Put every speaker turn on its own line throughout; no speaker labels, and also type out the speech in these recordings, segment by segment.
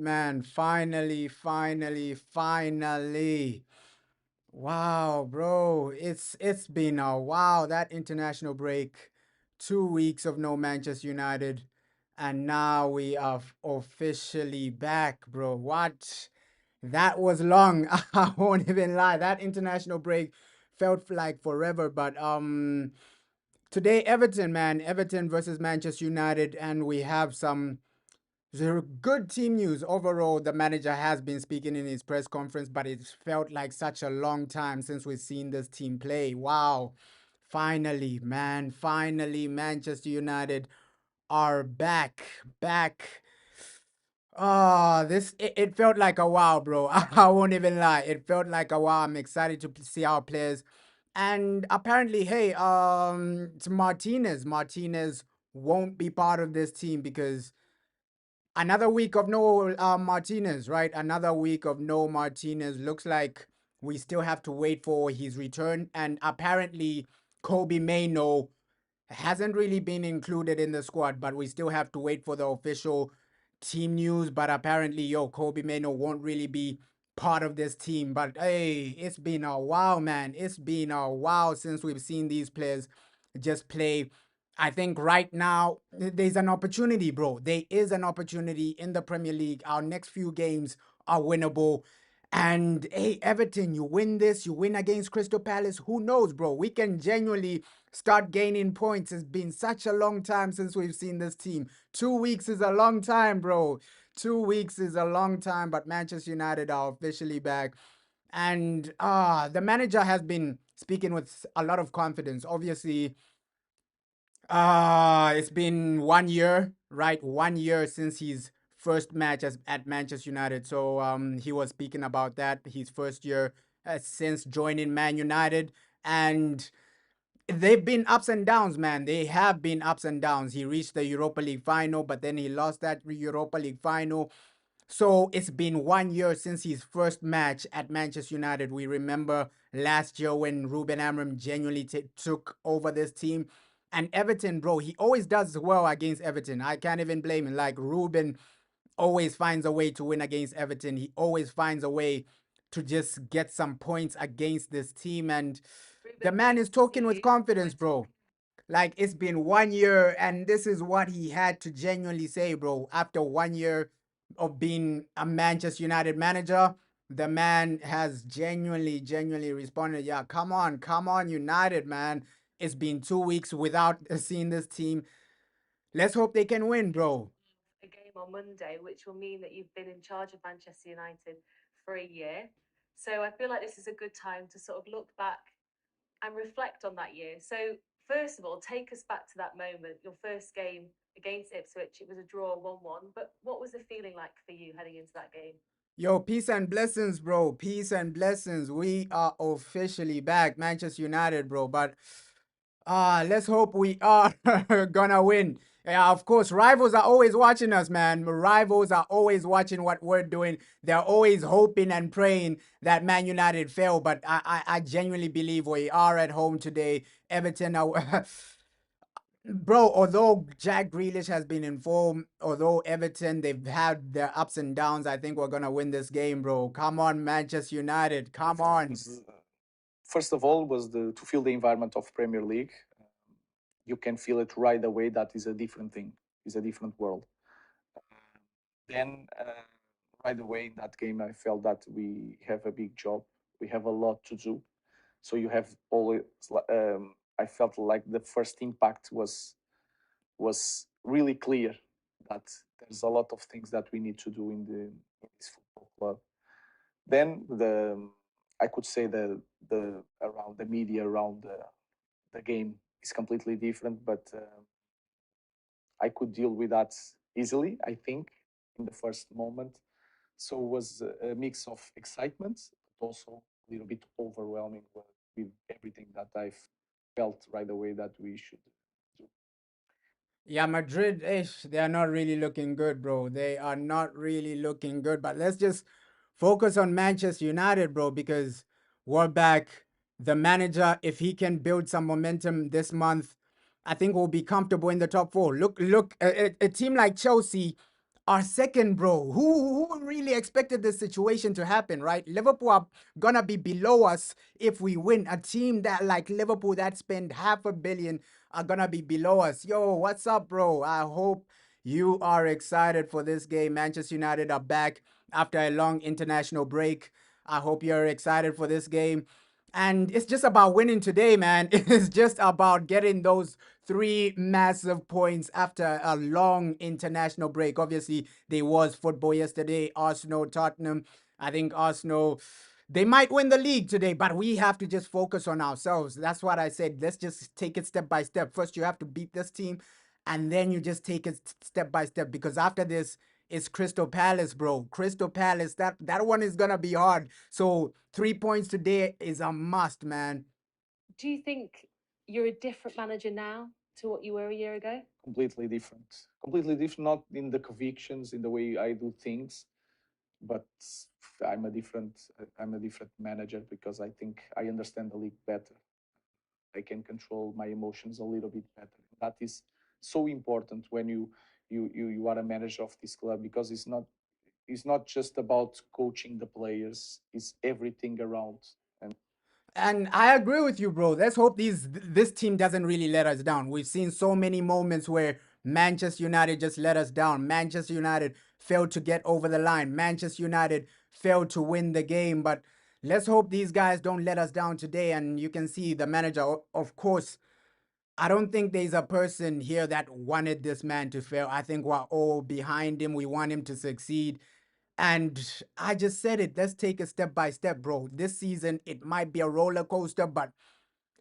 man. Finally. Wow, bro. It's been a while. That international break, 2 weeks of no Manchester United, and now we are officially back, bro. What? That was long. I won't even lie. That international break felt like forever, but today Everton, man. Everton versus Manchester United, and we have some good team news. Overall, the manager has been speaking in his press conference, but it felt like such a long time since we've seen this team play. Wow. Finally, man. Finally, Manchester United are back. Back. It felt like a while, bro. I won't even lie. It felt like a while. I'm excited to see our players. And apparently, hey, it's Martinez. Martinez won't be part of this team because another week of no Martinez, right? Another week of no Martinez. Looks like we still have to wait for his return. And apparently, Kobe Maino hasn't really been included in the squad, but we still have to wait for the official team news. But apparently, Kobe Maino won't really be part of this team. But hey, it's been a while, man. It's been a while since we've seen these players just play. I think right now there's an opportunity, bro. There is an opportunity in the Premier League. Our next few games are winnable. And hey, Everton, you win this, you win against Crystal Palace. Who knows, bro? We can genuinely start gaining points. It's been such a long time since we've seen this team. 2 weeks is a long time, bro. 2 weeks is a long time, but Manchester United are officially back. And the manager has been speaking with a lot of confidence. Obviously, it's been 1 year, right? 1 year since his first match at Manchester United. So he was speaking about that, his first year since joining Man United. And they've been ups and downs, man. They have been ups and downs. He reached the Europa League final, but then he lost that Europa League final. So it's been 1 year since his first match at Manchester United. We remember last year when Ruben Amorim genuinely took over this team. And Everton, bro, he always does well against Everton. I can't even blame him. Like, Ruben always finds a way to win against Everton. He always finds a way to just get some points against this team. And the man is talking with confidence, bro. Like, it's been 1 year, and this is what he had to genuinely say, bro. After 1 year of being a Manchester United manager, the man has genuinely responded. Yeah, come on, United, man. It's been 2 weeks without seeing this team. Let's hope they can win, bro.
A game on Monday, which will mean that you've been in charge of Manchester United for a year. So I feel like this is a good time to sort of look back and reflect on that year. So, first of all, take us back to that moment, your first game against Ipswich. It was a draw 1-1. But what was the feeling like for you heading into that game?
Yo, peace and blessings, bro. Peace and blessings. We are officially back, Manchester United, bro. But let's hope we are gonna win. Yeah, of course, rivals are always watching us, man. Rivals are always watching what we're doing. They're always hoping and praying that Man United fail. But I genuinely believe we are at home today. Everton are. Bro, although Jack Grealish has been informed, although Everton, they've had their ups and downs, I think we're going to win this game, bro. Come on, Manchester United. Come on.
First of all was to feel the environment of Premier League. You can feel it right away. That is a different thing. It's a different world. Then right away in that game, I felt that we have a big job. We have a lot to do. So you have always. I felt like the first impact was really clear that there's a lot of things that we need to do in this football club. Then I could say the around the media around the game is completely different, but I could deal with that easily. I think in the first moment, so it was a mix of excitement, but also a little bit overwhelming with everything that I felt right away that we should do.
Yeah, Madrid, they are not really looking good, bro. They are not really looking good. But let's just focus on Manchester United, bro, because we're back. The manager, if he can build some momentum this month, I think we'll be comfortable in the top four. Look, a team like Chelsea our second, bro. Who really expected this situation to happen, right? Liverpool are gonna be below us if we win. A team that like Liverpool that spend half a billion are gonna be below us. Yo, what's up, bro? I hope you are excited for this game. Manchester United are back after a long international break. I hope you're excited for this game. And it's just about winning today, man. It's just about getting those three massive points after a long international break. Obviously, there was football yesterday. Arsenal, Tottenham. I think Arsenal, they might win the league today, but we have to just focus on ourselves. That's what I said. Let's just take it step by step. First, you have to beat this team, and then you just take it step by step, because after this, it's Crystal Palace, bro. Crystal Palace. That one is gonna be hard. So 3 points today is a must, man.
Do you think you're a different manager now to what you were a year ago?
Completely different. Completely different, not in the convictions, in the way I do things, but I'm a different manager because I think I understand the league better. I can control my emotions a little bit better. That is so important when you are a manager of this club, because it's not just about coaching the players, it's everything around.
And I agree with you, bro. Let's hope this team doesn't really let us down. We've seen so many moments where Manchester United just let us down. Manchester United failed to get over the line. Manchester United failed to win the game. But let's hope these guys don't let us down today. And you can see the manager, of course, I don't think there's a person here that wanted this man to fail. I think we're all behind him. We want him to succeed. And I just said it. Let's take it step by step, bro. This season, it might be a roller coaster, but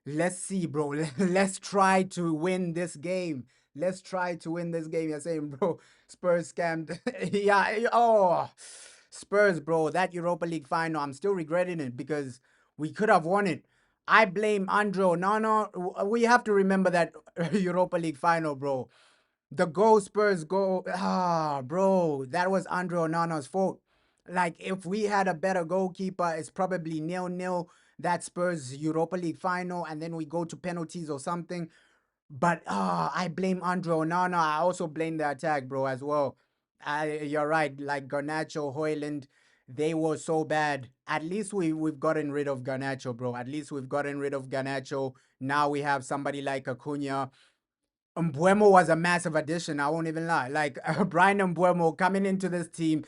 let's see, bro. Let's try to win this game. Let's try to win this game. You're saying, bro, Spurs scammed. Yeah. Oh, Spurs, bro. That Europa League final, I'm still regretting it because we could have won it. I blame Andro. No. We have to remember that Europa League final, bro. The goal Spurs goal, bro, that was Andre Onana's fault. Like, if we had a better goalkeeper, it's probably 0-0 that Spurs Europa League final, and then we go to penalties or something. But I blame Andre Onana. I also blame the attack, bro, as well. You're right. Like Garnacho, Hoyland, they were so bad. At least we've gotten rid of Garnacho, bro. At least we've gotten rid of Garnacho. Now we have somebody like Acuna. Mbuemo was a massive addition. I won't even lie. Like Brian Mbuemo coming into this team,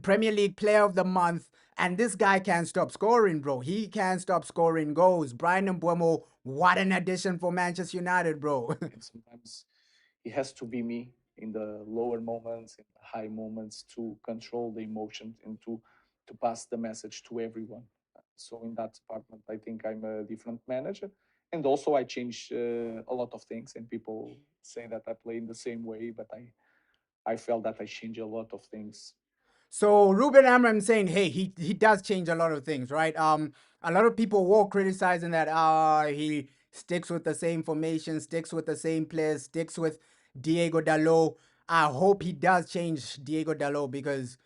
Premier League Player of the Month, and this guy can't stop scoring, bro. He can't stop scoring goals. Brian Mbuemo, what an addition for Manchester United, bro.
And sometimes it has to be me in the lower moments, in the high moments, to control the emotions and to pass the message to everyone. So in that department, I think I'm a different manager, and also I change a lot of things. And people say that I play in the same way, but I felt that I change a lot of things.
So Ruben Amorim saying, hey, he does change a lot of things, right? A lot of people were criticizing that he sticks with the same formation, sticks with the same players, sticks with Diego Dalot. I hope he does change Diego Dalot, because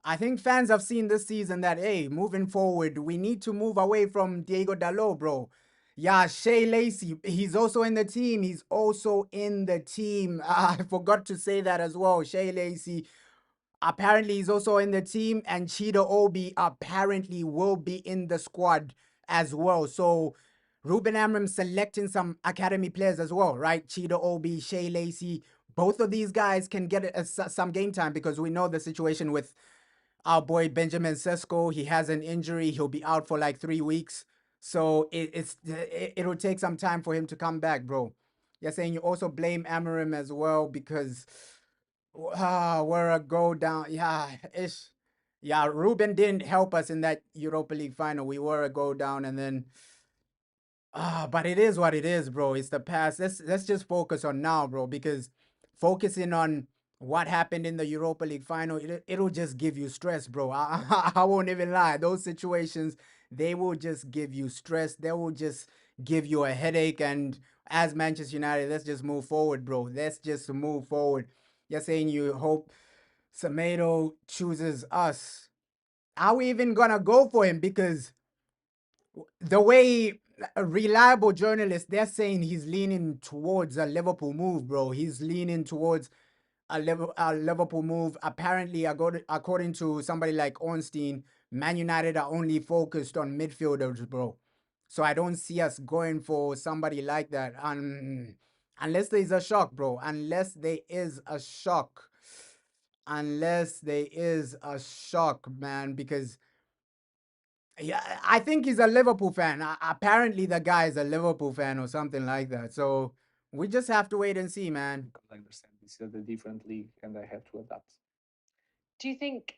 I think fans have seen this season that, hey, moving forward, we need to move away from Diego Dalot, bro. Yeah, Shea Lacey, he's also in the team. He's also in the team. I forgot to say that as well. Shea Lacey, apparently he's also in the team, and Cheetah Obi apparently will be in the squad as well. So Ruben Amorim selecting some academy players as well, right? Cheetah Obi, Shea Lacey, both of these guys can get some game time, because we know the situation with our boy Benjamin Sesko. He has an injury. He'll be out for like 3 weeks. So it'll take some time for him to come back, bro. You're saying you also blame Amorim as well because we're a go down. Yeah, Ruben didn't help us in that Europa League final. We were a go down, and then but it is what it is, bro. It's the past. Let's just focus on now, bro, because focusing on what happened in the Europa League final, it'll just give you stress, bro. I won't even lie. Those situations, they will just give you stress. They will just give you a headache. And as Manchester United, let's just move forward, bro. Let's just move forward. You're saying you hope Semedo chooses us. Are we even gonna go for him? Because the way reliable journalists, they're saying he's leaning towards a Liverpool move, bro. He's leaning towards a Liverpool move. Apparently, according to somebody like Ornstein, Man United are only focused on midfielders, bro. So I don't see us going for somebody like that, unless there is a shock, bro. Unless there is a shock, man, because yeah, I think he's a Liverpool fan. Apparently, the guy is a Liverpool fan or something like that. So we just have to wait and see, man.
Because I understand this is a different league and I have to adapt.
Do you think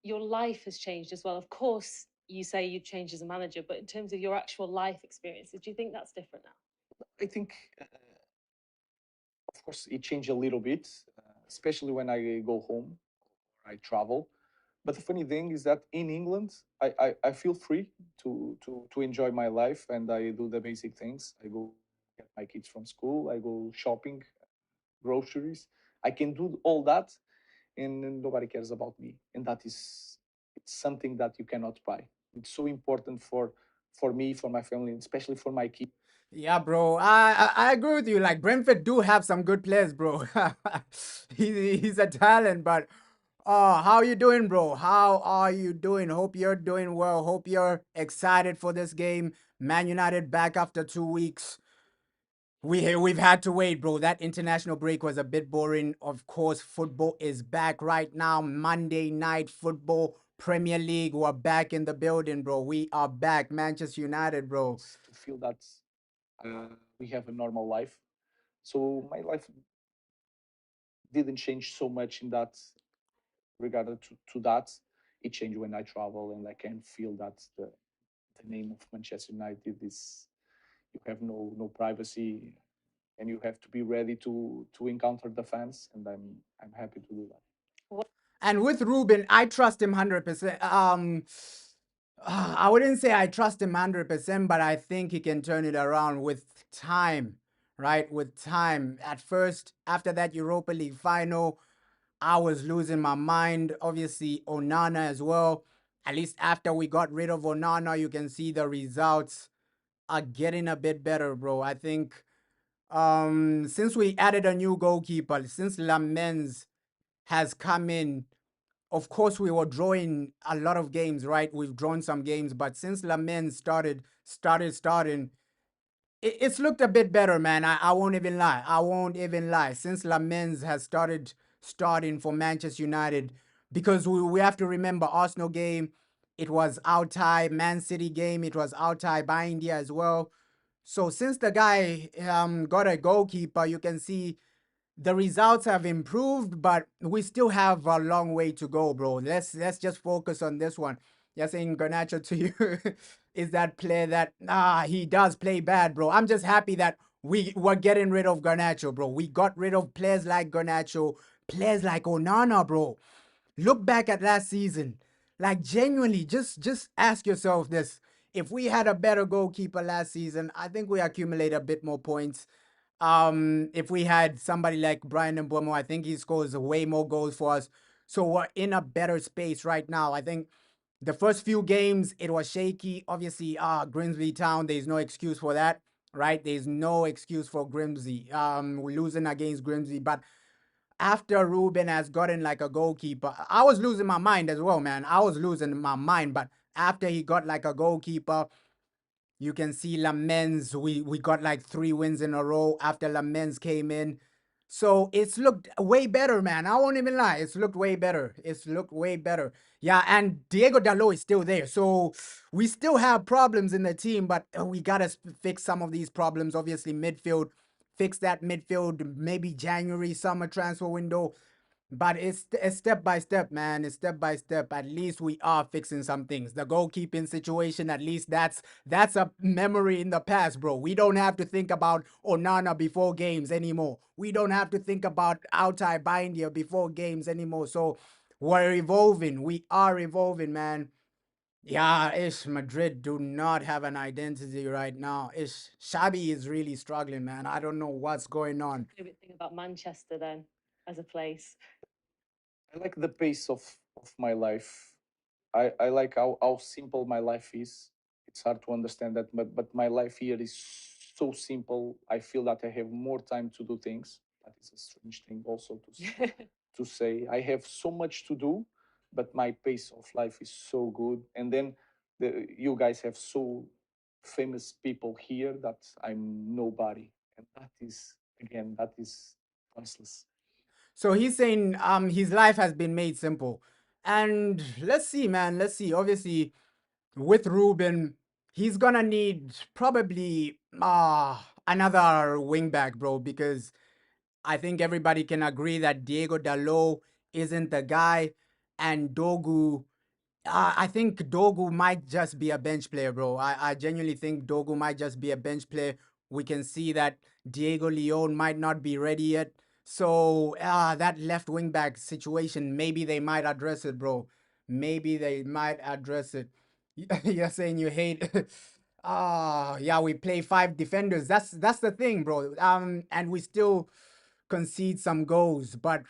your life has changed as well? Of course, you say you've changed as a manager, but in terms of your actual life experiences, do you think that's different now?
I think, of course, it changed a little bit, especially when I go home or I travel. But the funny thing is that in England, I feel free to enjoy my life and I do the basic things. I go get my kids from school, I go shopping, groceries. I can do all that and nobody cares about me. And that is it's something that you cannot buy. It's so important for me, for my family, and especially for my kids.
Yeah, bro. I agree with you. Like Brentford do have some good players, bro. He's a talent, but how you doing, bro? How are you doing? Hope you're doing well. Hope you're excited for this game. Man United back after 2 weeks. We've had to wait, bro. That international break was a bit boring. Of course, football is back right now. Monday night football, Premier League. We're back in the building, bro. We are back. Manchester United, bro.
To feel that we have a normal life. So my life didn't change so much in that regard to that. It changed when I travel and I can feel that the name of Manchester United is you have no privacy and you have to be ready to encounter the fans and I'm happy to do that.
And with Ruben, I trust him 100%. I wouldn't say I trust him 100%, but I think he can turn it around with time, right? With time. At first, after that Europa League final, I was losing my mind. Obviously, Onana as well. At least after we got rid of Onana, you can see the results are getting a bit better, bro. I think since we added a new goalkeeper, since Lamens has come in, of course we were drawing a lot of games, right? We've drawn some games, but since Lamens starting, it's looked a bit better, man. I won't even lie. I won't even lie. Since Lamens has starting for Manchester United, because we have to remember Arsenal game, it was Altay, Man City game, it was Altay by India as well. So since the guy got a goalkeeper, you can see the results have improved, but we still have a long way to go, bro. Let's just focus on this one. Just saying Garnacho to you is that player that he does play bad, bro. I'm just happy that we were getting rid of Garnacho, bro. We got rid of players like Garnacho, players like Onana, bro. Look back at last season. Like genuinely, just ask yourself this. If we had a better goalkeeper last season, I think we accumulate a bit more points. If we had somebody like Brian Mbomo, I think he scores way more goals for us. So we're in a better space right now. I think the first few games it was shaky. Obviously, Grimsby Town, there's no excuse for that, right? There's no excuse for Grimsby. We're losing against Grimsby, but after Ruben has gotten like a goalkeeper, I was losing my mind as well, man. I was losing my mind, but after he got like a goalkeeper, you can see Lamens. We got like 3 wins in a row after Lamens came in. So it's looked way better, man. I won't even lie. It's looked way better. It's looked way better. Yeah, and Diego Dalot is still there. So we still have problems in the team, but we got to fix some of these problems. Obviously, midfield, fix that midfield, maybe January, summer transfer window. But it's step by step, man. It's step by step. At least we are fixing some things. The goalkeeping situation, at least that's a memory in the past, bro. We don't have to think about Onana before games anymore. We don't have to think about Altay Bindia before games anymore. So we're evolving. We are evolving, man. Yeah, Ish Madrid do not have an identity right now. Ish Xabi is really struggling, man. I don't know what's going on.
Favorite thing about Manchester then, as a place?
I like the pace of my life. I like how simple my life is. It's hard to understand that, but my life here is so simple. I feel that I have more time to do things. That is a strange thing also to say. to say, I have so much to do, but my pace of life is so good. And then you guys have so famous people here that I'm nobody. And that is, again, that is priceless.
So he's saying his life has been made simple. And let's see, man. Let's see. Obviously, with Ruben, he's gonna need probably another wingback, bro, because I think everybody can agree that Diego Dalot isn't the guy, and Dogu. I think Dogu might just be a bench player, bro. I genuinely think Dogu might just be a bench player. We can see that Diego Leon might not be ready yet. So that left wing back situation, maybe they might address it, bro. Maybe they might address it. You're saying you hate. Yeah, we play 5 defenders. That's the thing, bro. And we still concede some goals, but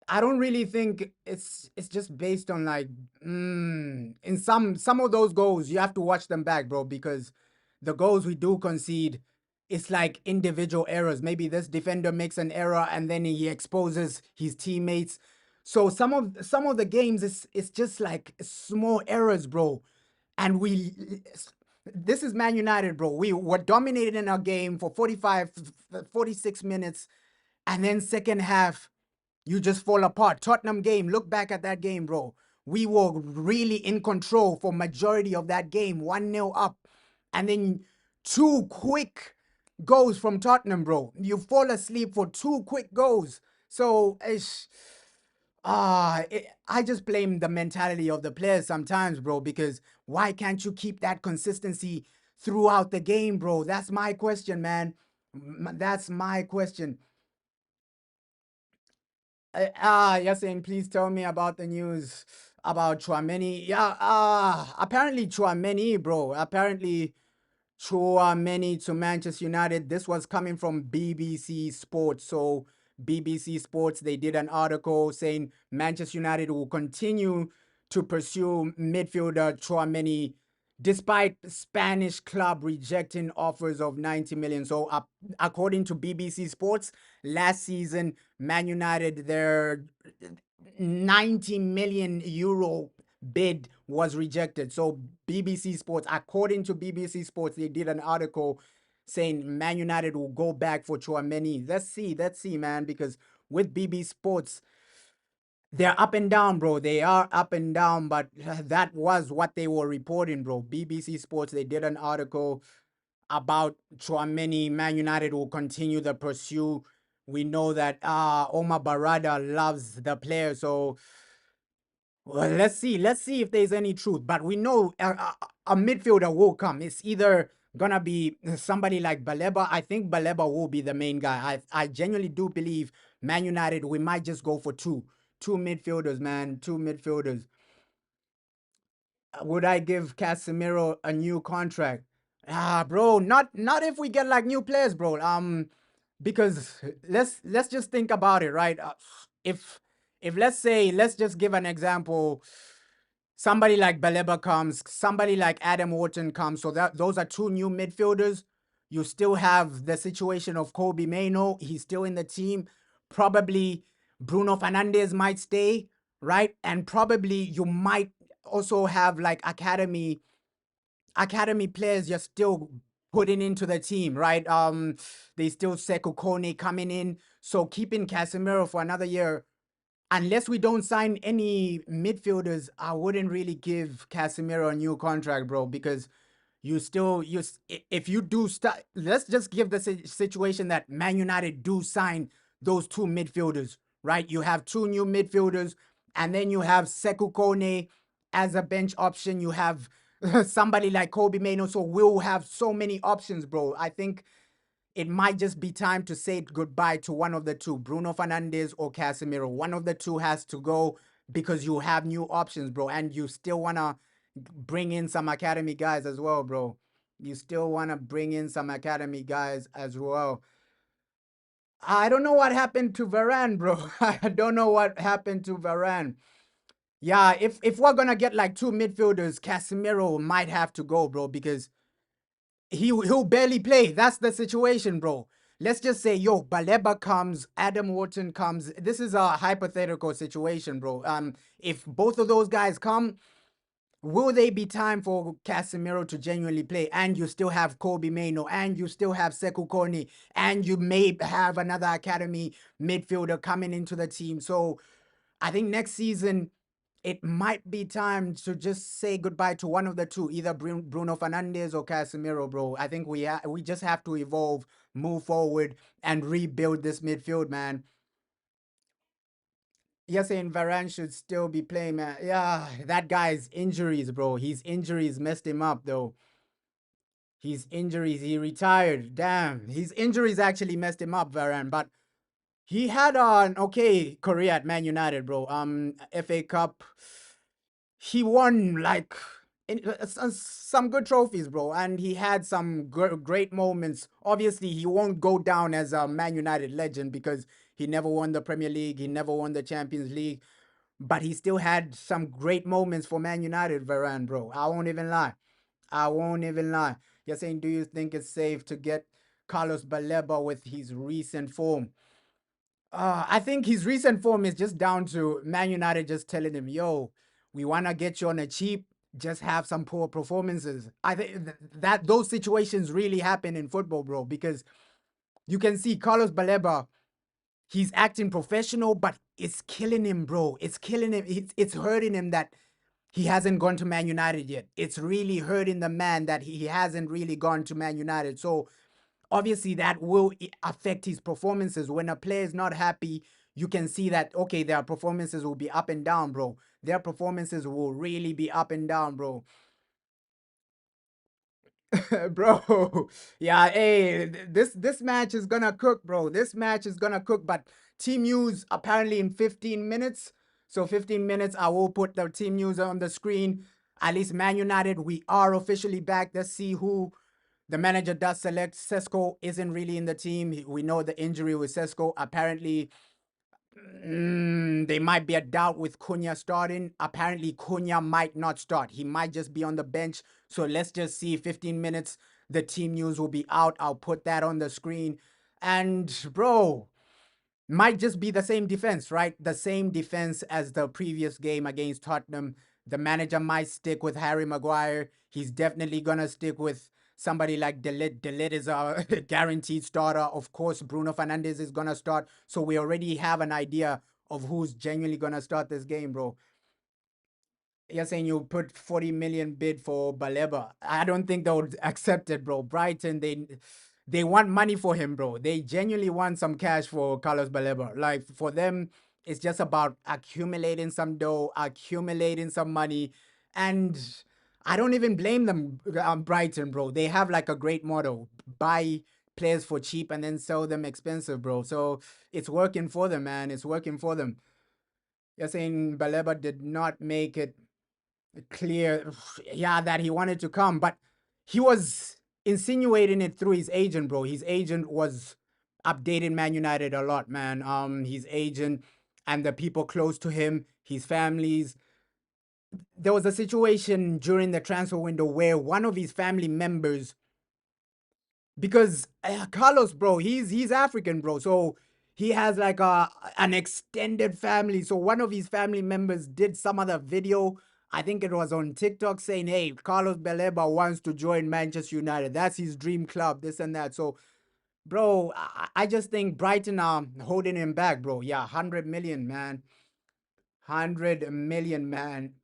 I don't really think it's just based on like in some of those goals you have to watch them back, bro, because the goals we do concede, it's like individual errors. Maybe this defender makes an error and then he exposes his teammates. So some of the games it's just like small errors, bro. And this is Man United, bro. We were dominated in our game for 45 46 minutes, and then second half you just fall apart. Tottenham game, look back at that game, bro. We were really in control for majority of that game, 1-0 up. And then 2 quick goals from Tottenham, bro. You fall asleep for 2 quick goals. So, I just blame the mentality of the players sometimes, bro, because why can't you keep that consistency throughout the game, bro? That's my question, man. That's my question. Yasin, please tell me about the news about Chouameni. Yeah, apparently Chouameni, bro. Apparently Chouameni to Manchester United. This was coming from BBC Sports. So BBC Sports, they did an article saying Manchester United will continue to pursue midfielder Chouameni despite Spanish club rejecting offers of 90 million. So according to BBC Sports, last season, Man United, their 90 million euro bid was rejected. So BBC Sports, according to BBC Sports, they did an article saying Man United will go back for Chouameni. Let's see, man, because with BBC Sports, they're up and down, bro. They are up and down, but that was what they were reporting, bro. BBC Sports, they did an article about Chouameni. Man United will continue the pursuit. We know that Omar Barada loves the player, so well, let's see if there's any truth. But we know a midfielder will come. It's either gonna be somebody like Baleba. I think Baleba will be the main guy. I genuinely do believe Man United, we might just go for two midfielders, man. Two midfielders. Would I give Casemiro a new contract? Bro, not if we get like new players, bro. Because let's just think about it, right? If let's just give an example. Somebody like Baleba comes, somebody like Adam Wharton comes. So that those are 2 new midfielders. You still have the situation of Kobe Mainoo. He's still in the team. Probably Bruno Fernandes might stay, right? And probably you might also have like academy players you're still putting into the team, right? They still Sekou Kone coming in. So keeping Casemiro for another year, unless we don't sign any midfielders, I wouldn't really give Casemiro a new contract, bro, because if you do start, let's just give the situation that Man United do sign those 2 midfielders, right? You have 2 new midfielders, and then you have Sekou Kone as a bench option. You have somebody like Kobe Mainoo, so we'll have so many options, bro. I think it might just be time to say goodbye to one of the two, Bruno Fernandes or Casemiro. One of the two has to go because you have new options, bro, and you still want to bring in some academy guys as well, bro. You still want to bring in some academy guys as well. I don't know what happened to Varane, bro. I don't know what happened to Varane. Yeah, if we're gonna get like 2 midfielders, Casemiro might have to go, bro, because he'll barely play. That's the situation, bro. let's just say, yo, Baleba comes, Adam Wharton comes. This is a hypothetical situation, bro. If both of those guys come, will they be time for Casemiro to genuinely play? And you still have Kobe Mano, and you still have Sekou Kone, and you may have another academy midfielder coming into the team. So I think next season it might be time to just say goodbye to one of the two, either Bruno Fernandes or Casemiro, bro. I think we just have to evolve, move forward, and rebuild this midfield, man. You're saying Varane should still be playing, man. Yeah, that guy's injuries, bro. His injuries messed him up, though. His injuries, he retired. Damn, his injuries actually messed him up, Varane. But he had an okay career at Man United, bro. FA Cup. He won like some good trophies, bro, and he had some great moments. Obviously, he won't go down as a Man United legend because he never won the Premier League, he never won the Champions League, but he still had some great moments for Man United, Varane, bro. I won't even lie. I won't even lie. You're saying, do you think it's safe to get Carlos Baleba with his recent form? I think his recent form is just down to Man United just telling him, yo, we want to get you on a cheap, just have some poor performances. I think that those situations really happen in football, bro, because you can see Carlos Baleba, he's acting professional, but it's killing him, bro. It's killing him. It's hurting him that he hasn't gone to Man United yet. It's really hurting the man that he hasn't really gone to Man United. So obviously that will affect his performances. When a player is not happy, you can see that, okay, their performances will be up and down, bro. Their performances will really be up and down, bro. Bro, yeah, hey, this match is gonna cook, bro. This match is gonna cook, but team news apparently in 15 minutes. So 15 minutes, I will put the team news on the screen. At least Man United, we are officially back. Let's see who the manager does select. Sesko isn't really in the team. We know the injury with Sesko. Apparently, there might be a doubt with Cunha starting. Apparently, Cunha might not start. He might just be on the bench. So let's just see. 15 minutes, the team news will be out. I'll put that on the screen. And, bro, might just be the same defense, right? The same defense as the previous game against Tottenham. The manager might stick with Harry Maguire. He's definitely going to stick with somebody like Delit. Delit is a guaranteed starter. Of course, Bruno Fernandes is going to start. So we already have an idea of who's genuinely going to start this game, bro. You're saying you put 40 million bid for Baleba. I don't think they would accept it, bro. Brighton, they want money for him, bro. They genuinely want some cash for Carlos Baleba. Like for them, it's just about accumulating some dough, accumulating some money. And I don't even blame them, Brighton, bro. They have like a great motto: buy players for cheap and then sell them expensive, bro. So it's working for them, man. It's working for them. You're saying Baleba did not make it clear, yeah, that he wanted to come, but he was insinuating it through his agent, bro. His agent was updating Man United a lot, man. His agent and the people close to him, his families. There was a situation during the transfer window where one of his family members, because Carlos, bro, he's African, bro. So he has like an extended family. So one of his family members did some other video. I think it was on TikTok saying, "Hey, Carlos Baleba wants to join Manchester United. That's his dream club. This and that." So, bro, I just think Brighton are holding him back, bro. Yeah, 100 million, man. 100 million, man.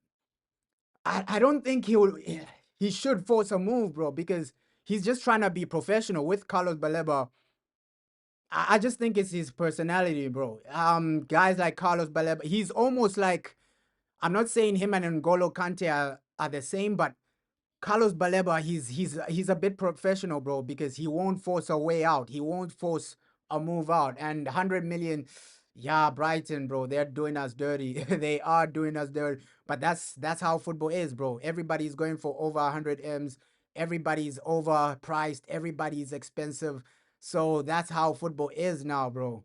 I don't think he should force a move, bro, because he's just trying to be professional with Carlos Baleba. I just think it's his personality, bro. Guys like Carlos Baleba, he's almost like, I'm not saying him and N'Golo Kante are the same, but Carlos Baleba, he's a bit professional, bro, because he won't force a way out. He won't force a move out. And 100 million, yeah, Brighton, bro, they're doing us dirty. They are doing us dirty. But that's how football is, bro. Everybody's going for over 100 M's. Everybody's overpriced. Everybody's expensive. So that's how football is now, bro.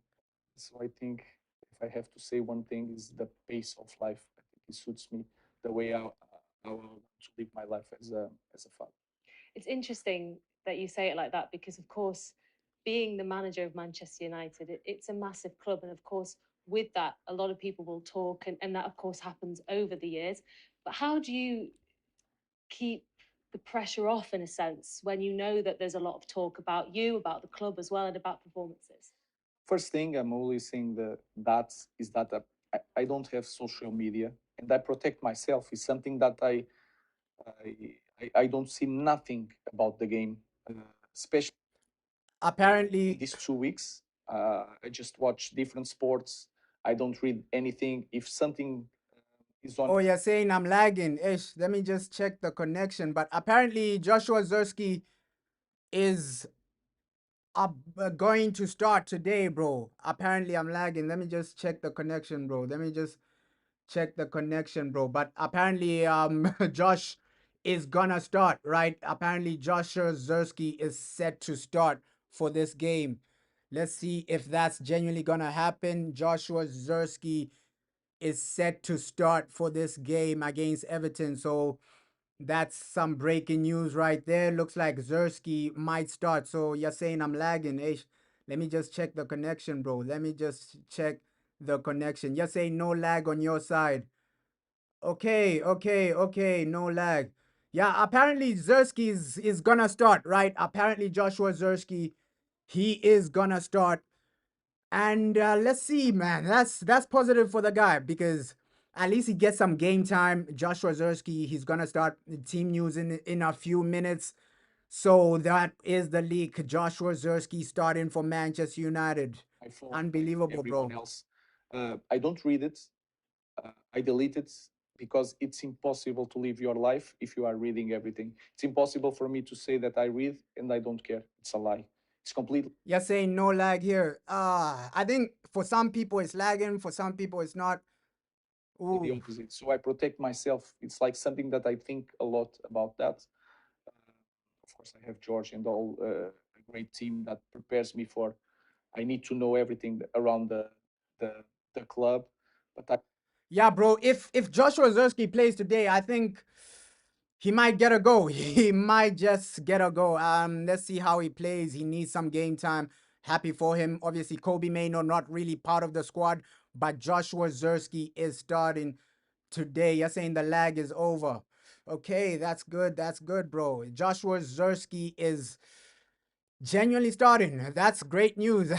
So I think if I have to say one thing is the pace of life. I think it suits me the way I want to live my life as a father.
It's interesting that you say it like that because, of course, being the manager of Manchester United, it's a massive club. And of course, with that, a lot of people will talk, and that, of course, happens over the years. But how do you keep the pressure off, in a sense, when you know that there's a lot of talk about you, about the club as well, and about performances?
First thing I'm always saying that is that I don't have social media and I protect myself. It's something that I don't see nothing about the game, especially in
Apparently,
these 2 weeks. I just watch different sports. I don't read anything. If something is on,
oh, you're saying I'm lagging. Ish, let me just check the connection. But apparently, Joshua Zerski is going to start today, bro. Apparently, I'm lagging. Let me just check the connection, bro. Let me just check the connection, bro. But apparently, Josh is gonna start, right? Apparently, Joshua Zerski is set to start for this game. Let's see if that's genuinely gonna happen. Joshua Zerski is set to start for this game against Everton. So that's some breaking news right there. Looks like Zerski might start. So you're saying I'm lagging. Ish. Let me just check the connection, bro. Let me just check the connection. You're saying no lag on your side. Okay, okay, okay. No lag. Yeah, apparently Zerski is gonna start, right? Apparently Joshua Zerski, he is gonna start. And let's see, man. That's positive for the guy because at least he gets some game time. Joshua Zerski, he's gonna start team news in a few minutes. So that is the leak. Joshua Zerski starting for Manchester United.
I follow like
Unbelievable,
everyone
bro.
else. I don't read it. I delete it because it's impossible to live your life if you are reading everything. It's impossible for me to say that I read and I don't care. It's a lie. It's completely
You're saying no lag here. I think for some people it's lagging, for some people it's not.
the
Ooh.
opposite. So I protect myself. It's like something that I think a lot about that. Of course, I have George and all a great team that prepares me for. I need to know everything around the the club, but I
Yeah, bro. If Joshua Zerski plays today, I think he might get a go. He might just get a go. Let's see how he plays. He needs some game time. Happy for him. Obviously, Kobe Maino not really part of the squad, but Joshua Zerski is starting today. You're saying the lag is over. Okay, that's good. That's good, bro. Joshua Zerski is genuinely starting. That's great news.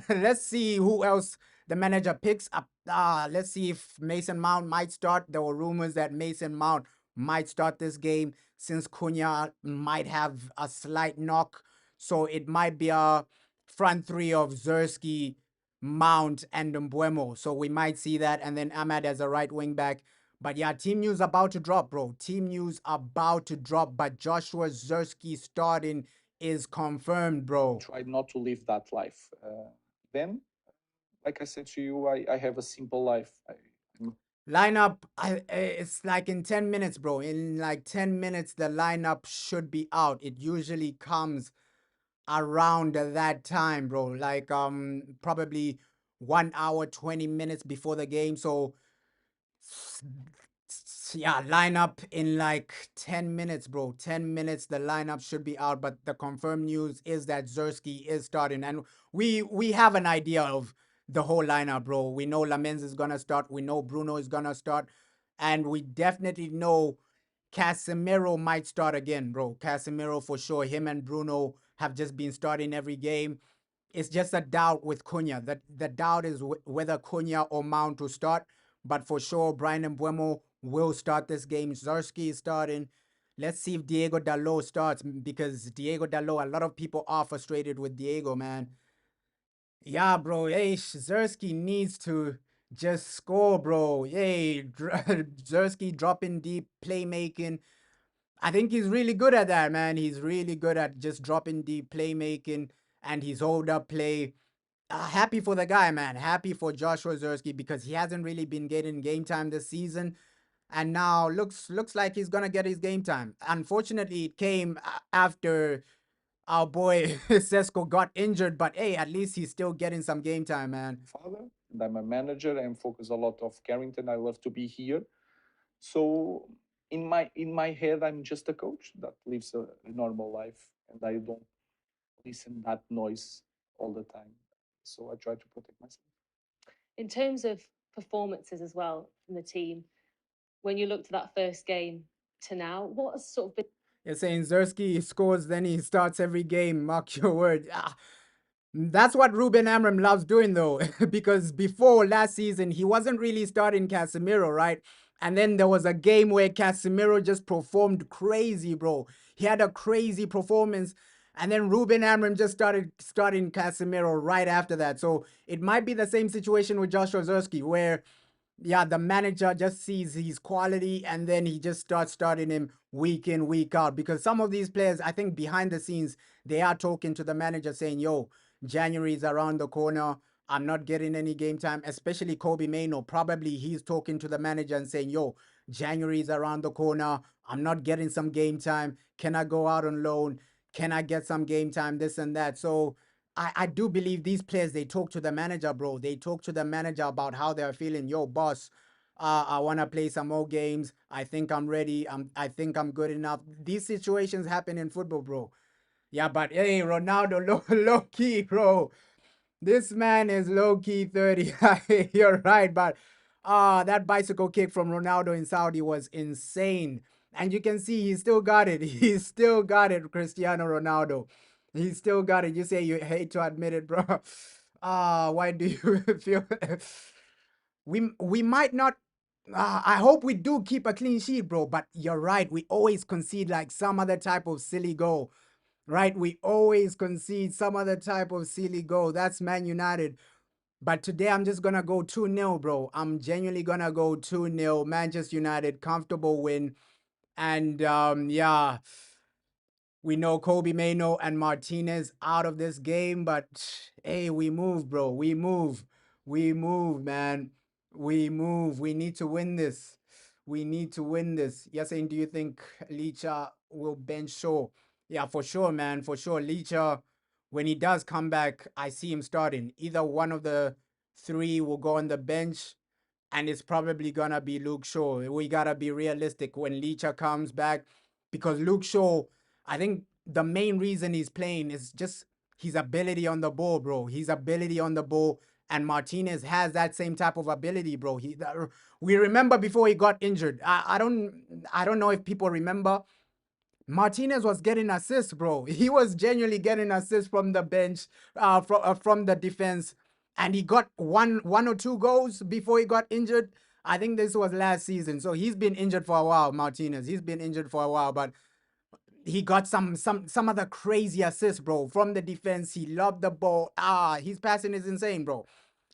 Let's see who else the manager picks up. Let's see if Mason Mount might start. There were rumors that Mason Mount might start this game since Cunha might have a slight knock. So it might be a front three of Zerski, Mount, and Mbuemo. So we might see that. And then Ahmad as a right wing back. But yeah, team news about to drop, bro. Team news about to drop. But Joshua Zerski starting is confirmed, bro.
tried not to live that life. Then, like I said to you, I have a simple life. I'm
Lineup, it's like in 10 minutes, bro. In like 10 minutes, the lineup should be out. It usually comes around that time, bro. Like probably 1 hour, 20 minutes before the game. So yeah, lineup in like 10 minutes, bro. 10 minutes, the lineup should be out. But the confirmed news is that Zerski is starting. And we have an idea of the whole lineup, bro. We know Lamens is gonna start. We know Bruno is gonna start. And we definitely know Casemiro might start again, bro. Casemiro for sure. Him and Bruno have just been starting every game. It's just a doubt with Cunha. The doubt is whether Cunha or Mount will start. But for sure, Brian Mbuemo will start this game. Zerski is starting. Let's see if Diego Dalot starts because Diego Dalot, a lot of people are frustrated with Diego, man. Yeah, bro. Hey, Zerski needs to just score, bro. Hey, Zerski dropping deep, playmaking. I think he's really good at that, man. He's really good at just dropping deep, playmaking, and his hold up play. Happy for the guy, man. Happy for Joshua Zerski because he hasn't really been getting game time this season, and now looks like he's gonna get his game time. Unfortunately, it came after our boy Sesko got injured, but hey, at least he's still getting some game time, man.
father and I'm a manager. I'm focused a lot of Carrington. I love to be here. So in my head, I'm just a coach that lives a normal life, and I don't listen that noise all the time. So I try to protect myself.
In terms of performances as well from the team, when you looked at that first game to now, what has sort of been?
You're saying Zersky scores, then he starts every game. Mark your word. That's what Ruben Amorim loves doing, though, because before last season, he wasn't really starting Casemiro, right? And then there was a game where Casemiro just performed crazy, bro. He had a crazy performance. And then Ruben Amorim just started starting Casemiro right after that. So it might be the same situation with Joshua Zersky, where yeah, the manager just sees his quality and then he just starts starting him week in, week out. Because some of these players, I think behind the scenes, they are talking to the manager saying, yo, January is around the corner. I'm not getting any game time, especially Kobe Mano. Probably he's talking to the manager and saying, yo, January is around the corner. I'm not getting some game time. Can I go out on loan? Can I get some game time? This and that. So I do believe these players, they talk to the manager, bro. They talk to the manager about how they're feeling. Yo, boss, I want to play some more games. I think I'm ready. I think I'm good enough. These situations happen in football, bro. Yeah, but hey, Ronaldo, low key, bro. This man is low key 30. You're right, but that bicycle kick from Ronaldo in Saudi was insane. And you can see he still got it. He still got it, Cristiano Ronaldo. He still got it. You say you hate to admit it, bro. Why do you feel we might not I hope we do keep a clean sheet, bro, but you're right. We always concede like some other type of silly goal, right? We always concede some other type of silly goal. That's Man United. But today I'm just going to go 2-0, bro. I'm genuinely going to go 2-0. Manchester United, comfortable win. And yeah, we know Kobe Mano and Martinez out of this game, but hey, we move, bro. We move. We move, man. We move. We need to win this. We need to win this. Yes, and do you think Licha will bench Shaw? Yeah, for sure, man. For sure. Licha, when he does come back, I see him starting. Either one of the three will go on the bench, and it's probably gonna be Luke Shaw. We gotta be realistic when Licha comes back, because Luke Shaw, I think the main reason he's playing is just his ability on the ball, bro. His ability on the ball, and Martinez has that same type of ability, bro. We remember before he got injured. I don't know if people remember. Martinez was getting assists, bro. He was genuinely getting assists from the bench, from the defense, and he got one or two goals before he got injured. I think this was last season, so he's been injured for a while. Martinez, he's been injured for a while, but he got some other crazy assists, bro, from the defense. He loved the ball. His passing is insane, bro.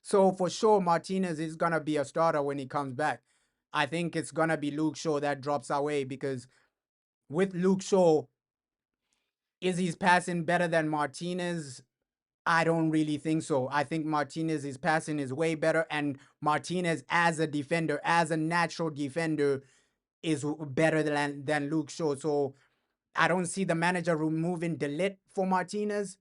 So for sure, Martinez is gonna be a starter when he comes back. I think it's gonna be Luke Shaw that drops away, because with Luke Shaw, is his passing better than Martinez? I don't really think so. I think Martinez's passing is way better, and Martinez as a defender, as a natural defender, is better than Luke Shaw. So I don't see the manager removing Delit for Martinez.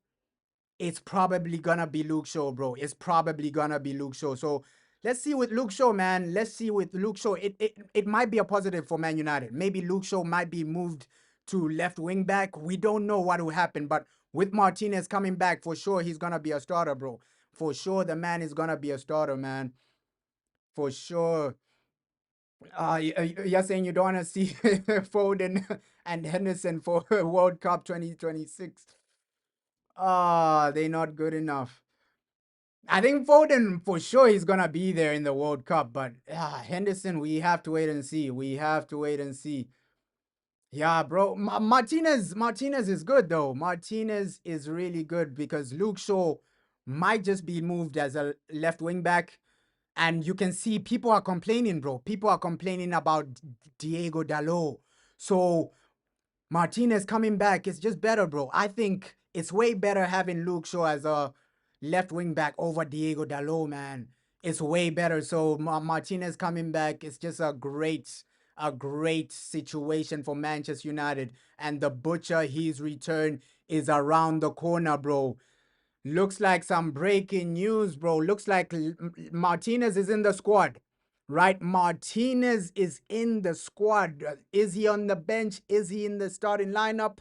It's probably gonna be Luke Shaw, bro. It's probably gonna be Luke Shaw. So let's see with Luke Shaw, man. Let's see with Luke Shaw. It might be a positive for Man United. Maybe Luke Shaw might be moved to left wing back. We don't know what will happen, but with Martinez coming back, for sure he's gonna be a starter, bro. For sure the man is gonna be a starter, man. For sure. You're saying you don't want to see Foden and Henderson for World Cup 2026. They're not good enough. I think Foden, for sure, he's gonna be there in the World Cup, but Henderson, we have to wait and see. We have to wait and see. Yeah, bro. Martinez is good though. Martinez is really good, because Luke Shaw might just be moved as a left wing back. And you can see people are complaining, bro. People are complaining about Diego Dalot. So Martinez coming back is just better, bro. I think it's way better having Luke Shaw as a left wing back over Diego Dalot, man. It's way better. So Martinez coming back is just a great situation for Manchester United. And the butcher, his return is around the corner, bro. Looks like some breaking news, bro. Looks like Martinez is in the squad, right? Martinez is in the squad. Is he on the bench? Is he in the starting lineup?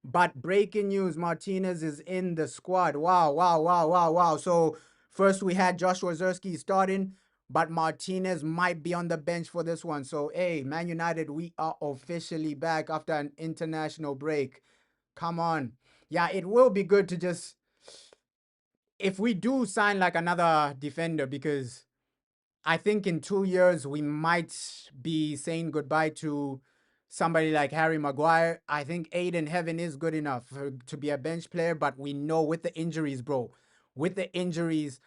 But breaking news, Martinez is in the squad. Wow, wow, wow, wow, wow. So first we had Joshua Zerski starting, but Martinez might be on the bench for this one. So, hey, Man United, we are officially back after an international break. Come on. Yeah, it will be good to just, if we do sign like another defender, because I think in 2 years we might be saying goodbye to somebody like Harry Maguire. I think Aiden Heaven is good enough to be a bench player, but we know with the injuries, bro, with the injuries,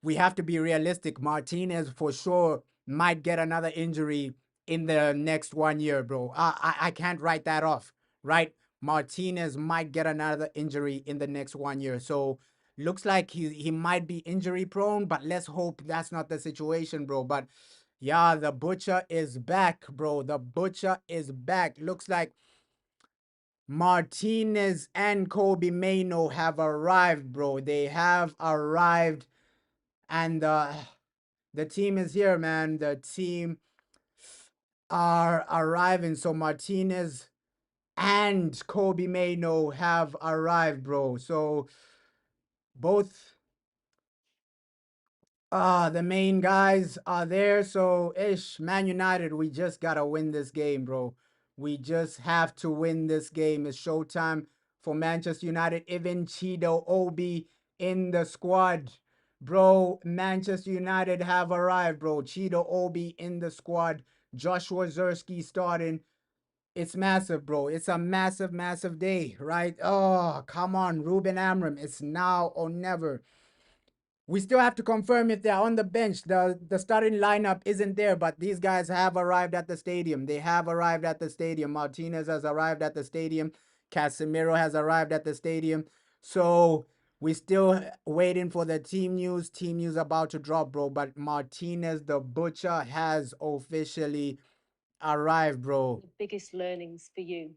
we have to be realistic. Martinez for sure might get another injury in the next 1 year, bro. I can't write that off, right? Martinez might get another injury in the next 1 year. So looks like he might be injury prone, but let's hope that's not the situation, bro. But yeah, the butcher is back, bro. The butcher is back. Looks like Martinez and Kobe Mano have arrived, bro. They have arrived, and the team is here, man. The team are arriving. So Martinez and Kobe Mano have arrived, bro. So both the main guys are there. So ish, Man United, we just gotta win this game, bro. We just have to win this game. It's showtime for Manchester United. Even Chido Obi in the squad. Bro, Manchester United have arrived, bro. Chido Obi in the squad. Joshua Zerski starting. It's massive, bro. It's a massive, massive day, right? Oh, come on, Ruben Amram. It's now or never. We still have to confirm if they're on the bench. The starting lineup isn't there, but these guys have arrived at the stadium. They have arrived at the stadium. Martinez has arrived at the stadium. Casemiro has arrived at the stadium. So we still waiting for the team news. Team news about to drop, bro. But Martinez, the butcher, has officially arrived, bro.
The biggest learnings for you?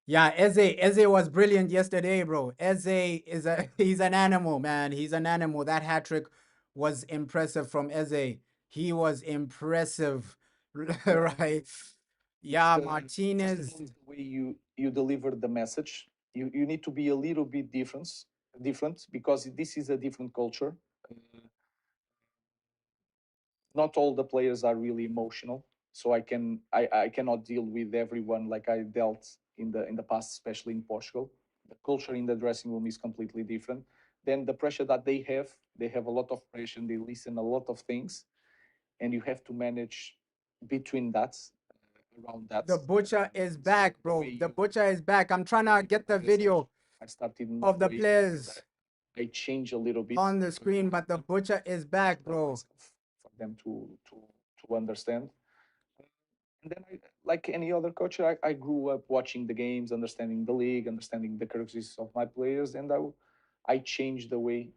Yeah, Eze was brilliant yesterday, bro. Eze is a he's an animal, man. He's an animal. That hat trick was impressive from Eze. He was impressive, right? Yeah, Martinez.
The way you deliver the message. You need to be a little bit different because this is a different culture. Not all the players are really emotional, so I cannot deal with everyone like I dealt in the past, especially in Portugal. The culture in the dressing room is completely different. Then the pressure that they have a lot of pressure, they listen a lot of things, and you have to manage between that, around that.
The butcher is
So
back,
the
bro.
way
The
you
butcher is back. I'm trying to get the video
I started in
of the
way,
players
I change a little bit
on the screen, but the butcher is back, bro.
for them to understand. And then, like any other coach, I grew up watching the games, understanding the league, understanding the characteristics of my players, and I changed the way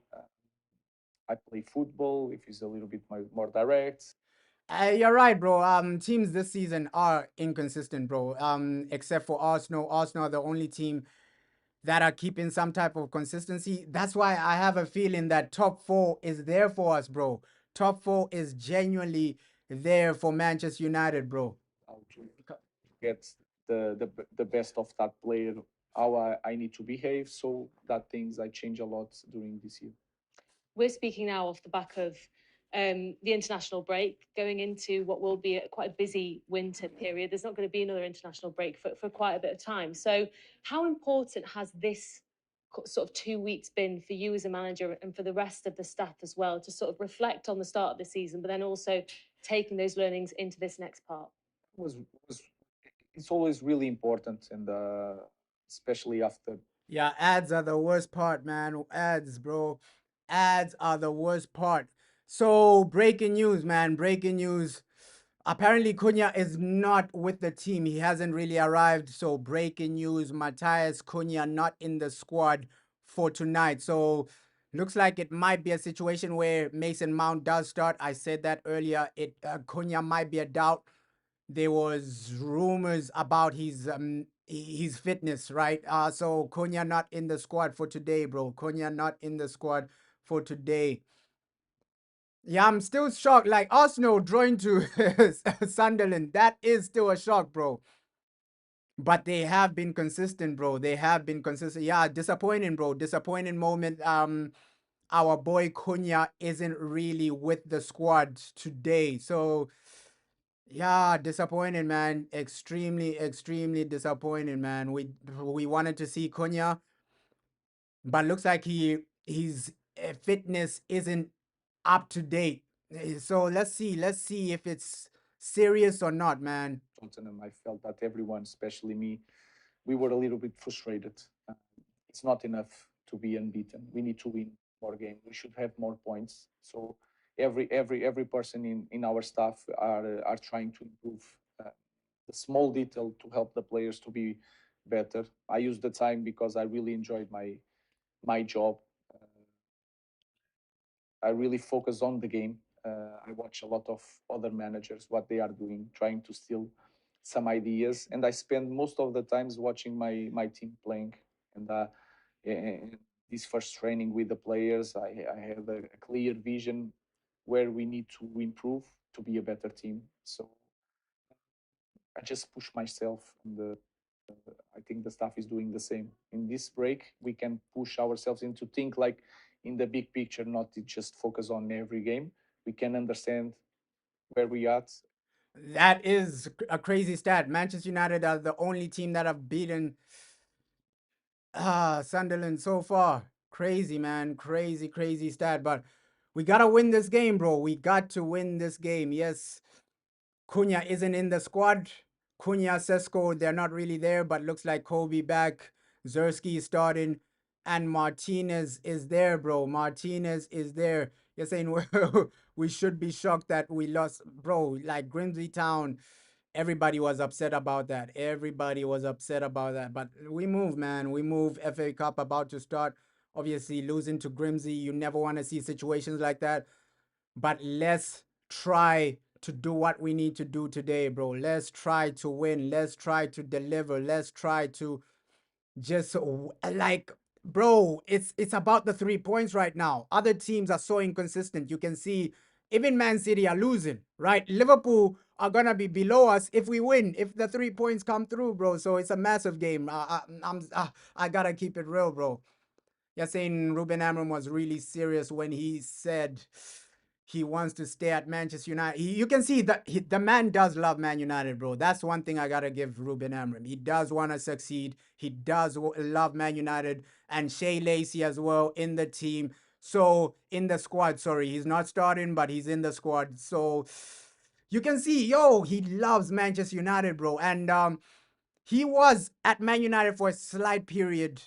I play football. If it's a little bit more direct.
You're right, bro. Teams this season are inconsistent, bro. Except for Arsenal. Arsenal are the only team that are keeping some type of consistency. That's why I have a feeling that top four is there for us, bro. Top four is genuinely there for Manchester United, bro.
How to get the best of that player, how I need to behave, so that things I change a lot during this year.
We're speaking now off the back of the international break, going into what will be quite a busy winter period. There's not going to be another international break for quite a bit of time. So, how important has this sort of 2 weeks been for you as a manager and for the rest of the staff as well to sort of reflect on the start of the season, but then also taking those learnings into this next part?
Was it's always really important, and especially after.
Yeah, ads are the worst part, man. Ads, bro. Ads are the worst part. So, breaking news, man. Breaking news. Apparently, Cunha is not with the team. He hasn't really arrived. So, breaking news, Matthias Cunha not in the squad for tonight. So, looks like it might be a situation where Mason Mount does start. I said that earlier. Cunha might be a doubt. There was rumors about his fitness, right? So Cunha not in the squad for today, bro. Cunha not in the squad for today. Yeah, I'm still shocked. Like Arsenal drawing to Sunderland, that is still a shock, bro. but they have been consistent, bro. They have been consistent. Yeah, disappointing, bro. Disappointing moment. Our boy Cunha isn't really with the squad today. So yeah, disappointing, man. Extremely, extremely disappointing, man. We wanted to see Cunha, but looks like his fitness isn't up to date. So let's see if it's serious or not, man.
Tottenham, I felt that everyone, especially me, we were a little bit frustrated. It's not enough to be unbeaten. We need to win more games. We should have more points. So every person in our staff are trying to improve the small detail to help the players to be better. I use the time because I really enjoyed my job. I really focus on the game. I watch a lot of other managers, what they are doing, trying to steal some ideas, and I spend most of the times watching my team playing. And in this first training with the players, I have a clear vision where we need to improve to be a better team. So I just push myself, and I think the staff is doing the same. In this break, we can push ourselves into think like in the big picture, not to just focus on every game. We can understand where we at.
That is a crazy stat. Manchester United are the only team that have beaten Sunderland so far. Crazy, man. Crazy, crazy stat. But we gotta win this game, bro. We got to win this game. Yes, Cunha isn't in the squad. Cunha, Sesko, they're not really there, but looks like Kobe back. Zersky is starting. And Martinez is there, bro. Martinez is there. You're saying we should be shocked that we lost, bro. Like Grimsby Town, everybody was upset about that. Everybody was upset about that. But we move, man. We move. FA Cup about to start. Obviously, losing to Grimsby, you never want to see situations like that. But let's try to do what we need to do today, bro. Let's try to win. Let's try to deliver. Let's try to just like, bro, it's about the 3 points right now. Other teams are so inconsistent. You can see even Man City are losing, right? Liverpool are gonna be below us if we win, if the 3 points come through, bro. So it's a massive game. I gotta keep it real, bro. You're saying Ruben Amorim was really serious when he said he wants to stay at Manchester United. You can see that the man does love Man United, bro. That's one thing I gotta give Ruben Amorim. He does want to succeed. He does love Man United and Shea Lacey as well in the team. So in the squad, sorry, he's not starting, but he's in the squad. So you can see, yo, he loves Manchester United, bro. And he was at Man United for a slight period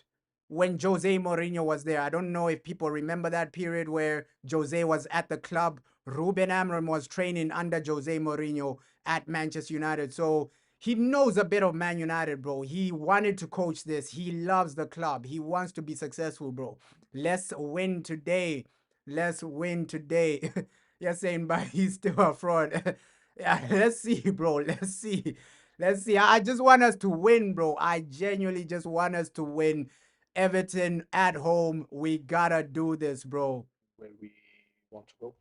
when Jose Mourinho was there. I don't know if people remember that period where Jose was at the club. Ruben Amorim was training under Jose Mourinho at Manchester United. So he knows a bit of Man United, bro. He wanted to coach this. He loves the club. He wants to be successful, bro. Let's win today. Let's win today. You're saying, but he's still a fraud. Yeah, let's see, bro. Let's see. Let's see. I just want us to win, bro. I genuinely just want us to win. Everton at home. We gotta do this, bro.
Where we want to go.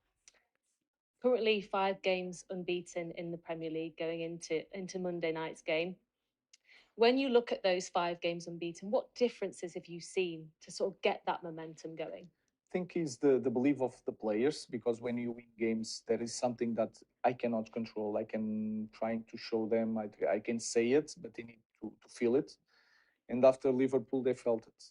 Currently 5 games unbeaten in the Premier League going into Monday night's game. When you look at those 5 games unbeaten, what differences have you seen to sort of get that momentum going?
I think is the belief of the players, because when you win games, there is something that I cannot control. I can trying to show them, I can say it, but they need to feel it. And after Liverpool, they felt it.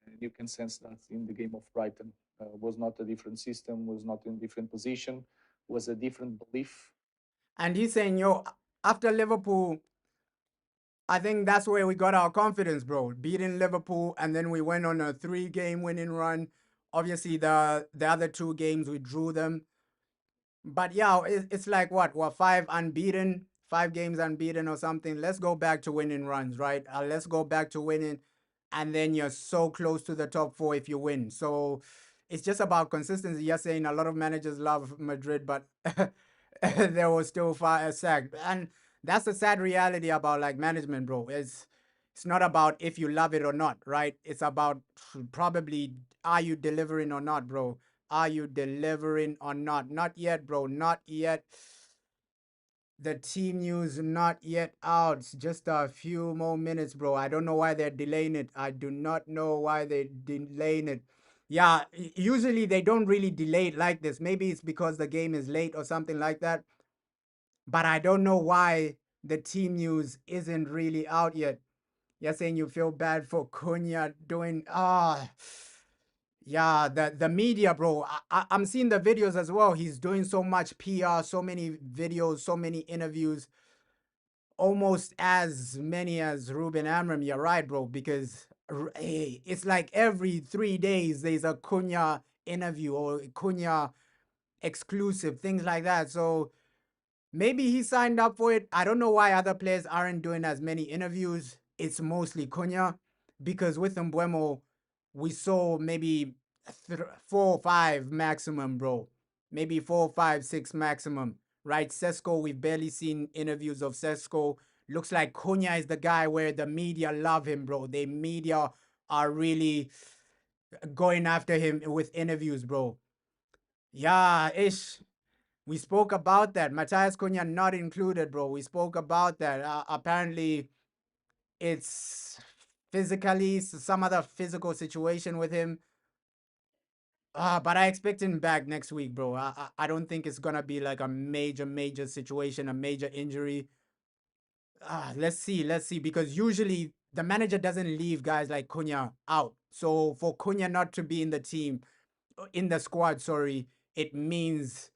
And you can sense that in the game of Brighton. Was not a different system, was not in different position, was a different belief.
And he's saying, yo, after Liverpool, I think that's where we got our confidence, bro. Beating Liverpool, and then we went on a 3-game winning run. Obviously, the other 2 games we drew them. But yeah, it's like what 5 games unbeaten or something. Let's go back to winning runs, right? Let's go back to winning, and then you're so close to the top 4 if you win. So it's just about consistency. You're saying a lot of managers love Madrid, but they were still sacked, and that's the sad reality about like management, bro. It's not about if you love it or not, right? It's about probably are you delivering or not, bro. Are you delivering or not? Not yet, bro. Not yet. The team news not yet out. It's just a few more minutes, bro. I don't know why they're delaying it. I do not know why they're delaying it. Yeah, usually they don't really delay it like this. Maybe it's because the game is late or something like that. But I don't know why the team news isn't really out yet. You're saying you feel bad for Cunha doing yeah, the media, bro. I'm seeing the videos as well. He's doing so much PR, so many videos, so many interviews, almost as many as Ruben Amram. You're right, bro, because hey, it's like every 3 days there's a Cunha interview or Cunha exclusive, things like that. So maybe he signed up for it. I don't know why other players aren't doing as many interviews. It's mostly Cunha because with Mbuemo, we saw maybe 4 or 5 maximum, bro. Maybe 4, 5, 6 maximum, right? Sesko, we've barely seen interviews of Sesko. Looks like Cunha is the guy where the media love him, bro. The media are really going after him with interviews, bro. Yeah, ish. We spoke about that. Matthias Cunha not included, bro. We spoke about that. Apparently, it's physically some other physical situation with him. But I expect him back next week, bro. I don't think it's gonna be like a major situation, a major injury. Let's see, because usually the manager doesn't leave guys like Cunha out. So for Cunha not to be in the team, in the squad, sorry, it means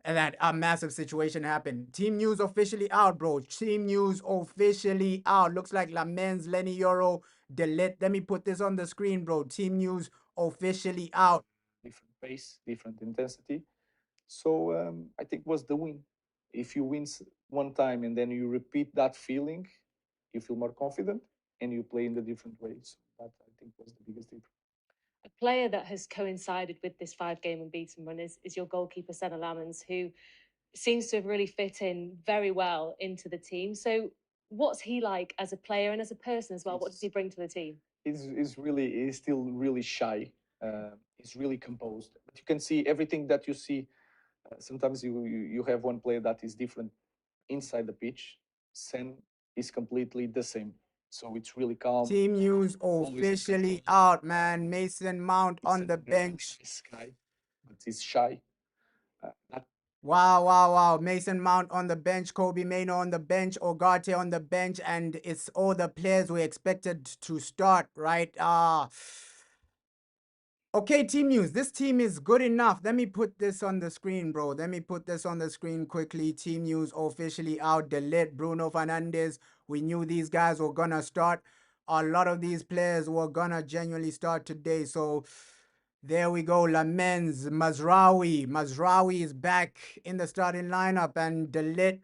that a massive situation happened. Team news officially out, bro. Team news officially out. Looks like Lamens, Lenny Euro, delete. Let me put this on the screen, bro. Team news officially out.
Different pace, different intensity. So I think was the win. If you win one time and then you repeat that feeling, you feel more confident and you play in the different ways. That I think was the biggest difference.
A player that has coincided with this 5 game unbeaten run is your goalkeeper, Senna Lamens, who seems to have really fit in very well into the team. So, what's he like as a player and as a person as well? What does he bring to the team?
He's still really shy. He's really composed. But you can see everything that you see. Sometimes you have one player that is different inside the pitch. Sen is completely the same. So it's really calm.
Team news
Always
officially out, man. Mason Mount on the bench.
Nice guy, but he's shy. That
Wow. Mason Mount on the bench, Kobe Maino on the bench, Ogate on the bench, and it's all the players we expected to start, right? Okay, team news. This team is good enough. Let me put this on the screen, bro. Let me put this on the screen quickly. Team news officially out. Delete Bruno Fernandes. We knew these guys were gonna start. A lot of these players were gonna genuinely start today. So there we go. Lamens, Mazraoui. Mazraoui is back in the starting lineup, and Delete.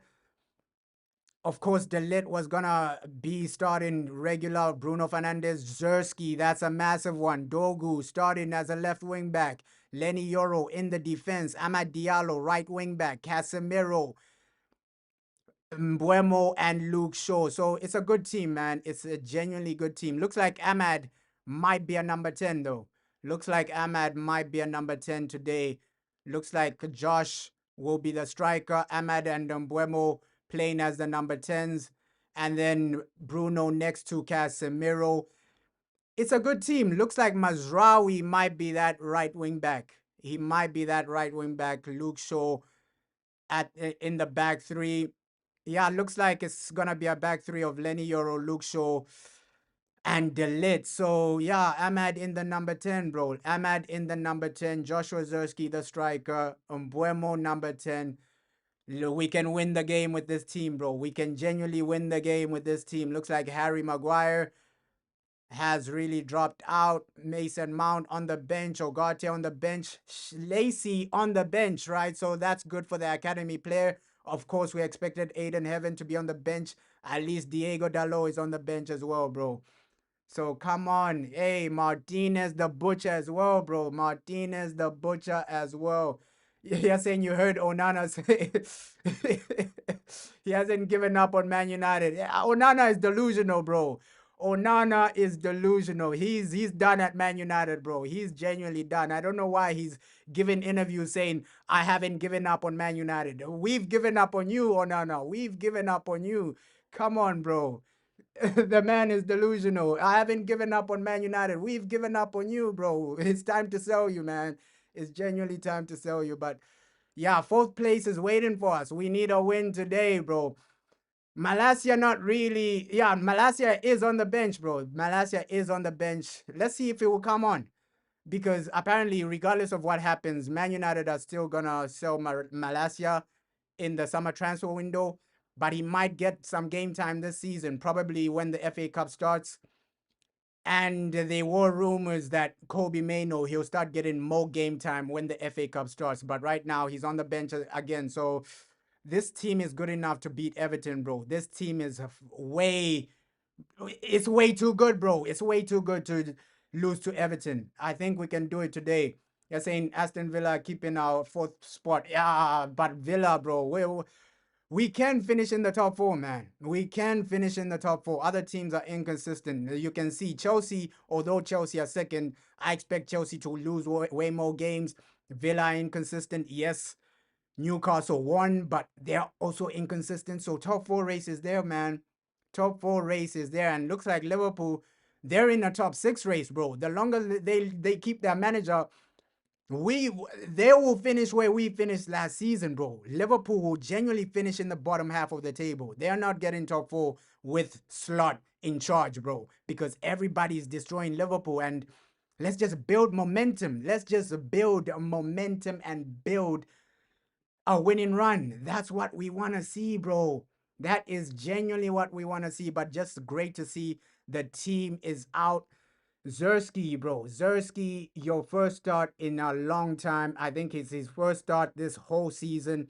Of course, Delete was gonna be starting regular. Bruno Fernandes, Zerski, that's a massive one. Dogu starting as a left wing back. Lenny Yoro in the defense. Amad Diallo, right wing back. Casemiro, Mbuemo, and Luke Shaw. So it's a good team, man. It's a genuinely good team. Looks like Amad might be a number 10, though. Looks like Amad might be a number 10 today. Looks like Josh will be the striker. Amad and Mbuemo playing as the number 10s. And then Bruno next to Casemiro. It's a good team. Looks like Mazraoui might be that right wing back. He might be that right wing back. Luke Shaw in the back three. Yeah, looks like it's gonna be a back three of Lenny Yoro, Luke Shaw, and Delete. So yeah, Ahmad in the number 10, bro. Ahmad in the number 10. Joshua Zerski, the striker. Mbuemo number 10. We can win the game with this team, bro. We can genuinely win the game with this team. Looks like Harry Maguire has really dropped out. Mason Mount on the bench, Ogate on the bench, Lacey on the bench, right? So that's good for the academy player. Of course, we expected Aiden Heaven to be on the bench. At least Diego Dalot is on the bench as well, bro. So come on. Hey, Martinez the Butcher as well, bro. Martinez the Butcher as well. You're saying you heard Onana say he hasn't given up on Man United. Onana is delusional, bro. Onana is delusional. He's done at Man United, bro. He's genuinely done. I don't know why he's giving interviews saying I haven't given up on Man United. We've given up on you, Onana. We've given up on you. Come on, bro. The man is delusional. I haven't given up on Man United. We've given up on you, bro. It's time to sell you, man. It's genuinely time to sell you. But yeah, fourth place is waiting for us. We need a win today, bro. Malasia not really. Yeah, Malasia is on the bench, bro. Malasia is on the bench. Let's see if it will come on. Because apparently, regardless of what happens, Man United are still gonna sell Malasia in the summer transfer window. But he might get some game time this season, probably when the FA Cup starts. And there were rumors that Kobe Mano, he'll start getting more game time when the FA Cup starts. But right now, he's on the bench again. So this team is good enough to beat Everton, bro. This team is it's way too good, bro. It's way too good to lose to Everton. I think we can do it today. You're saying Aston Villa keeping our fourth spot. Yeah, but Villa, bro, we can finish in the top four, man. We can finish in the top four. Other teams are inconsistent. You can see Chelsea, although Chelsea are second, I expect Chelsea to lose way more games. Villa inconsistent, yes. Newcastle won, but they're also inconsistent. So top four race is there, man. Top four race is there. And looks like Liverpool, they're in the top six race, bro. The longer they keep their manager, they will finish where we finished last season, bro. Liverpool will genuinely finish in the bottom half of the table. They're not getting top four with Slot in charge, bro, because everybody's destroying Liverpool. And let's just build momentum. Let's just build momentum and build a winning run. That's what we want to see, bro. That is genuinely what we want to see. But just great to see the team is out. Zersky, bro. Zersky, your first start in a long time. I think it's his first start this whole season.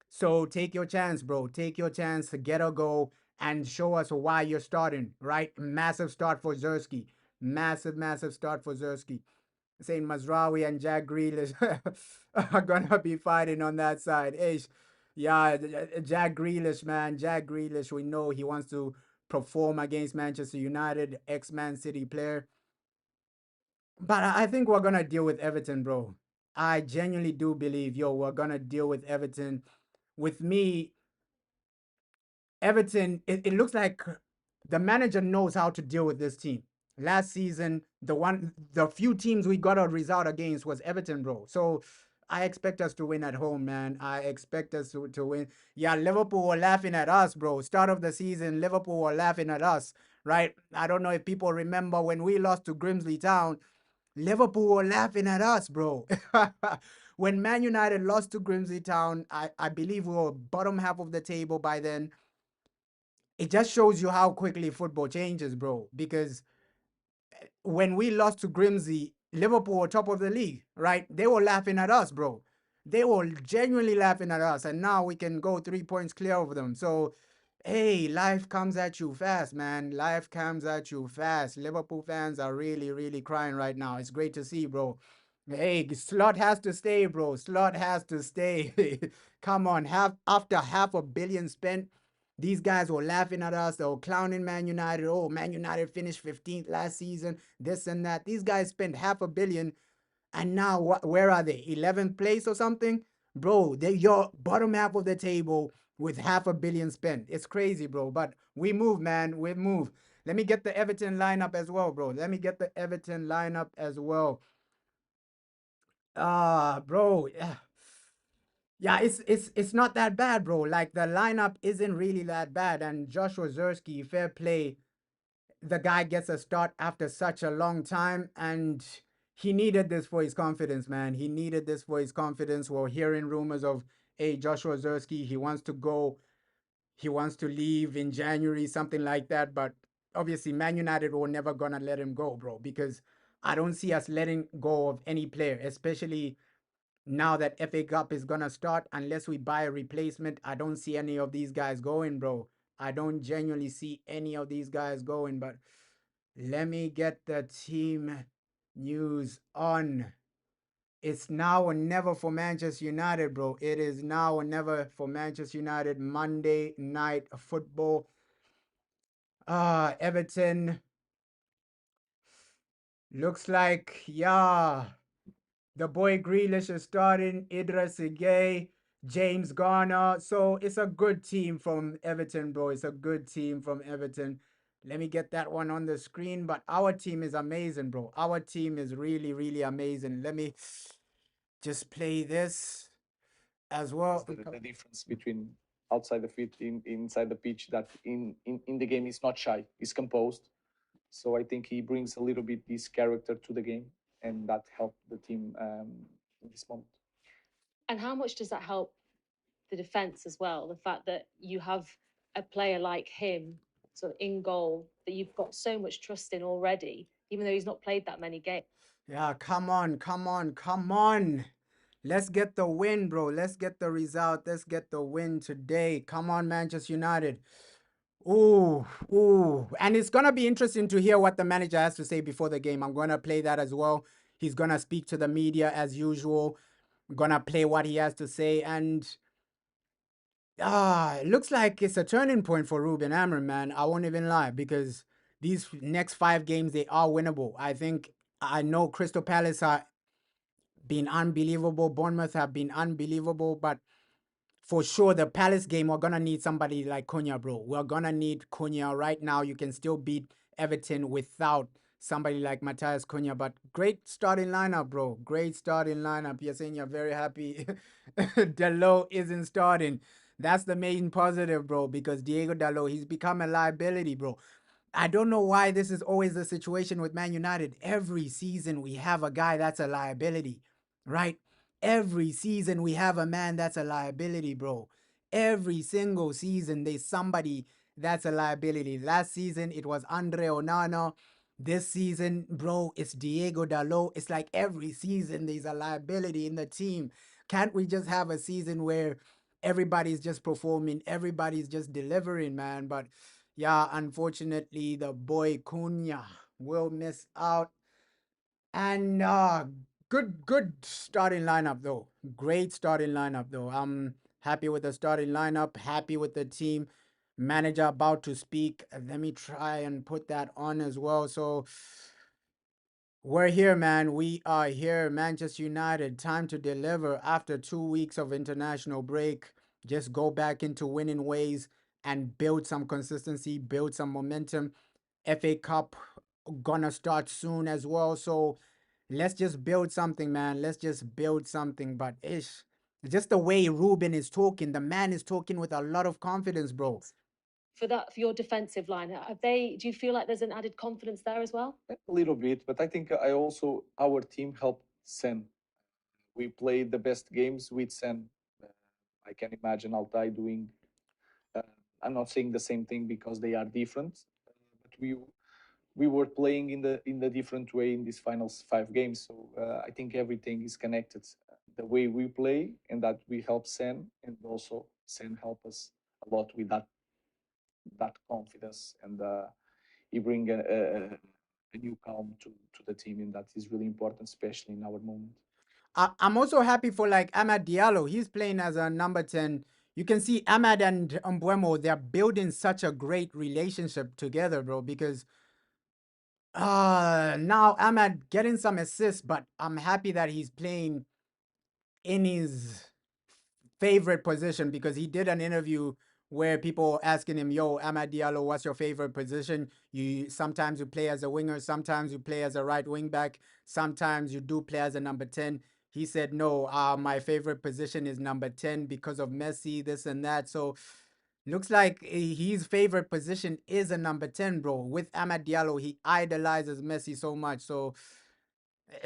So take your chance, bro. Take your chance to get a goal and show us why you're starting, right? Massive start for Zersky. Massive start for Zersky. Saying Mazraoui and Jack Grealish are gonna be fighting on that side. Ish. Yeah, Jack Grealish, man. Jack Grealish, we know he wants to perform against Manchester United, ex-Man City player. But I think we're gonna deal with Everton, bro. I genuinely do believe, we're gonna deal with Everton. With me, Everton, it looks like the manager knows how to deal with this team. Last season, the few teams we got a result against was Everton, bro. So I expect us to win at home, man. I expect us to win. Yeah, Liverpool were laughing at us, bro. Start of the season, Liverpool were laughing at us, right? I don't know if people remember when we lost to Grimsby Town, Liverpool were laughing at us, bro. When Man United lost to Grimsby Town, I believe we were bottom half of the table by then. It just shows you how quickly football changes, bro. Because when we lost to Grimsby, Liverpool were top of the league, right? They were laughing at us, bro. They were genuinely laughing at us, and now we can go 3 points clear of them. So, hey, life comes at you fast, man. Life comes at you fast. Liverpool fans are really crying right now. It's great to see, bro. Hey, Slot has to stay, bro. Slot has to stay. Come on, after $500 million spent, these guys were laughing at us. They were clowning Man United. Oh, Man United finished 15th last season, this and that. These guys spent $500 million, and now where are they? 11th place or something? Bro, you're bottom half of the table with $500 million spent. It's crazy, bro. But we move, man. We move. Let me get the Everton lineup as well, bro. Let me get the Everton lineup as well. Bro. Yeah, it's not that bad, bro. Like the lineup isn't really that bad. And Joshua Zersky, fair play. The guy gets a start after such a long time, and he needed this for his confidence, man. He needed this for his confidence. We're hearing rumors of, hey, Joshua Zersky, he wants to go, he wants to leave in January, something like that. But obviously, Man United were never gonna let him go, bro, because I don't see us letting go of any player, especially now that FA Cup is gonna start. Unless we buy a replacement, I don't see any of these guys going, bro. I don't genuinely see any of these guys going. But let me get the team news on. It's now or never for Manchester United, bro. It is now or never for Manchester United. Monday night football. Everton Looks like, yeah, the boy Grealish is starting, Idris Gueye, James Garner. So it's a good team from Everton, bro. It's a good team from Everton. Let me get that one on the screen. But our team is amazing, bro. Our team is really, really amazing. Let me just play this as well.
The difference between outside the field inside the pitch, that in the game he's not shy, he's composed. So I think he brings a little bit this character to the game, and that helped the team in this moment.
And how much does that help the defense as well? The fact that you have a player like him sort of in goal that you've got so much trust in already, even though he's not played that many games.
Yeah, come on, come on, come on. Let's get the win, bro. Let's get the result. Let's get the win today. Come on, Manchester United. Ooh, ooh. And it's going to be interesting to hear what the manager has to say before the game. I'm going to play that as well. He's going to speak to the media as usual. I'm going to play what he has to say. And it looks like it's a turning point for Ruben Amorim, man. I won't even lie, because these next 5 games, they are winnable. I know Crystal Palace are been unbelievable. Bournemouth have been unbelievable, but for sure, the Palace game, we're gonna need somebody like Cunha, bro. We're gonna need Cunha right now. You can still beat Everton without somebody like Matthias Cunha, but great starting lineup, bro. Great starting lineup. You're saying you're very happy Dalot isn't starting. That's the main positive, bro, because Diego Dalot, he's become a liability, bro. I don't know why this is always the situation with Man United. Every season we have a guy that's a liability, right? Every season we have a man that's a liability, bro. Every single season there's somebody that's a liability. Last season it was Andre Onana. This season, bro, it's Diego Dalot. It's like every season there's a liability in the team. Can't we just have a season where everybody's just performing, everybody's just delivering, man? But yeah, unfortunately, the boy Cunha will miss out. And good starting lineup though. Great starting lineup though. I'm happy with the starting lineup, happy with the team. Manager about to speak. Let me try and put that on as well. So we're here, man. We are here. Manchester United, time to deliver after 2 weeks of international break. Just go back into winning ways and build some consistency, build some momentum. FA Cup gonna start soon as well. So let's just build something, man. Let's just build something. But just the way Ruben is talking, the man is talking with a lot of confidence, bro.
For your defensive line, do you feel like there's an added confidence there as well?
A little bit, but I think our team helped Sen. We played the best games with Sen. I can imagine Altai doing. Uh, I'm not saying the same thing because they are different, but we were playing in the different way in these final 5 games. So I think everything is connected. The way we play and that we help Sen, and also Sen help us a lot with that confidence, and he bring a new calm to the team, and that is really important, especially in our moment.
I'm also happy for like Amad Diallo. He's playing as a number 10. You can see Amad and Mbuemo, they're building such a great relationship together, bro, because now Ahmad getting some assists, but I'm happy that he's playing in his favorite position, because he did an interview where people were asking him, yo, Amad Diallo, what's your favorite position? Sometimes you play as a winger, sometimes you play as a right wing back, sometimes you do play as a number 10. He said, no, my favorite position is number 10 because of Messi, this and that. So looks like his favorite position is a number 10, bro. With Amad Diallo, he idolizes Messi so much. So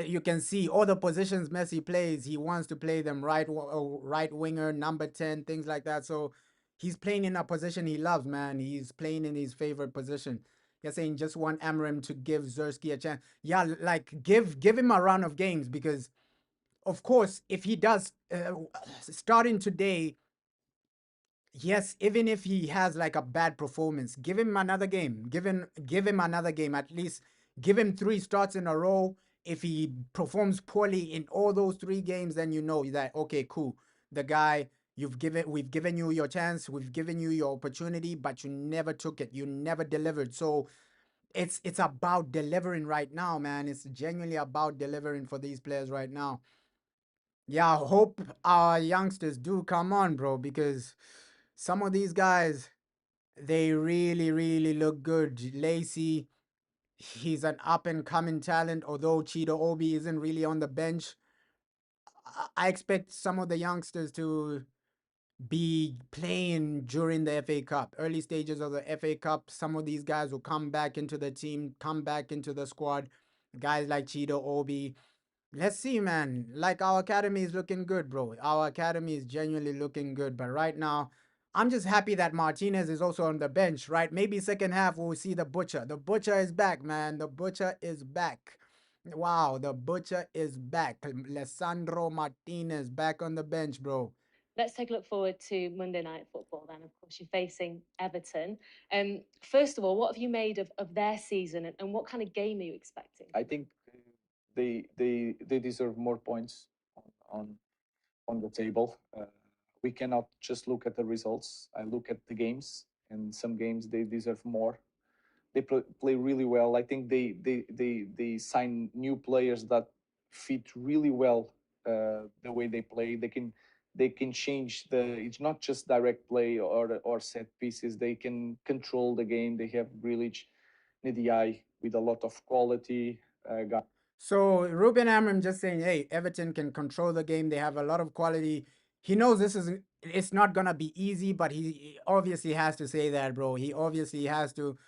you can see all the positions Messi plays, he wants to play them right winger, number 10, things like that. So he's playing in a position he loves, man. He's playing in his favorite position. You're saying just want Amram to give Zersky a chance. Yeah, like give him a round of games, because of course, if he does starting today, yes, even if he has like a bad performance, give him another game. Give him another game. At least give him 3 starts in a row. If he performs poorly in all those 3 games, then you know that okay, cool. The guy we've given you your chance, we've given you your opportunity, but you never took it. You never delivered. So it's about delivering right now, man. It's genuinely about delivering for these players right now. Yeah, I hope our youngsters do come on, bro, because some of these guys, they really, really look good. Lacey, he's an up and coming talent, although Cheeto Obi isn't really on the bench. I expect some of the youngsters to be playing during the FA Cup, early stages of the FA Cup. Some of these guys will come back into the team, come back into the squad. Guys like Cheeto Obi. Let's see, man. Like our academy is looking good, bro. Our academy is genuinely looking good. But right now, I'm just happy that Martinez is also on the bench, right? Maybe second half we'll see the Butcher. The Butcher is back, man. The Butcher is back. Wow, the Butcher is back. Alessandro Martinez back on the bench, bro.
Let's take a look forward to Monday night football then. Of course, you're facing Everton. First of all, what have you made of their season and what kind of game are you expecting?
I think they deserve more points on on the table. We cannot just look at the results. I look at the games, and some games they deserve more. They play really well. I think they sign new players that fit really well the way they play. They can change the. It's not just direct play or set pieces. They can control the game. They have Grealish, Ndiaye with a lot of quality.
So Ruben Amram just saying, hey, Everton can control the game. They have a lot of quality. He knows this is it's not gonna be easy, but he obviously has to say that, bro. He obviously has to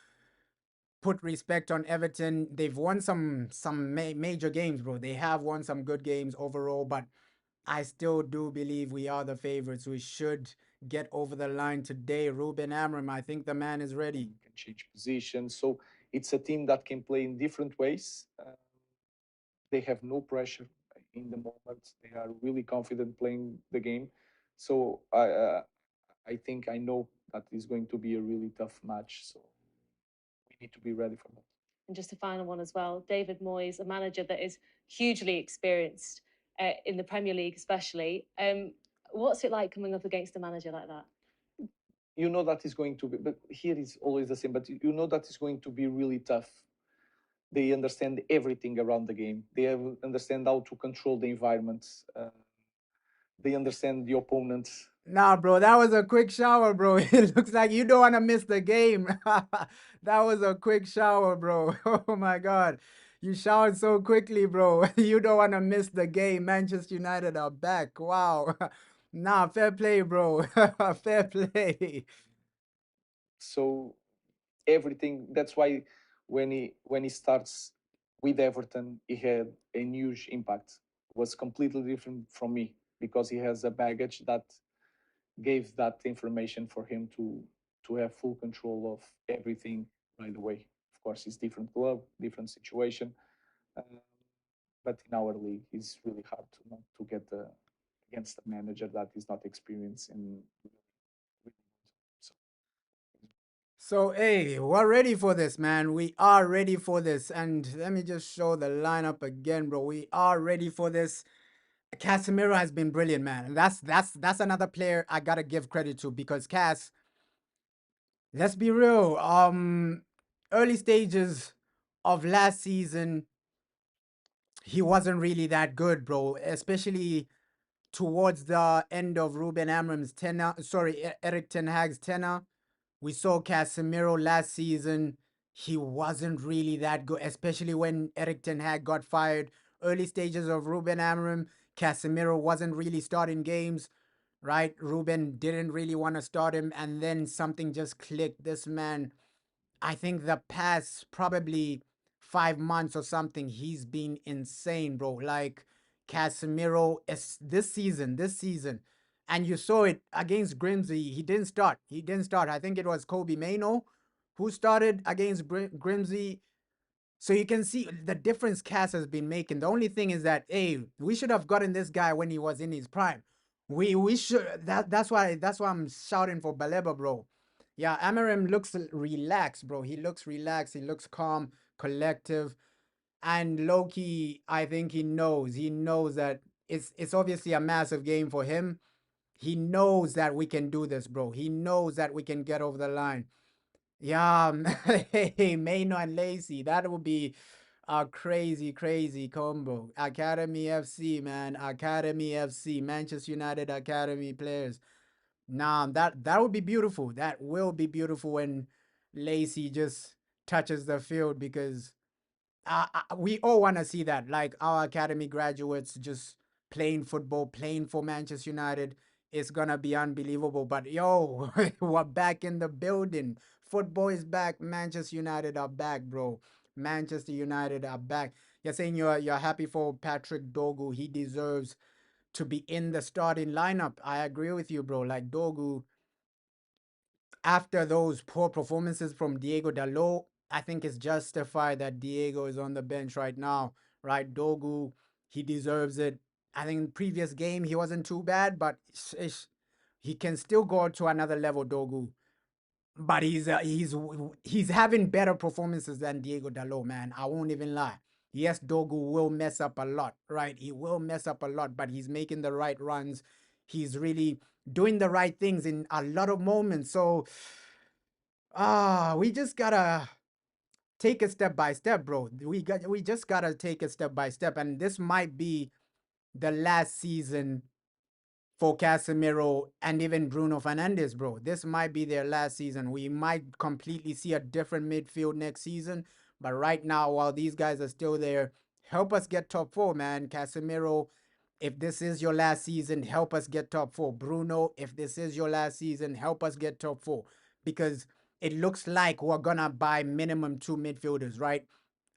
put respect on Everton. They've won some major games, bro. They have won some good games overall, but I still do believe we are the favorites. We should get over the line today. Ruben Amram, I think the man is ready.
Can change positions. So it's a team that can play in different ways. They have no pressure in the moment. They are really confident playing the game. So I think I know that is going to be a really tough match. So we need to be ready for that.
And just a final one as well. David Moyes, a manager that is hugely experienced in the Premier League, especially. What's it like coming up against a manager like that?
You know that is going to be, but here is always the same. But you know that is going to be really tough. They understand everything around the game. They understand how to control the environment. They understand the opponents.
Nah, bro, that was a quick shower, bro. It looks like you don't want to miss the game. That was a quick shower, bro. Oh my God. You showered so quickly, bro. You don't want to miss the game. Manchester United are back. Wow. Nah, fair play, bro. Fair play.
So everything. That's why when he starts with Everton, he had a huge impact. Was completely different from me because he has a baggage that gave that information for him to have full control of everything right away. Of course, it's different club, different situation, uh, but in our league, it's really hard to get against a manager that is not experienced in. So
So, hey, we're ready for this, man. We are ready for this. And let me just show the lineup again, bro. We are ready for this. Casemiro has been brilliant, man. And that's another player I gotta give credit to because Cas, let's be real. Early stages of last season, he wasn't really that good, bro. Especially towards the end of Ruben Amram's tenure. Sorry, Eric Ten Hag's tenure. We saw Casemiro last season. He wasn't really that good, especially when Eric Ten Hag got fired. Early stages of Ruben Amram, Casemiro wasn't really starting games, right? Ruben didn't really want to start him, and then something just clicked. This man, I think the past probably 5 months or something, he's been insane, bro. Like Casemiro is this season. And you saw it against Grimsby. He didn't start. He didn't start. I think it was Kobe Mano who started against Grimsby. So you can see the difference Cass has been making. The only thing is that, hey, we should have gotten this guy when he was in his prime. We should that's why I'm shouting for Baleba, bro. Yeah, Amarim looks relaxed, bro. He looks relaxed. He looks calm, collective, and Loki. I think he knows. He knows that it's obviously a massive game for him. He knows that we can do this, bro. He knows that we can get over the line. Yeah, hey, Maino and Lacey, that would be a crazy, crazy combo. Academy FC, man. Academy FC, Manchester United Academy players. Nah, that would be beautiful. That will be beautiful when Lacey just touches the field because we all want to see that. Like our academy graduates just playing football, playing for Manchester United. It's gonna be unbelievable. But yo, we're back in the building. Football is back. Manchester United are back, bro. Manchester United are back. You're saying you're happy for Patrick Dogu. He deserves to be in the starting lineup. I agree with you, bro. Like Dogu, after those poor performances from Diego Dalot, I think it's justified that Diego is on the bench right now, right? Dogu, he deserves it. I think previous game he wasn't too bad, but he can still go to another level, Dogu. But he's having better performances than Diego Dalot, man. I won't even lie. Yes, Dogu will mess up a lot, right? He will mess up a lot, but he's making the right runs. He's really doing the right things in a lot of moments. So we just gotta take it step by step, bro. We just gotta take it step by step. And this might be the last season for Casemiro and even Bruno Fernandes, bro. This might be their last season. We might completely see a different midfield next season. But right now, while these guys are still there, help us get top four, man. Casemiro, if this is your last season, help us get top four. Bruno, if this is your last season, help us get top four. Because it looks like we're gonna buy minimum two midfielders, right?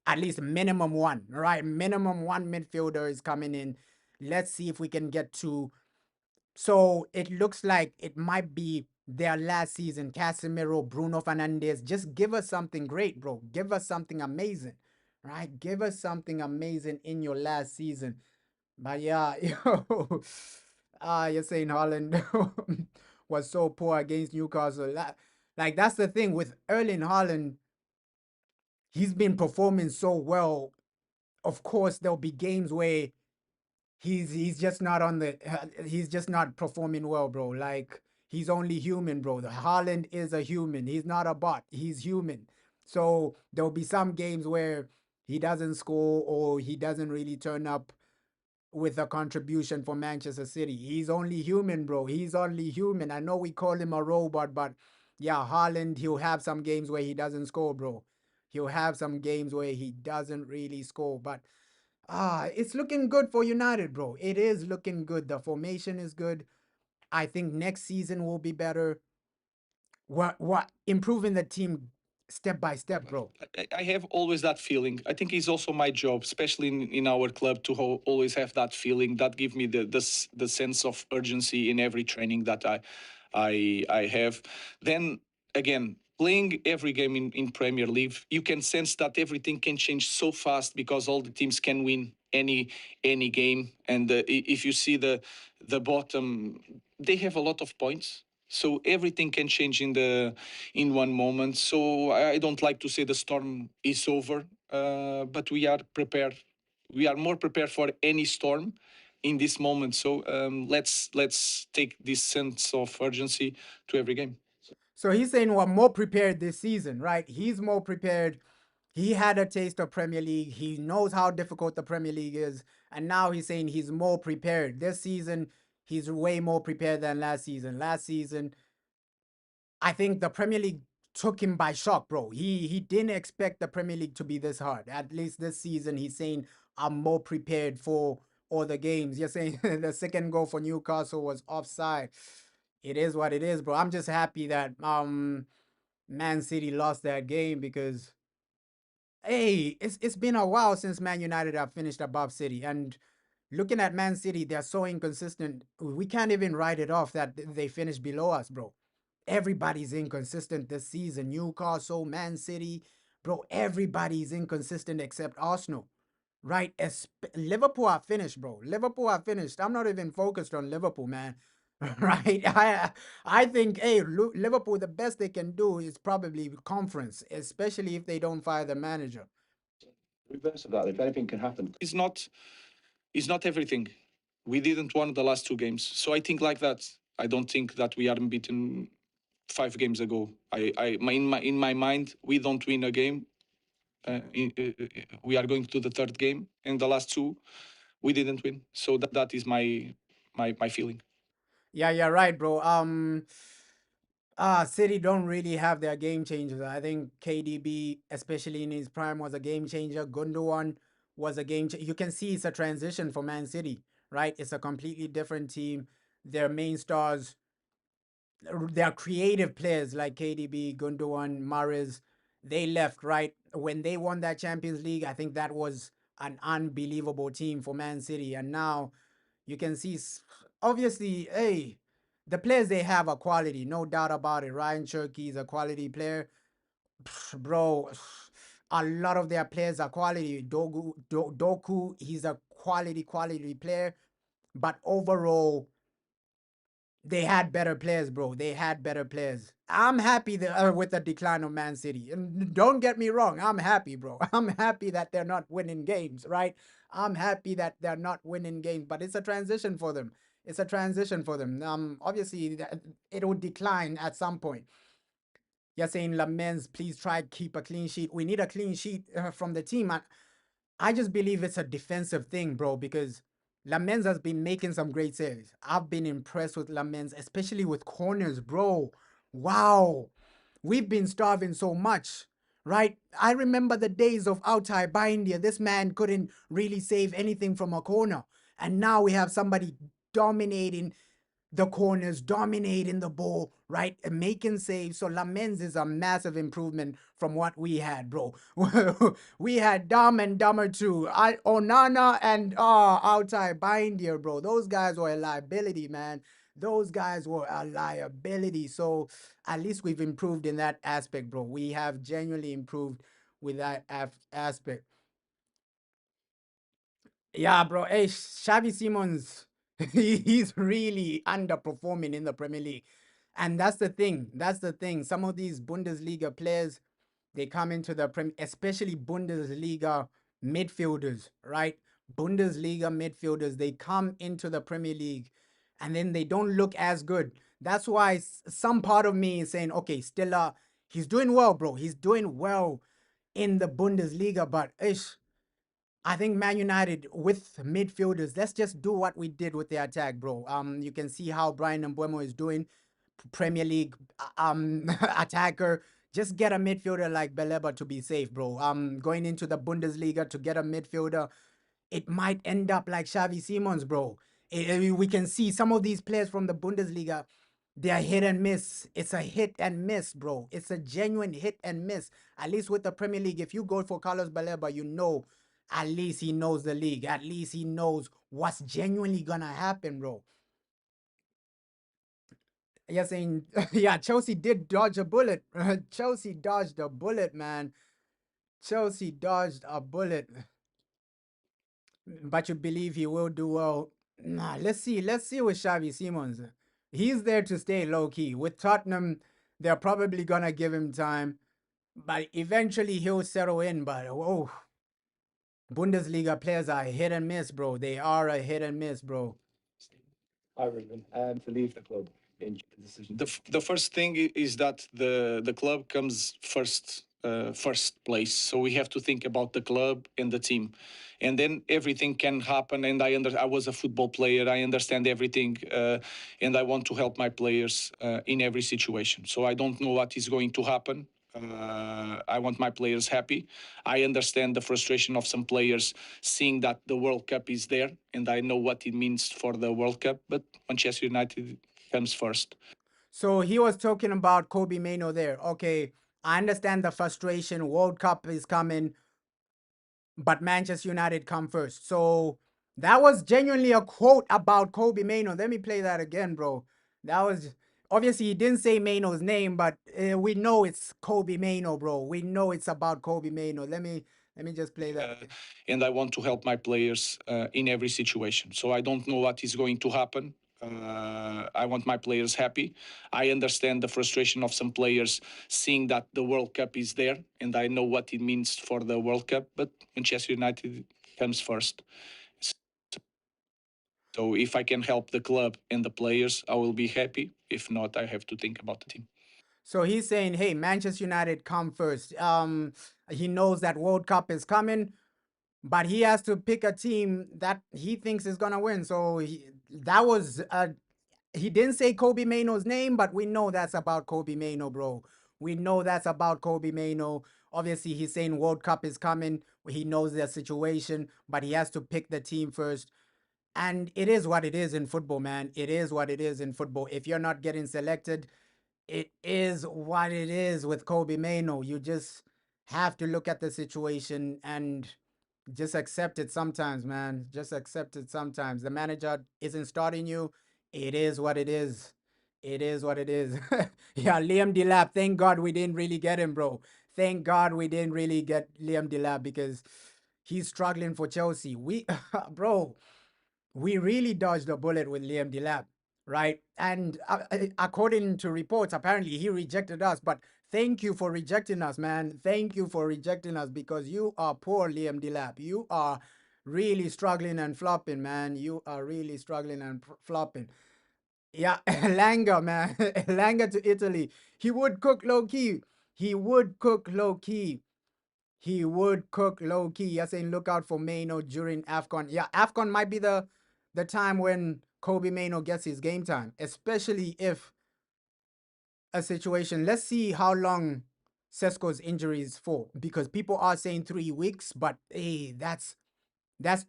At least minimum one, right? Minimum one midfielder is coming in. Let's see if we can get two. So it looks like it might be their last season. Casemiro, Bruno Fernandes, just give us something great, bro. Give us something amazing, right? Give us something amazing in your last season. But yeah, yo, you're saying Holland was so poor against Newcastle. Like that's the thing with Erling Haaland. He's been performing so well. Of course, there'll be games where he's just not on the he's just not performing well, bro. Like he's only human, bro. The Haaland is a human. He's not a bot. He's human. So there'll be some games where he doesn't score or he doesn't really turn up with a contribution for Manchester City. He's only human, bro. He's only human. I know we call him a robot, but yeah, Haaland, he'll have some games where he doesn't score, bro. He'll have some games where he doesn't really score, but it's looking good for United, bro. It is looking good. The formation is good. I think next season will be better. What improving the team step by step, bro.
I have always that feeling. I think it's also my job, especially in our club, to always have that feeling. That give me the sense of urgency in every training that I have. Then again, playing every game in Premier League, you can sense that everything can change so fast because all the teams can win any game. And if you see the bottom, they have a lot of points. So everything can change in one moment. So I don't like to say the storm is over, but we are prepared. We are more prepared for any storm in this moment. So let's take this sense of urgency to every game.
So he's saying we're more prepared this season, right? He's more prepared. He had a taste of Premier League. He knows how difficult the Premier League is. And now he's saying he's more prepared. This season, he's way more prepared than last season. Last season, I think the Premier League took him by shock, bro. He didn't expect the Premier League to be this hard. At least this season, he's saying I'm more prepared for all the games. You're saying the second goal for Newcastle was offside. It is what it is, bro. I'm just happy that Man City lost that game because hey, it's been a while since Man United have finished above City, and looking at Man City, they're so inconsistent. We can't even write it off that they finished below us, bro. Everybody's inconsistent this season. Newcastle, Man City, bro. Everybody's inconsistent except Arsenal, right? Liverpool are finished, bro. Liverpool are finished. I'm not even focused on Liverpool, man. Right? I think, hey, Liverpool, the best they can do is probably conference, especially if they don't fire the manager.
Reverse of that, if anything can happen. It's not everything. We didn't won the last two games. So I think like that. I don't think that we are unbeaten 5 games ago. In my mind, we don't win a game. We are going to the third game, and the last two we didn't win. So that is my feeling.
Yeah, you're right, bro. City don't really have their game changers. I think KDB, especially in his prime, was a game changer. Gundogan was a game changer. You can see it's a transition for Man City, right? It's a completely different team. Their main stars, their creative players like KDB, Gundogan, Mahrez, they left, right? When they won that Champions League, I think that was an unbelievable team for Man City. And now you can see, obviously, hey, the players they have are quality, no doubt about it. Ryan Cherky is a quality player. Bro, a lot of their players are quality. Doku, he's a quality player. But overall, they had better players, bro. They had better players. I'm happy with the decline of Man City. And don't get me wrong, I'm happy, bro. I'm happy that they're not winning games, right? I'm happy that they're not winning games, but it's a transition for them. It's a transition for them. Obviously, it will decline at some point. You're saying Lamens, please try keep a clean sheet. We need a clean sheet from the team. I just believe it's a defensive thing, bro, because Lamens has been making some great saves. I've been impressed with Lamens, especially with corners, bro. Wow. We've been starving so much, right? I remember the days of Altay Bindia. This man couldn't really save anything from a corner. And now we have somebody dominating the corners, dominating the ball, right? And making saves. So Lamens is a massive improvement from what we had, bro. We had Dumb and Dumber too. Onana and Altai Bindia, bro. Those guys were a liability, man. Those guys were a liability. So at least we've improved in that aspect, bro. We have genuinely improved with that aspect. Yeah, bro. Hey, Xavi Simons, he's really underperforming in the Premier League. And that's the thing. That's the thing. Some of these Bundesliga players, they come into the Premier, especially Bundesliga midfielders, right? Bundesliga midfielders, they come into the Premier League and then they don't look as good. That's why some part of me is saying, okay, Stiller, he's doing well, bro. He's doing well in the Bundesliga, but ish, I think Man United with midfielders, let's just do what we did with the attack, bro. You can see how Brian Mbeumo is doing, Premier League attacker. Just get a midfielder like Beleba to be safe, bro. Going into the Bundesliga to get a midfielder, it might end up like Xavi Simons, bro. We can see some of these players from the Bundesliga, they're hit and miss. It's a hit and miss, bro. It's a genuine hit and miss. At least with the Premier League, if you go for Carlos Baleba, you know at least he knows the league. At least he knows what's genuinely gonna happen, bro. You're saying, yeah, Chelsea did dodge a bullet. Chelsea dodged a bullet, man. Chelsea dodged a bullet. But you believe he will do well. Nah, let's see. Let's see with Xavi Simons. He's there to stay low key. With Tottenham, they're probably gonna give him time, but eventually he'll settle in. But oh, Bundesliga players are hit and miss, bro. They are a hit and miss, bro.
Hi, Ruben. To leave the club in the decision.
The first thing is that the club comes first place. So we have to think about the club and the team, and then everything can happen. And I was a football player. I understand everything, and I want to help my players in every situation. So I don't know what is going to happen. I want my players happy. I understand the frustration of some players seeing that the World Cup is there, and I know what it means for the World Cup. But Manchester United comes first.
So he was talking about Kobe Mano there. Okay, I understand the frustration. World Cup is coming, but Manchester United come first. So that was genuinely a quote about Kobe Mano. Let me play that again, bro. That was obviously he didn't say Mano's name, but we know it's Kobe Mano, bro. We know it's about Kobe Mano. Let me just play that.
And I want to help my players in every situation. So I don't know what is going to happen. I want my players happy. I understand the frustration of some players seeing that the World Cup is there, and I know what it means for the World Cup. But Manchester United comes first. So if I can help the club and the players, I will be happy. If not, I have to think about the team.
So he's saying, hey, Manchester United come first. He knows that World Cup is coming, but he has to pick a team that he thinks is gonna win. So that was he didn't say Kobe Maino's name, but we know that's about Kobe Maino, bro. We know that's about Kobe Maino. Obviously, he's saying World Cup is coming. He knows their situation, but he has to pick the team first. And it is what it is in football, man. It is what it is in football. If you're not getting selected, it is what it is with Kobe Maino. You just have to look at the situation and just accept it sometimes, man. Just accept it sometimes. The manager isn't starting you. It is what it is. It is what it is. Yeah, Liam Delap. Thank God we didn't really get him, bro. Thank God we didn't really get Liam Delap because he's struggling for Chelsea. Bro, we really dodged a bullet with Liam Delap, right? And according to reports, apparently he rejected us. But thank you for rejecting us, man. Thank you for rejecting us because you are poor, Liam Delap. You are really struggling and flopping, man. You are really struggling and flopping. Yeah, Langa, man. Langa to Italy. He would cook low key. He would cook low key. He would cook low key. You're saying look out for Maino during AFCON. Yeah, AFCON might be the time when Kobe Maino gets his game time, especially if a situation. Let's see how long Sesko's injury is for, because people are saying 3 weeks, but hey, that's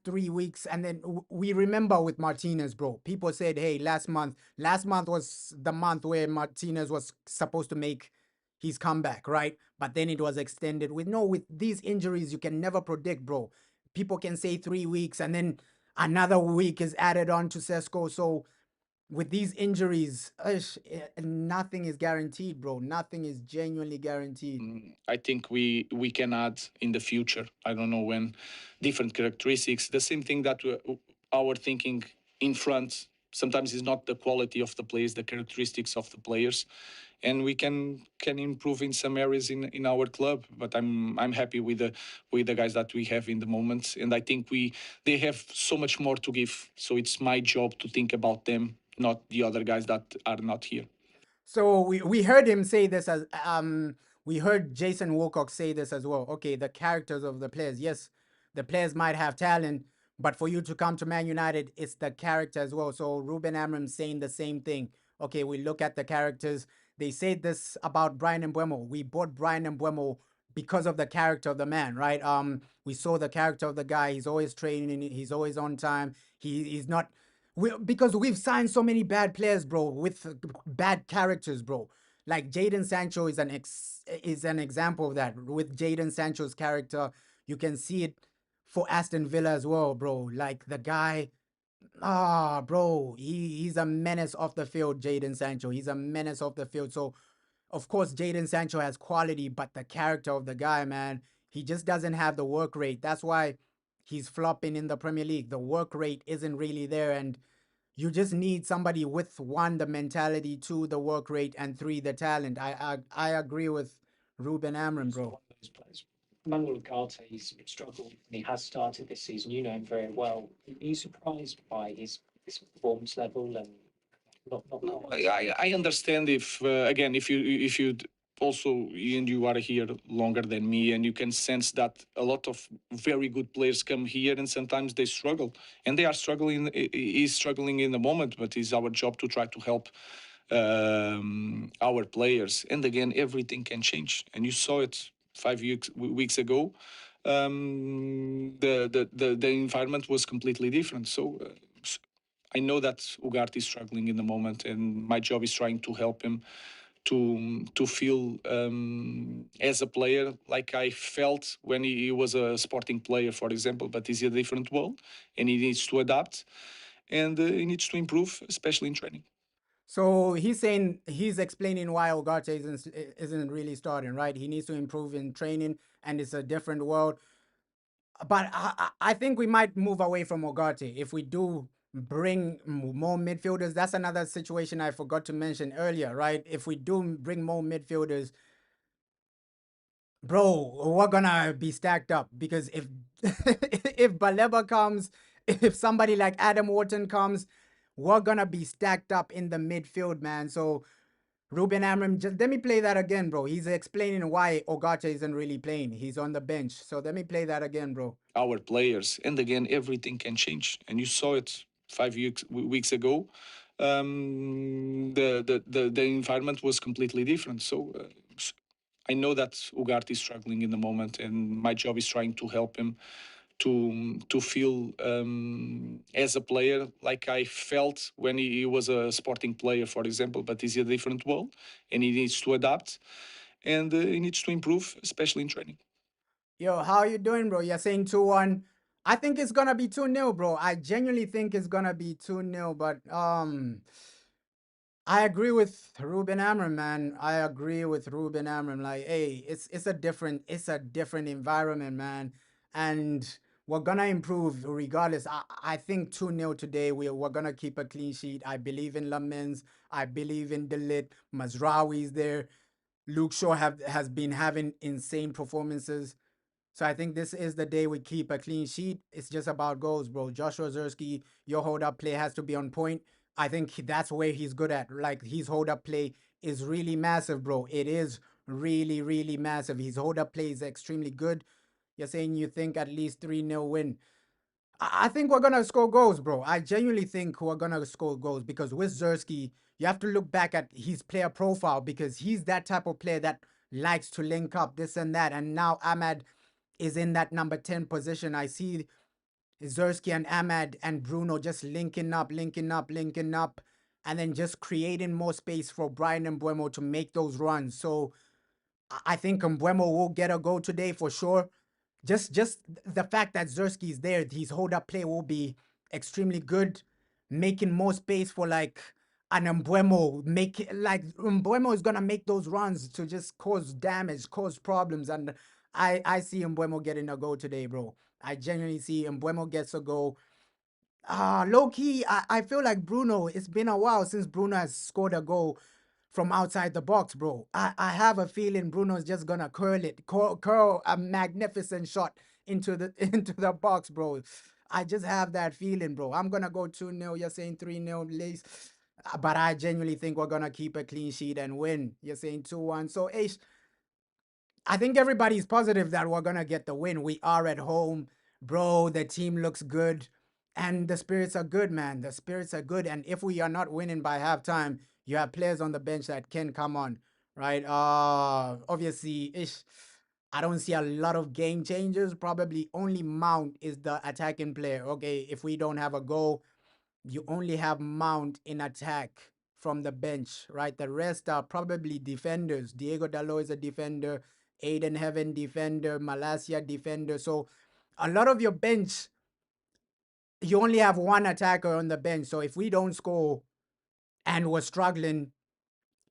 3 weeks. And then we remember with Martinez, bro. People said, hey, last month was the month where Martinez was supposed to make his comeback, right? But then it was extended. With these injuries, you can never predict, bro. People can say 3 weeks and then another week is added on to Sesko. So with these injuries, nothing is guaranteed, bro. Nothing is genuinely guaranteed.
I think we can add in the future. I don't know when, different characteristics. The same thing that our thinking in front sometimes is not the quality of the players, the characteristics of the players, and we can improve in some areas in our club. But I'm happy with the guys that we have in the moment, and I think they have so much more to give. So it's my job to think about them, not the other guys that are not here.
So we heard him say this as we heard Jason Wilcox say this as well. Okay, the characters of the players. Yes, the players might have talent, but for you to come to Man United, it's the character as well. So Ruben Amorim saying the same thing. Okay, we look at the characters. They said this about Brian Mbeumo. We bought Brian Mbeumo because of the character of the man, right? We saw the character of the guy. He's always training. He's always on time. He's not because we've signed so many bad players, bro, with bad characters, bro. Like Jadon Sancho is an example of that. With Jadon Sancho's character, you can see it for Aston Villa as well, bro. Like the guy, bro, he's a menace off the field. Jadon Sancho, he's a menace off the field. So of course, Jadon Sancho has quality, but the character of the guy, man, he just doesn't have the work rate. That's why he's flopping in the Premier League. The work rate isn't really there, and you just need somebody with one, the mentality, two, the work rate, and three, the talent. I agree with Ruben Amorim, bro.
One of those players. Manuel Ugarte, he's struggled and he has started this season. You know him very well. Are you surprised by his performance level and not
No, I understand if again if you also and you are here longer than me and you can sense that a lot of very good players come here and sometimes they struggle and they are struggling. He's struggling in the moment, but it's our job to try to help our players. And again, everything can change, and you saw it 5 weeks ago. The environment was completely different. So. I know that Ugarte is struggling in the moment, and my job is trying to help him to feel as a player like I felt when he was a Sporting player, for example. But it's a different world, and he needs to adapt, and he needs to improve, especially in training.
So he's saying he's explaining why Ugarte isn't really starting, right? He needs to improve in training, and it's a different world. But I think we might move away from Ugarte if we do bring more midfielders. That's another situation I forgot to mention earlier, right? If we do bring more midfielders, bro, we're gonna be stacked up because if if Baleba comes, if somebody like Adam Wharton comes, we're gonna be stacked up in the midfield, man. So Ruben Amram, just let me play that again, bro. He's explaining why Ogata isn't really playing. He's on the bench. So let me play that again, bro.
Our players, and again, everything can change. And you saw it 5 weeks ago. The environment was completely different. So I know that Ugarte is struggling in the moment, and my job is trying to help him to feel as a player like I felt when he was a Sporting player, for example. But it's a different world, and he needs to adapt, and he needs to improve, especially in training.
Yo, how you doing, bro? You're saying 2-1. I think it's gonna be 2-0, bro. I genuinely think it's gonna be 2-0, but I agree with Ruben Amram, man. I agree with Ruben Amram. Like, hey, it's a different environment, man. And we're gonna improve regardless. I think 2-0 today. We're gonna keep a clean sheet. I believe in Lamens. I believe in Delit. Mazraoui's there. Luke Shaw has been having insane performances. So I think this is the day we keep a clean sheet. It's just about goals, bro. Joshua Zerski, your hold up play has to be on point. I think that's where he's good at. Like his hold up play is really massive, bro. It is really, really massive. His hold up play is extremely good. You're saying you think at least 3-0 win. I think we're gonna score goals, bro. I genuinely think we're gonna score goals because with Zersky, you have to look back at his player profile because he's that type of player that likes to link up this and that. And now Ahmad is in that number 10 position. I see Zersky and Ahmad and Bruno just linking up, and then just creating more space for Brian and Buemo to make those runs. So I think Buemo will get a goal today for sure. Just the fact that Zersky is there, his hold up play will be extremely good, making more space for like an Mbuemo. Mbuemo is gonna make those runs to just cause damage, cause problems, and I see Mbuemo getting a goal today, bro. I genuinely see Mbuemo gets a goal. Low key, I feel like Bruno. It's been a while since Bruno has scored a goal from outside the box, bro. I have a feeling Bruno's just gonna curl a magnificent shot into the into the box, bro. I just have that feeling, bro. I'm gonna go 2-0. You're saying 3-0, Lace. But I genuinely think we're gonna keep a clean sheet and win. You're saying 2-1. So Ace, I think everybody's positive that we're gonna get the win. We are at home, bro. The team looks good, and the spirits are good, man. The spirits are good, and if we are not winning by halftime, you have players on the bench that can come on, right? Obviously, ish. I don't see a lot of game changers. Probably only Mount is the attacking player. Okay, if we don't have a goal, you only have Mount in attack from the bench, right? The rest are probably defenders. Diego Dalot is a defender, Aiden Heaven defender, Malasia defender. So a lot of your bench, you only have one attacker on the bench. So if we don't score and we're struggling,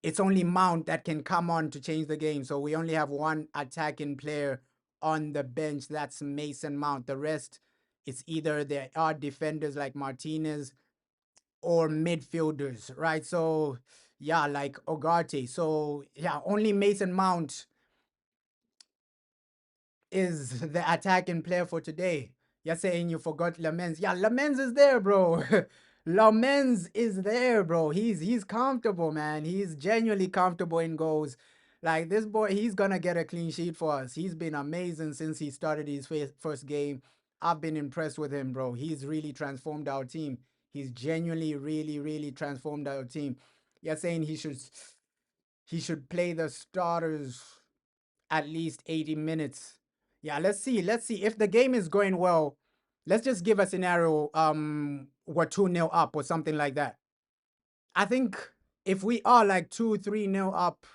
it's only Mount that can come on to change the game. So we only have one attacking player on the bench. That's Mason Mount. The rest, it's either there are defenders like Martinez or midfielders, right? So yeah, like Ogarte. So yeah, only Mason Mount is the attacking player for today. You're saying you forgot Lamens. Yeah, Lamens is there, bro. Lamens is there, bro. He's comfortable, man. He's genuinely comfortable in goals. Like this boy, he's gonna get a clean sheet for us. He's been amazing since he started his first game. I've been impressed with him, bro. He's really transformed our team. He's genuinely really, really transformed our team. You're saying he should play the starters at least 80 minutes. Yeah, let's see. Let's see. If the game is going well, let's just give a scenario. We're 2-0 up or something like that. I think if we are like 2-3-0 up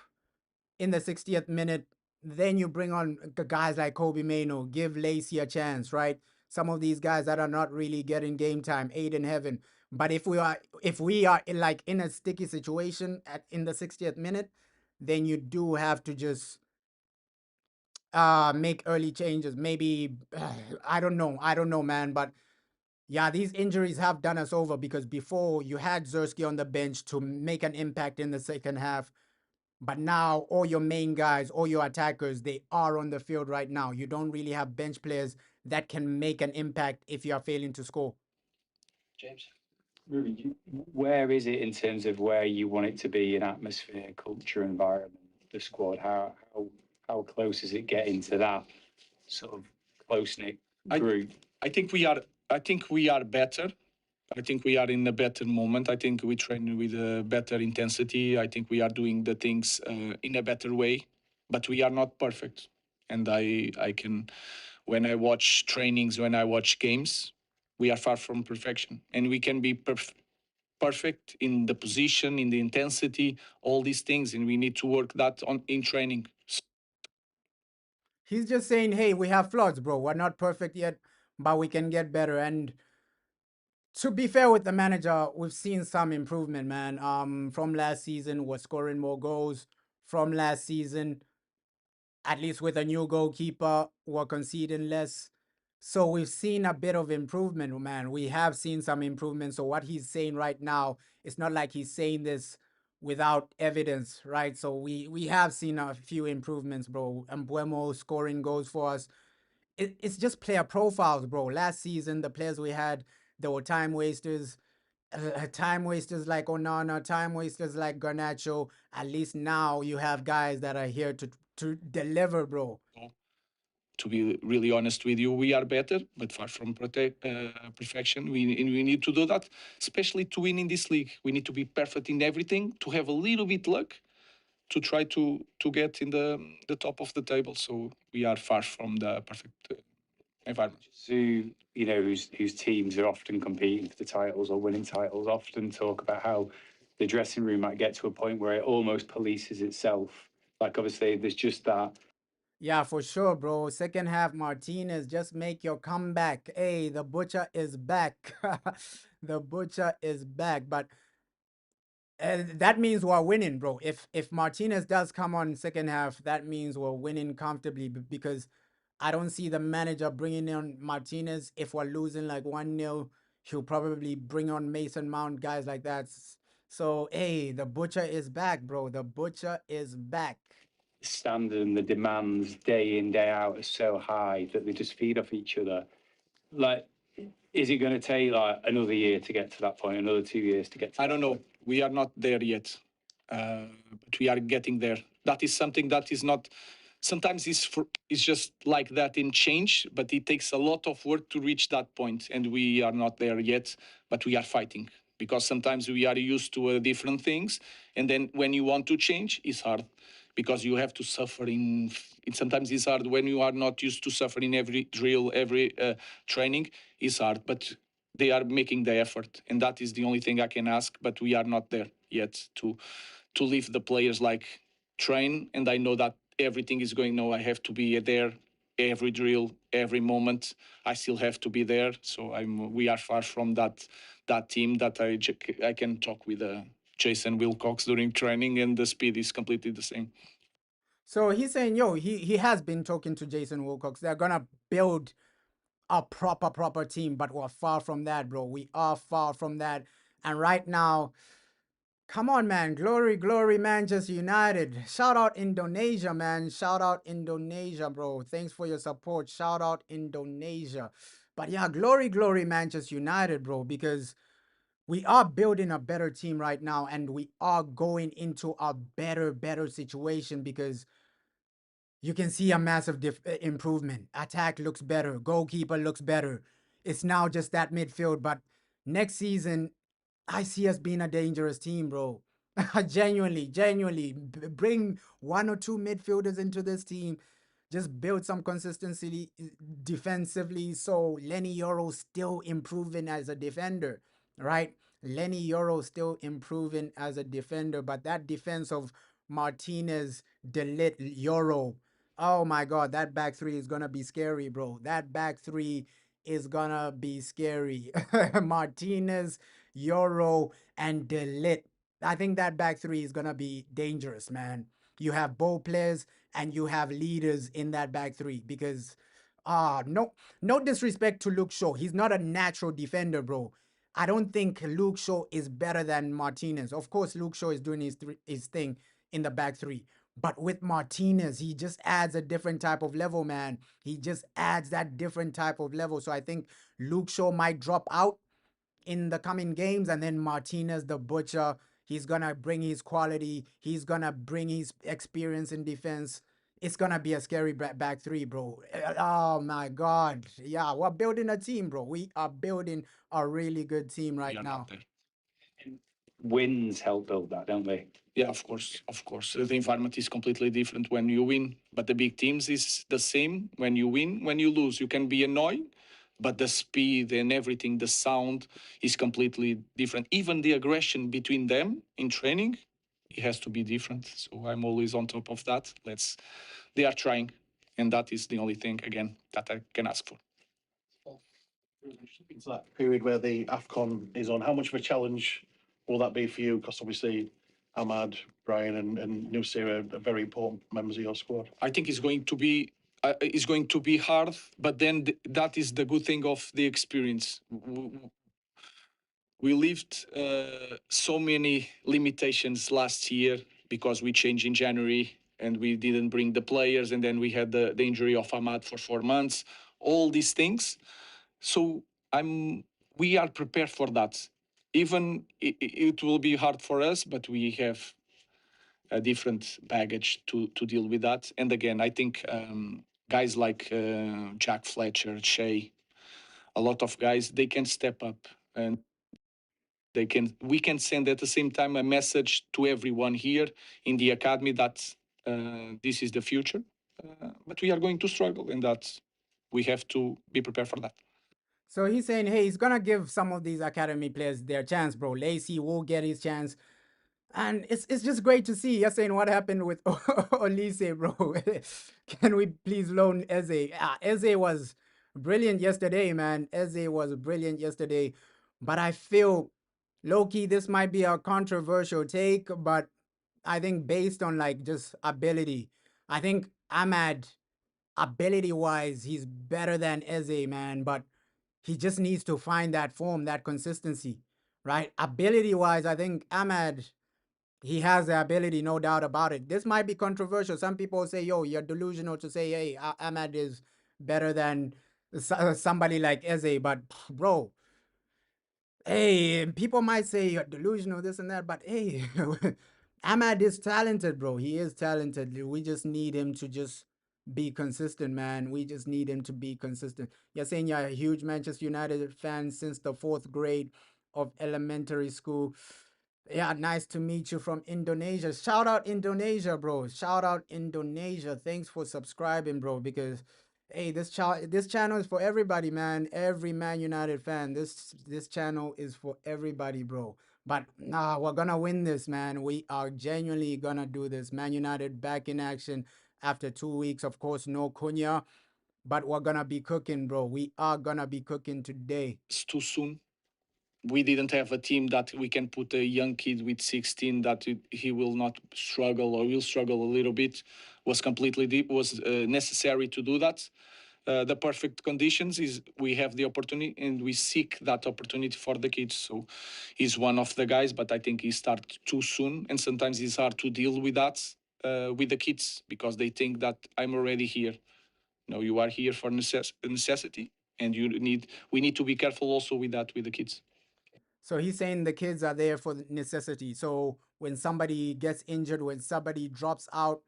in the 60th minute, then you bring on guys like Kobe Mano, give Lacey a chance, right? Some of these guys that are not really getting game time, aid in heaven. But if we are in a sticky situation in the 60th minute, then you do have to just make early changes. Maybe I don't know, man. But yeah, these injuries have done us over because before you had Zersky on the bench to make an impact in the second half. But now all your main guys, all your attackers, they are on the field right now. You don't really have bench players that can make an impact if you are failing to score.
James.
Where is it in terms of where you want it to be in atmosphere, culture, environment, the squad? How close is it getting to that sort of close knit group?
I think we are. I think we are better. I think we are in a better moment. I think we train with a better intensity. I think we are doing the things in a better way, but we are not perfect. And I can, when I watch trainings, when I watch games, we are far from perfection, and we can be perfect in the position, in the intensity, all these things, and we need to work that on in training.
He's just saying, hey, we have flaws, bro. We're not perfect yet, but we can get better. And to be fair with the manager, we've seen some improvement, man. From last season, we're scoring more goals. From last season, at least with a new goalkeeper, we're conceding less. So we've seen a bit of improvement, man. We have seen some improvement. So what he's saying right now, it's not like he's saying this without evidence, right? So we have seen a few improvements, bro. And Buemo scoring goals for us. It's just player profiles, bro. Last season, the players we had, there were time wasters. Time wasters like Onana, time wasters like Garnacho. At least now you have guys that are here to deliver, bro.
To be really honest with you, we are better, but far from perfection. We need to do that, especially to win in this league. We need to be perfect in everything, to have a little bit luck, to try to get in the top of the table. So we are far from the perfect environment.
Who whose teams are often competing for the titles or winning titles often talk about how the dressing room might get to a point where it almost polices itself. Like obviously, there's just that.
Yeah, for sure, bro. Second half, Martinez, just make your comeback. Hey, the butcher is back. The butcher is back. But that means we're winning, bro. If Martinez does come on second half, that means we're winning comfortably because I don't see the manager bringing on Martinez. If we're losing like 1-0, he'll probably bring on Mason Mount, guys like that. So, hey, the butcher is back, bro. The butcher is back.
Standard and the demands day in day out are so high that they just feed off each other. Like, is it going to take like another year to get to that point, another 2 years to get to
I don't know.
point?
We are not there yet, but we are getting there. That is something that is not. Sometimes it's just like that in change, but it takes a lot of work to reach that point, and we are not there yet. But we are fighting because sometimes we are used to different things, and then when you want to change, it's hard because you have to suffer in. Sometimes it's hard when you are not used to suffering every drill, every training. It's hard, but they are making the effort, and that is the only thing I can ask. But we are not there yet to leave the players like train, and I know that everything is going. No, I have to be there every drill, every moment. I still have to be there. So we are far from that team that I can talk with Jason Wilcox during training, and the speed is completely the same.
So he's saying, yo, he has been talking to Jason Wilcox. They're gonna build a proper team, but we're far from that, bro. We are far from that. And right now, come on, man. Glory, Manchester United. Shout out Indonesia, man. Shout out Indonesia, bro. Thanks for your support. Shout out Indonesia. But yeah, glory, Manchester United, bro, because we are building a better team right now, and we are going into a better situation because you can see a massive improvement. Attack looks better. Goalkeeper looks better. It's now just that midfield. But next season, I see us being a dangerous team, bro. Genuinely. Bring one or two midfielders into this team. Just build some consistency defensively. So Lenny Yoro still improving as a defender, right? Lenny Yoro still improving as a defender. But that defense of Martinez, Delit, Yoro, oh my God, that back three is gonna be scary, bro. That back three is gonna be scary. Martinez, Euro, and Delit. I think that back three is gonna be dangerous, man. You have ball players and you have leaders in that back three because no disrespect to Luke Shaw. He's not a natural defender, bro. I don't think Luke Shaw is better than Martinez. Of course, Luke Shaw is doing his thing in the back three. But with Martinez, he just adds a different type of level, man. He just adds that different type of level. So I think Luke Shaw might drop out in the coming games. And then Martinez, the butcher, he's gonna bring his quality. He's gonna bring his experience in defense. It's gonna be a scary back three, bro. Oh my God, yeah, we're building a team, bro. We are building a really good team
We
right
are
now.
not there.
Wins help build that, don't they?
Yeah, of course, of course. The environment is completely different when you win, but the big teams is the same when you win. When you lose, you can be annoying, but the speed and everything, the sound is completely different. Even the aggression between them in training, it has to be different. So I'm always on top of that. They are trying, and that is the only thing again that I can ask for.
Into that period where the AFCON is on, how much of a challenge will that be for you? Because obviously Ahmad, Brian and Nusir are very important members of your squad.
I think it's going to be hard, but then that is the good thing of the experience. We lived so many limitations last year because we changed in January and we didn't bring the players, and then we had the injury of Ahmad for 4 months. All these things. So we are prepared for that. Even it will be hard for us, but we have a different baggage to deal with that. And again, I think guys like Jack Fletcher, Shea, a lot of guys, they can step up and we can send at the same time a message to everyone here in the academy that this is the future. But we are going to struggle, and that we have to be prepared for that.
So he's saying, hey, he's gonna give some of these academy players their chance, bro. Lacey will get his chance. And it's just great to see. You're saying what happened with Olise, bro. Can we please loan Eze? Eze was brilliant yesterday, man. Eze was brilliant yesterday. But I feel, low-key, this might be a controversial take, but I think based on like just ability, I think Ahmad, ability-wise, he's better than Eze, man. But he just needs to find that form, that consistency, right? Ability-wise, I think Ahmad, he has the ability, no doubt about it. This might be controversial. Some people say, yo, you're delusional to say, hey, Ahmad is better than somebody like Eze. But, bro, hey, people might say you're delusional, this and that. But, hey, Ahmad is talented, bro. He is talented. We just need him to just be consistent, man. We just need him to be consistent. You're saying you're a huge Manchester United fan since the 4th grade of elementary school. Yeah, nice to meet you from Indonesia. Shout out Indonesia, bro. Shout out Indonesia. Thanks for subscribing, bro. Because hey, this channel is for everybody, man. Every Man United fan. This channel is for everybody, bro. But nah, we're gonna win this, man. We are genuinely gonna do this. Man United back in action after 2 weeks. Of course, no Cunha, but we're gonna be cooking, bro. We are gonna be cooking today.
It's too soon. We didn't have a team that we can put a young kid with 16 that he will not struggle or will struggle a little bit. Was completely deep. Was necessary to do that. The perfect conditions is we have the opportunity and we seek that opportunity for the kids. So he's one of the guys, but I think he started too soon, and sometimes it's hard to deal with that with the kids because they think that I'm already here. No, you are here for necessity, and we need to be careful also with that with the kids.
So he's saying the kids are there for the necessity. So when somebody gets injured, when somebody drops out,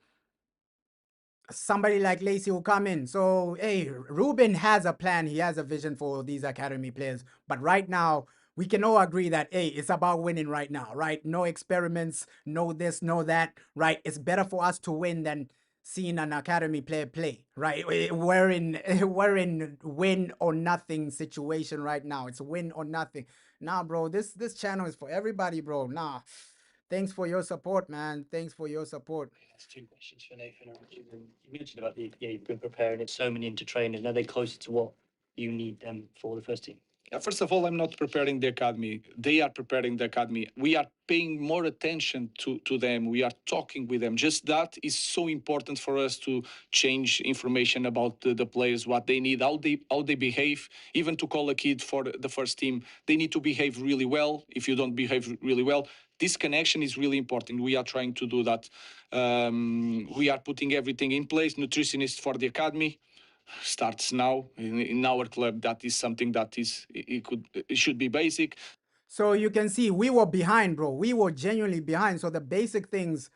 somebody like Lacey will come in. So, hey, Ruben has a plan. He has a vision for these academy players. But right now, we can all agree that, hey, it's about winning right now, right? No experiments, no this, no that, right? It's better for us to win than seeing an academy player play, right? We're in win or nothing situation right now. It's win or nothing. Nah, bro, this channel is for everybody, bro. Nah. Thanks for your support, man. Thanks for your support.
That's 2 questions for Nathan. You mentioned about you've been preparing it so many into training. Are they closer to what you need them for the first team?
First of all, I'm not preparing the academy. They are preparing the academy. We are paying more attention to them. We are talking with them. Just that is so important for us to change information about the players, what they need, how they behave. Even to call a kid for the first team, they need to behave really well. If you don't behave really well, this connection is really important. We are trying to do that. We are putting everything in place. Nutritionists for the academy. starts now in our club. That is something that it should be basic.
So you can see we were behind, bro. We were genuinely behind. So the basic things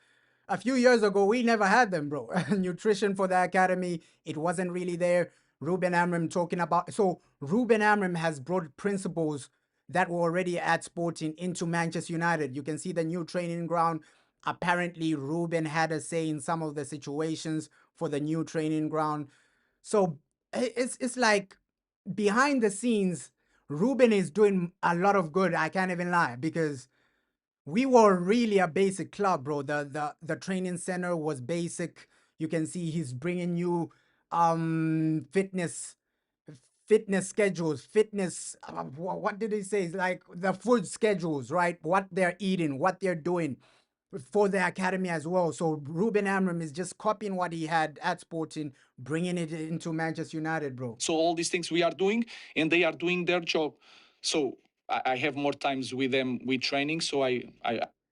a few years ago, we never had them, bro. Nutrition for the academy, it wasn't really there. Ruben Amram talking about. So Ruben Amram has brought principles that were already at Sporting into Manchester United. You can see the new training ground. Apparently, Ruben had a say in some of the situations for the new training ground. So it's like behind the scenes, Ruben is doing a lot of good. I can't even lie, because we were really a basic club, bro. The training center was basic. You can see he's bringing you fitness schedules, fitness what did he say? It's like the food schedules, right? What they're eating, what they're doing for the academy as well. So Ruben Amram is just copying what he had at Sporting, bringing it into Manchester United, bro.
So all these things we are doing, and they are doing their job. So I have more times with them with training. So I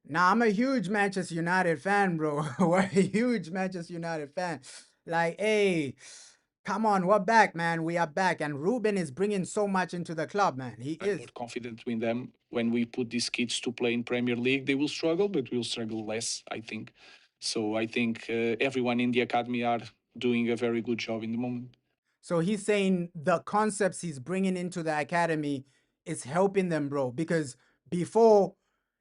Now I'm a huge Manchester United fan, bro. We're a huge Manchester United fan. Like, hey, come on, we're back, man. We are back, and Ruben is bringing so much into the club, man. He
I'm
is.
more confident with them. When we put these kids to play in Premier League, they will struggle, but we'll struggle less, I think. So I think everyone in the academy are doing a very good job in the moment.
So he's saying the concepts he's bringing into the academy is helping them, bro. Because before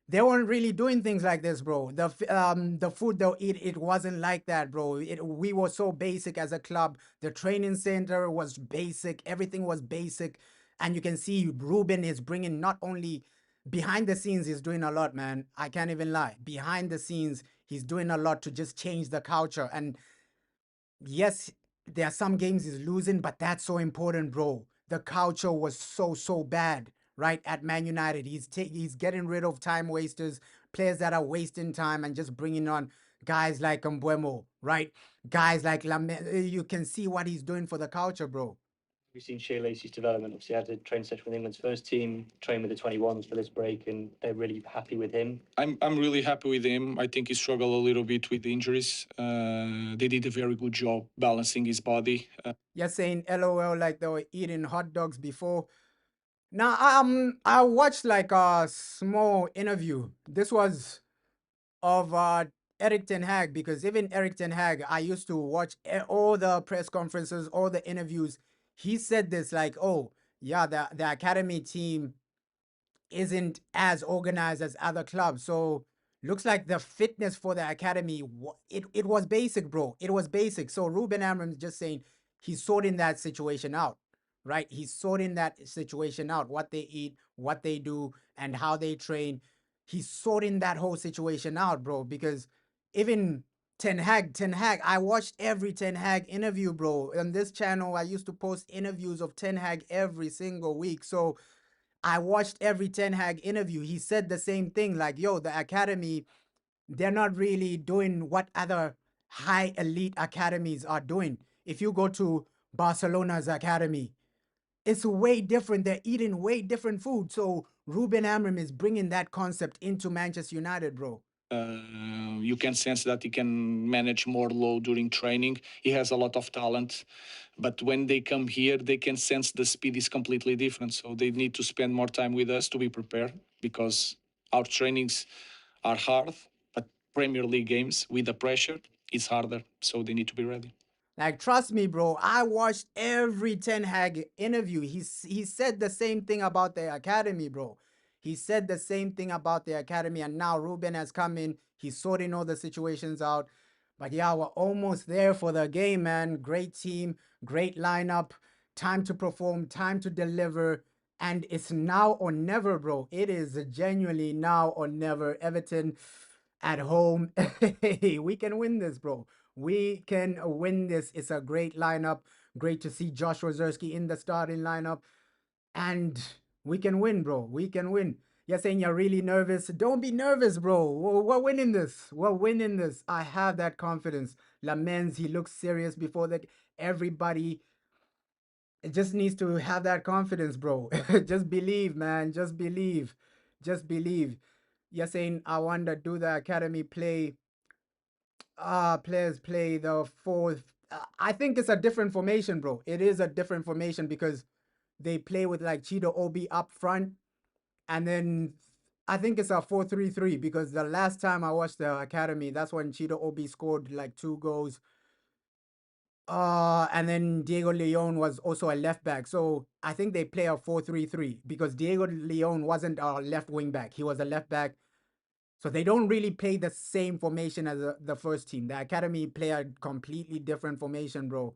they weren't really doing things like this, bro. The food they'll eat, it wasn't like that, bro. We were so basic as a club. The training center was basic. Everything was basic, and you can see Ruben is bringing not only behind the scenes, he's doing a lot, man. I can't even lie. Behind the scenes, he's doing a lot to just change the culture. And yes, there are some games he's losing, but that's so important, bro. The culture was so bad, right? At Man United, he's getting rid of time wasters, players that are wasting time, and just bringing on guys like Mbuemo, right? Guys like You can see what he's doing for the culture, bro.
We've seen Shea Lacey's development. Obviously, had a training session with England's first team, trained with the 21s for this break, and they're really happy with him.
I'm really happy with him. I think he struggled a little bit with injuries. They did a very good job balancing his body.
You're saying LOL like they were eating hot dogs before. Now, I watched like a small interview. This was of Eric Ten Hag, because even Eric Ten Hag, I used to watch all the press conferences, all the interviews. He said this like, "Oh, yeah, the academy team isn't as organized as other clubs. So looks like the fitness for the academy, it was basic, bro. It was basic." So Ruben Amram's just saying he's sorting that situation out, right? He's sorting that situation out, what they eat, what they do, and how they train. He's sorting that whole situation out, bro, because even Ten Hag, I watched every Ten Hag interview, bro. On this channel, I used to post interviews of Ten Hag every single week. So I watched every Ten Hag interview. He said the same thing, like, yo, the academy, they're not really doing what other high elite academies are doing. If you go to Barcelona's academy, it's way different. They're eating way different food. So Ruben Amram is bringing that concept into Manchester United, bro.
You can sense that he can manage more load during training. He has a lot of talent, but when they come here, they can sense the speed is completely different. So they need to spend more time with us to be prepared, because our trainings are hard, but Premier League games with the pressure, it's harder. So they need to be ready.
Like, trust me, bro. I watched every Ten Hag interview. He said the same thing about the academy, bro. He said the same thing about the academy, and now Ruben has come in. He's sorting all the situations out. But yeah, we're almost there for the game, man. Great team, great lineup, time to perform, time to deliver. And it's now or never, bro. It is genuinely now or never. Everton at home. Hey, we can win this, bro. We can win this. It's a great lineup. Great to see Josh Rozersky in the starting lineup. And we can win, bro. We can win. You're saying you're really nervous. Don't be nervous, bro. We're winning this. We're winning this. I have that confidence. Lamens, he looks serious before that. Everybody just needs to have that confidence, bro. Just believe, man. Just believe. Just believe. You're saying, I wonder, do the academy players play the I think it's a different formation, bro. It is a different formation because they play with like Cheetah Obi up front, and then I think it's a 4-3-3 because the last time I watched the academy, that's when Cheetah Obi scored like 2 goals. And then Diego Leon was also a left back. So I think they play a 4-3-3 because Diego Leon wasn't a left wing back. He was a left back. So they don't really play the same formation as the first team. The academy play a completely different formation, bro.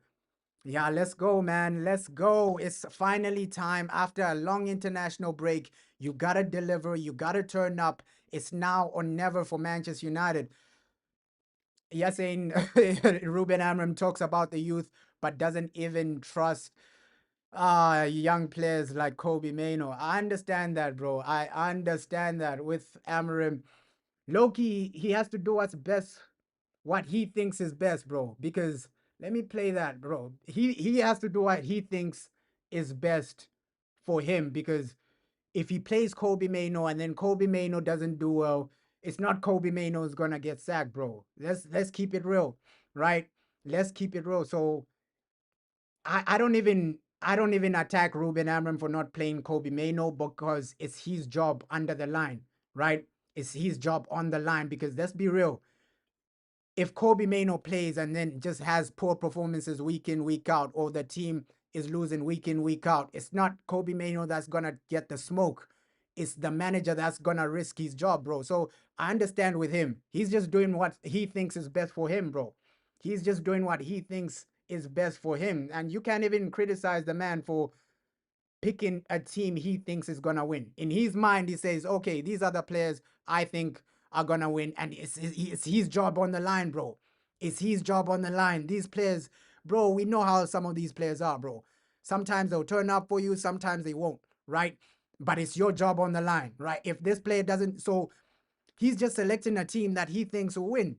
Yeah, let's go, man. Let's go. It's finally time after a long international break. You gotta deliver. You gotta turn up. It's now or never for Manchester United. Yes, saying Ruben Amram talks about the youth, but doesn't even trust young players like Kobe Mano. I understand that, bro. I understand that with Amram. Loki, he has to do what's best, what he thinks is best, bro. Because let me play that, bro. He has to do what he thinks is best for him. Because if he plays Kobe Mano and then Kobe Mano doesn't do well, it's not Kobe Mano's gonna get sacked, bro. Let's keep it real, right? Let's keep it real. So I don't even attack Ruben Amram for not playing Kobe Mano because it's his job under the line, right? It's his job on the line because let's be real. If Kobe Mano plays and then just has poor performances week in, week out, or the team is losing week in, week out, it's not Kobe Mano that's gonna get the smoke. It's the manager that's gonna risk his job, bro. So I understand with him. He's just doing what he thinks is best for him, bro. He's just doing what he thinks is best for him. And you can't even criticize the man for picking a team he thinks is gonna win. In his mind, he says, okay, these are the players I think are gonna win, and it's his job on the line, bro. It's his job on the line. These players, bro, we know how some of these players are, bro. Sometimes they'll turn up for you, sometimes they won't, right? But it's your job on the line, right? If this player doesn't, so he's just selecting a team that he thinks will win,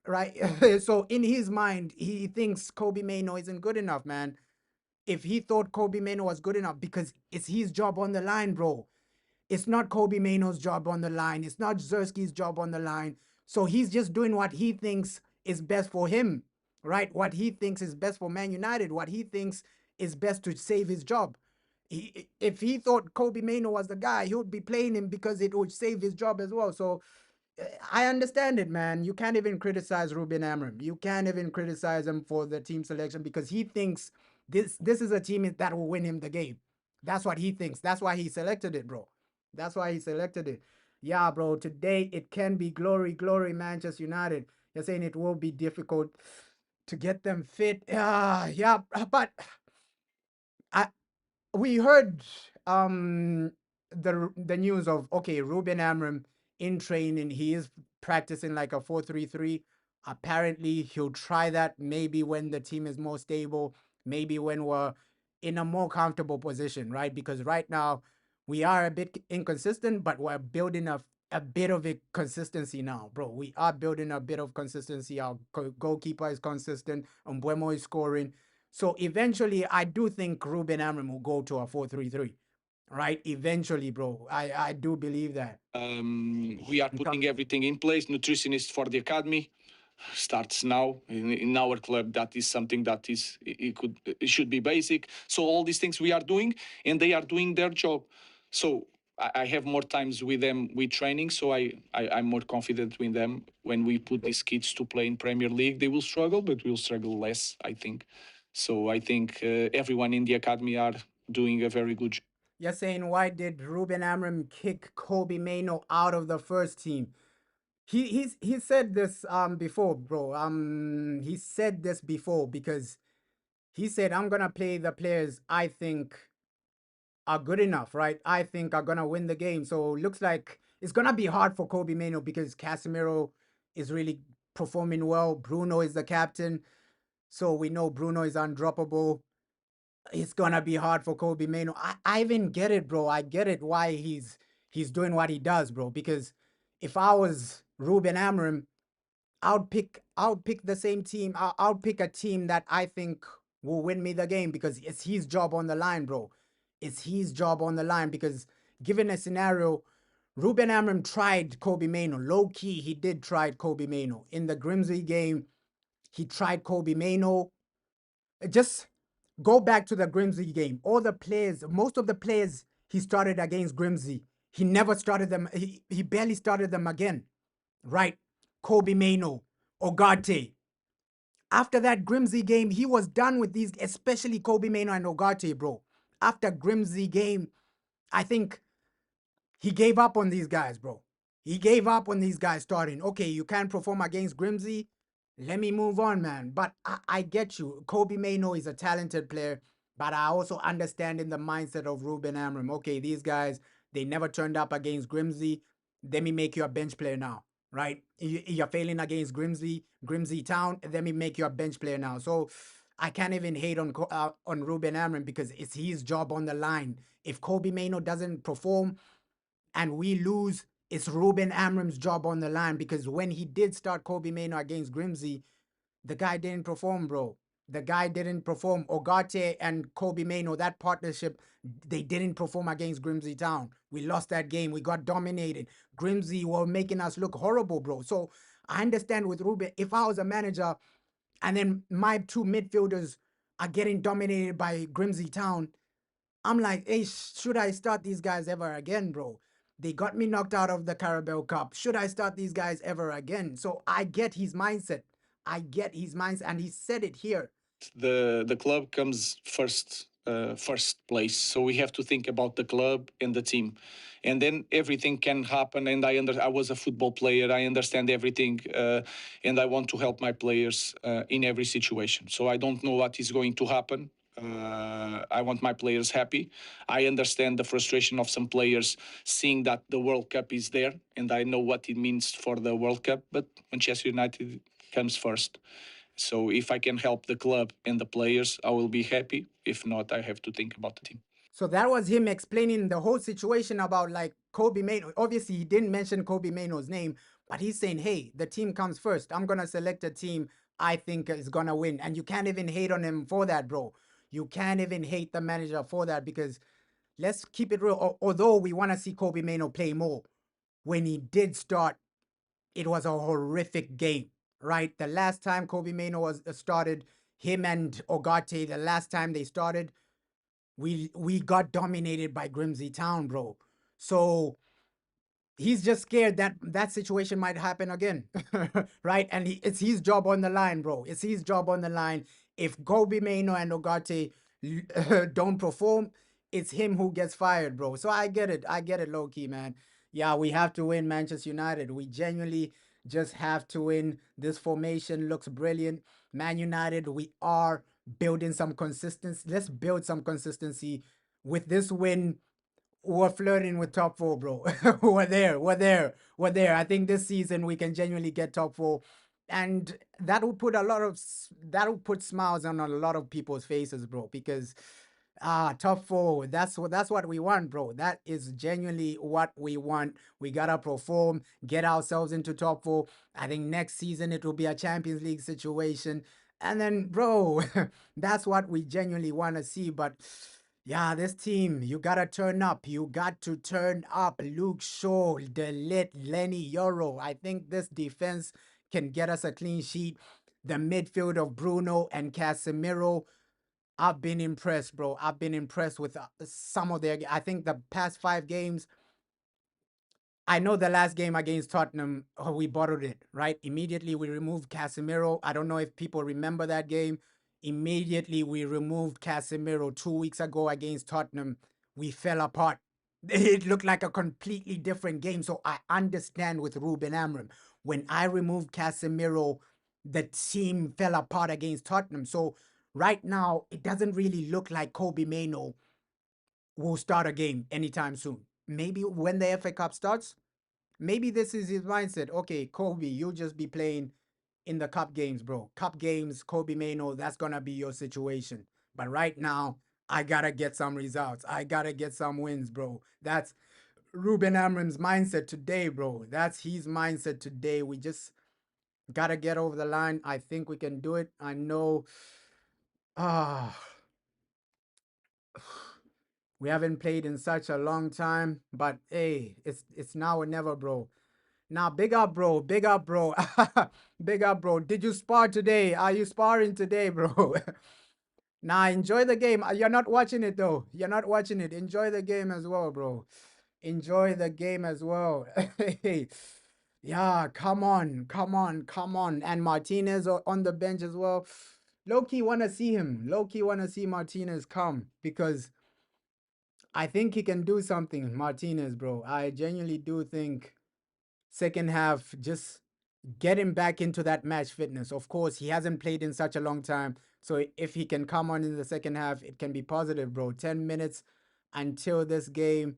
right? So in his mind, he thinks Kobe Mano isn't good enough, man. If he thought Kobe Mano was good enough, because it's his job on the line, bro. It's not Kobe Mano's job on the line. It's not Zerski's job on the line. So he's just doing what he thinks is best for him, right? What he thinks is best for Man United. What he thinks is best to save his job. If he thought Kobe Mano was the guy, he would be playing him because it would save his job as well. So I understand it, man. You can't even criticize Ruben Amram. You can't even criticize him for the team selection because he thinks this is a team that will win him the game. That's what he thinks. That's why he selected it, bro. That's why he selected it. Yeah, bro. Today it can be glory, glory, Manchester United. You're saying it will be difficult to get them fit. Yeah, but I we heard the news of, okay, Ruben Amram in training, he is practicing like a 4-3-3. Apparently he'll try that maybe when the team is more stable, maybe when we're in a more comfortable position, right? Because right now we are a bit inconsistent, but we're building a bit of a consistency now, bro. We are building a bit of consistency. Our goalkeeper is consistent, Mbeumo is scoring. So eventually, I do think Ruben Amram will go to a 4-3-3, right? Eventually, bro. I do believe that.
We are putting everything in place. Nutritionist for the academy starts now in our club. That is something that is it should be basic. So all these things we are doing, and they are doing their job. So I have more times with them with training, so I'm more confident with them. When we put these kids to play in Premier League, they will struggle, but we'll struggle less, I think. So I think everyone in the academy are doing a very good job.
You're saying, why did Ruben Amram kick Kobe Mano out of the first team? He said this before, bro. He said this before because he said, I'm gonna play the players I think are good enough, right? I think are gonna win the game. So looks like it's gonna be hard for Kobe Mano because Casemiro is really performing well. Bruno is the captain, so we know Bruno is undroppable. It's gonna be hard for Kobe Mano. I even get it, bro. I get it why he's doing what he does, bro. Because if I was Ruben Amram, I would pick the same team. I would pick a team that I think will win me the game because it's his job on the line, bro. It's his job on the line because given a scenario, Ruben Amram tried Kobe Mano. Low key, he did try Kobe Mano. In the Grimsby game, he tried Kobe Mano. Just go back to the Grimsby game. All the players, most of the players he started against Grimsby, he never started them. He barely started them again, right? Kobe Mano, Ogate. After that Grimsby game, he was done with these, especially Kobe Mano and Ogate, bro. After Grimsby game, I think he gave up on these guys, bro. He gave up on these guys starting. Okay, you can't perform against Grimsby. Let me move on, man. But I get you. Kobe Mano is a talented player, but I also understand in the mindset of Ruben Amram. Okay, these guys, they never turned up against Grimsby. Let me make you a bench player now, right? You're failing against Grimsby Town. Let me make you a bench player now. So I can't even hate on Ruben Amram because it's his job on the line. If Kobe Mano doesn't perform, and we lose, it's Ruben Amram's job on the line because when he did start Kobe Mano against Grimsby, the guy didn't perform, bro. The guy didn't perform. Ogate and Kobe Mano, that partnership, they didn't perform against Grimsby Town. We lost that game. We got dominated. Grimsby were making us look horrible, bro. So I understand with Ruben, if I was a manager and then my two midfielders are getting dominated by Grimsby Town, I'm like, hey, should I start these guys ever again, bro? They got me knocked out of the Carabao Cup. Should I start these guys ever again? So I get his mindset. I get his mindset, and he said it here.
The club comes first place, so we have to think about the club and the team, and then everything can happen. And I was a football player, I understand everything, and I want to help my players in every situation. So I don't know what is going to happen. I want my players happy. I understand the frustration of some players seeing that the World Cup is there, and I know what it means for the World Cup, but Manchester United comes first. So if I can help the club and the players, I will be happy. If not, I have to think about the team.
So that was him explaining the whole situation about like Kobe Mano. Obviously, he didn't mention Kobe Mano's name, but he's saying, hey, the team comes first. I'm going to select a team I think is going to win. And you can't even hate on him for that, bro. You can't even hate the manager for that because let's keep it real. Although we want to see Kobe Mano play more, when he did start, it was a horrific game, right? The last time Kobe Mano was started, him and Ogate, the last time they started, we got dominated by Grimsby Town, bro. So he's just scared that that situation might happen again, right? And it's his job on the line, bro. It's his job on the line. If Kobe Mano and Ogate don't perform, it's him who gets fired, bro. So I get it. I get it, low key, man. Yeah, we have to win Manchester United. We genuinely just have to win. This formation looks brilliant. Man United, we are building some consistency. Let's build some consistency with this win. We're flirting with top four, bro. We're there. I think this season we can genuinely get top four, and that will put that will put smiles on a lot of people's faces, bro. Because top four, that's what we want, bro. That is genuinely what we want. We gotta perform, get ourselves into top four. I think next season it will be a Champions League situation, and then, bro, that's what we genuinely want to see. But yeah, this team, you gotta turn up. You got to turn up. Luke Shaw, Delit, Lenny Euro. I think this defense can get us a clean sheet. The midfield of Bruno and Casemiro, I've been impressed, bro. I've been impressed with some of their. I think the past 5 games, I know the last game against Tottenham, we bottled it, right? Immediately we removed Casemiro. I don't know if people remember that game. Immediately we removed Casemiro 2 weeks ago against Tottenham. We fell apart. It looked like a completely different game. So I understand with Ruben Amram. When I removed Casemiro, the team fell apart against Tottenham. So right now, it doesn't really look like Kobe Mano will start a game anytime soon. Maybe when the FA Cup starts, maybe this is his mindset. Okay, Kobe, you'll just be playing in the cup games, bro. Cup games, Kobe Mano, that's gonna be your situation. But right now, I gotta get some results. I gotta get some wins, bro. That's Ruben Amram's mindset today, bro. That's his mindset today. We just gotta get over the line. I think we can do it. I know. Ah. We haven't played in such a long time, but hey, it's now or never, bro. Now, big up, bro. Big up, bro. Big up, bro. Did you spar today? Are you sparring today, bro? Nah, enjoy the game. You're not watching it though. You're not watching it. Enjoy the game as well, bro. Enjoy the game as well. Hey, yeah, come on, come on, come on. And Martinez on the bench as well. Low key want to see him. Low key want to see Martinez come because I think he can do something, Martinez, bro. I genuinely do think second half, just get him back into that match fitness. Of course, he hasn't played in such a long time. So if he can come on in the second half, it can be positive, bro. 10 minutes until this game.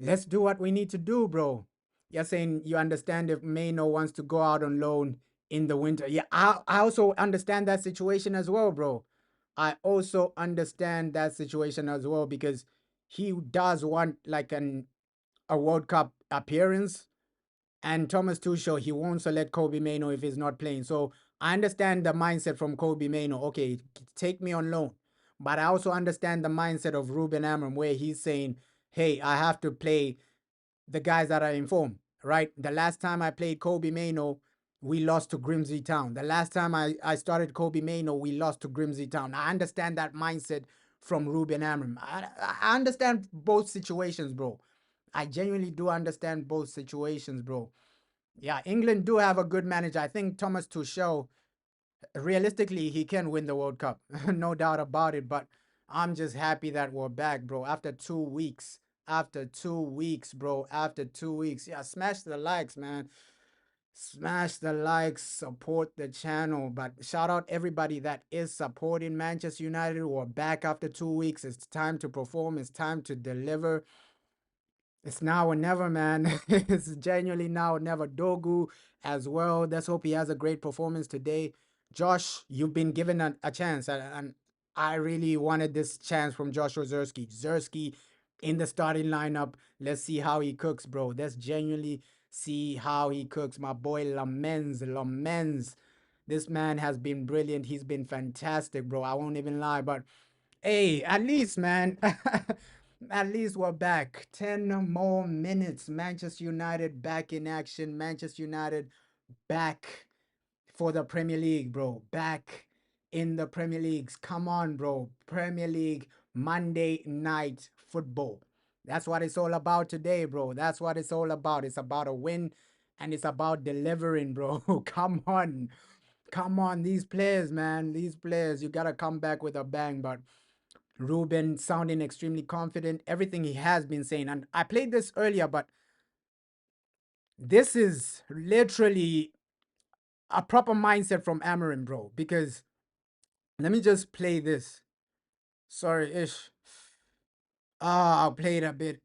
Let's do what we need to do, bro. You're saying you understand if Maino wants to go out on loan in the winter. Yeah, I also understand that situation as well, bro. I also understand that situation as well because he does want like a World Cup appearance. And Thomas Tuchel, he won't select Kobe Mano if he's not playing. So I understand the mindset from Kobe Mano. Okay, take me on loan. But I also understand the mindset of Ruben Amorim where he's saying, hey, I have to play the guys that are in form, right? The last time I played Kobe Mano, we lost to Grimsby Town. The last time I started Kobe Mano, we lost to Grimsby Town. I understand that mindset from Ruben Amorim. I understand both situations, bro. I genuinely do understand both situations, bro. Yeah, England do have a good manager. I think Thomas Tuchel, realistically, he can win the World Cup. No doubt about it. But I'm just happy that we're back, bro. After 2 weeks. After 2 weeks, bro. After 2 weeks. Yeah, smash the likes, man. Smash the likes, support the channel. But shout out everybody that is supporting Manchester United. We're back after 2 weeks. It's time to perform. It's time to deliver. It's now or never, man. It's genuinely now or never. Dogu as well. Let's hope he has a great performance today. Josh, you've been given a chance, and I really wanted this chance from Josh Zersky. Zersky in the starting lineup. Let's see how he cooks, bro. Let's genuinely see how he cooks. My boy Lamens. This man has been brilliant. He's been fantastic, bro. I won't even lie, but hey, at least, man. At least we're back. 10 more minutes. Manchester United back in action. Manchester United back for the Premier League, bro. Back in the Premier Leagues. Come on, bro. Premier League Monday night football. That's what it's all about today, bro. That's what it's all about. It's about a win and it's about delivering, bro. Come on. Come on, these players, man. These players, you got to come back with a bang, but Ruben sounding extremely confident, everything he has been saying. And I played this earlier, but this is literally a proper mindset from Amarin, bro. Because let me just play this. Sorry, ish. I'll play it a bit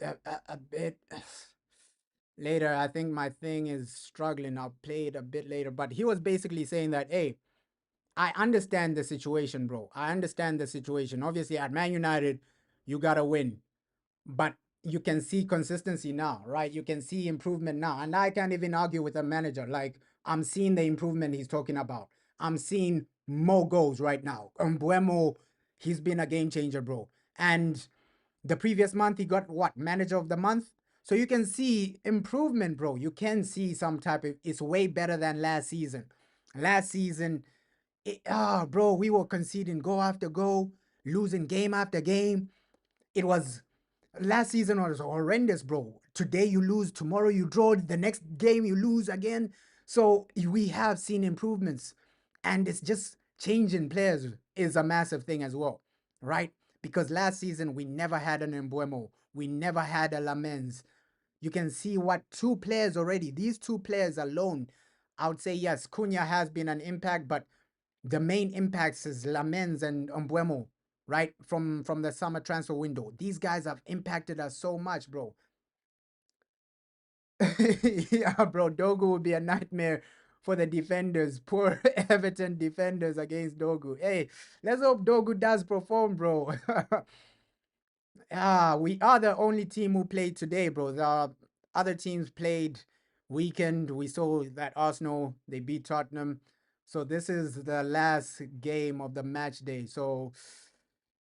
later. I think my thing is struggling. I'll play it a bit later. But he was basically saying that, hey, I understand the situation, bro. I understand the situation. Obviously, at Man United, you gotta win. But you can see consistency now, right? You can see improvement now. And I can't even argue with a manager. Like, I'm seeing the improvement he's talking about. I'm seeing more goals right now. Mbuemo, he's been a game changer, bro. And the previous month, he got what? Manager of the month? So you can see improvement, bro. You can see some type of, it's way better than last season. Last season, bro, we were conceding goal after goal, losing game after game. It was last season was horrendous, bro. Today you lose, tomorrow you draw, the next game you lose again. So we have seen improvements, and it's just changing players is a massive thing as well, right? Because last season we never had an Embuemo, we never had a Lamens. You can see what two players already, these two players alone, I would say yes, Cunha has been an impact, but the main impacts is Lamens and Umbuemo, right? From the summer transfer window. These guys have impacted us so much, bro. Yeah, bro. Dogu would be a nightmare for the defenders. Poor Everton defenders against Dogu. Hey, let's hope Dogu does perform, bro. We are the only team who played today, bro. The other teams played weekend. We saw that Arsenal, they beat Tottenham. So this is the last game of the match day. So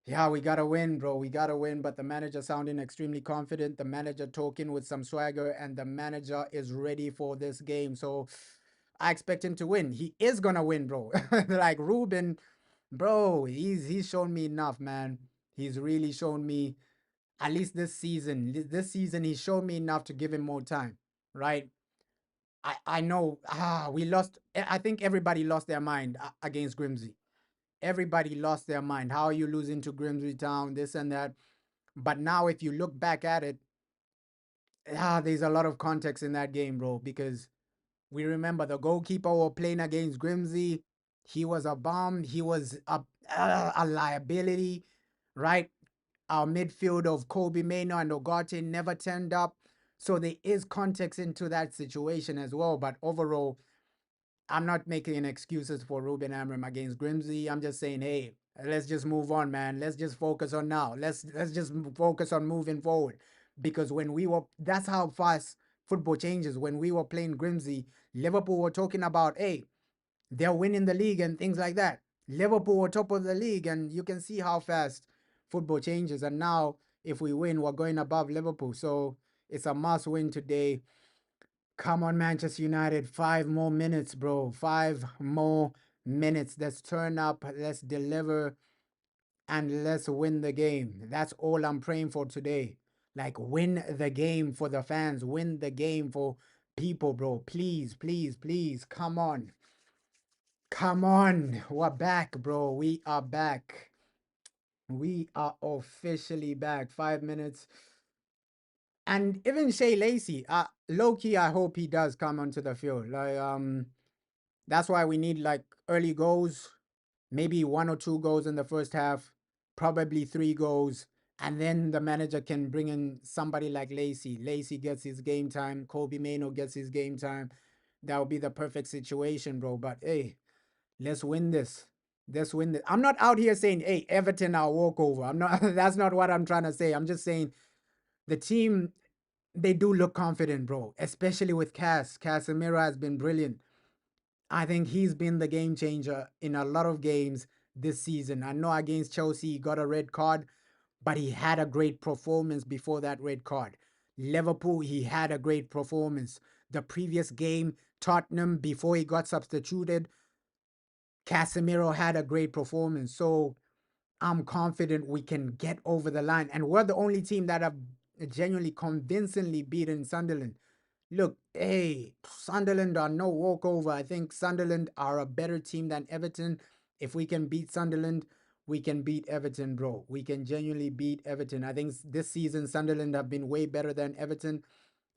yeah, we gotta win, bro. We gotta win. But the manager sounding extremely confident. The manager talking with some swagger, and the manager is ready for this game. So I expect him to win. He is gonna win, bro. Like Ruben, bro, he's shown me enough, man. He's really shown me, at least this season. This season, he's shown me enough to give him more time, right? I know we lost. I think everybody lost their mind against Grimsby. Everybody lost their mind. How are you losing to Grimsby Town? This and that. But now, if you look back at it, there's a lot of context in that game, bro. Because we remember the goalkeeper were playing against Grimsby. He was a bomb. He was a liability, right? Our midfield of Kobe Maynor and Ogarte never turned up. So there is context into that situation as well. But overall, I'm not making excuses for Ruben Amram against Grimsby. I'm just saying, hey, let's just move on, man. Let's just focus on now. Let's just focus on moving forward. Because when we were, that's how fast football changes. When we were playing Grimsby, Liverpool were talking about, hey, they're winning the league and things like that. Liverpool were top of the league, and you can see how fast football changes. And now, if we win, we're going above Liverpool. So it's a must win today. Come on, Manchester United. 5 more minutes, bro. 5 more minutes. Let's turn up. Let's deliver. And let's win the game. That's all I'm praying for today. Like, win the game for the fans. Win the game for people, bro. Please, please, please. Come on. Come on. We're back, bro. We are back. We are officially back. 5 minutes. And even Shea Lacey, low key, I hope he does come onto the field. That's why we need like early goals, maybe 1 or 2 goals in the first half, probably 3 goals, and then the manager can bring in somebody like Lacey. Lacey gets his game time. Kobe Mano gets his game time. That would be the perfect situation, bro. But hey, let's win this. Let's win this. I'm not out here saying, hey, Everton are walkover. I'm not. That's not what I'm trying to say. I'm just saying the team, they do look confident, bro. Especially with Casemiro has been brilliant. I think he's been the game changer in a lot of games this season. I know against Chelsea he got a red card, but he had a great performance before that red card. Liverpool, he had a great performance. The previous game, Tottenham, before he got substituted, Casemiro had a great performance. So I'm confident we can get over the line. And we're the only team that have genuinely convincingly beaten Sunderland. Look, hey, Sunderland are no walkover. I think Sunderland are a better team than Everton. If we can beat Sunderland, we can beat Everton, bro. We can genuinely beat Everton. I think this season Sunderland have been way better than Everton.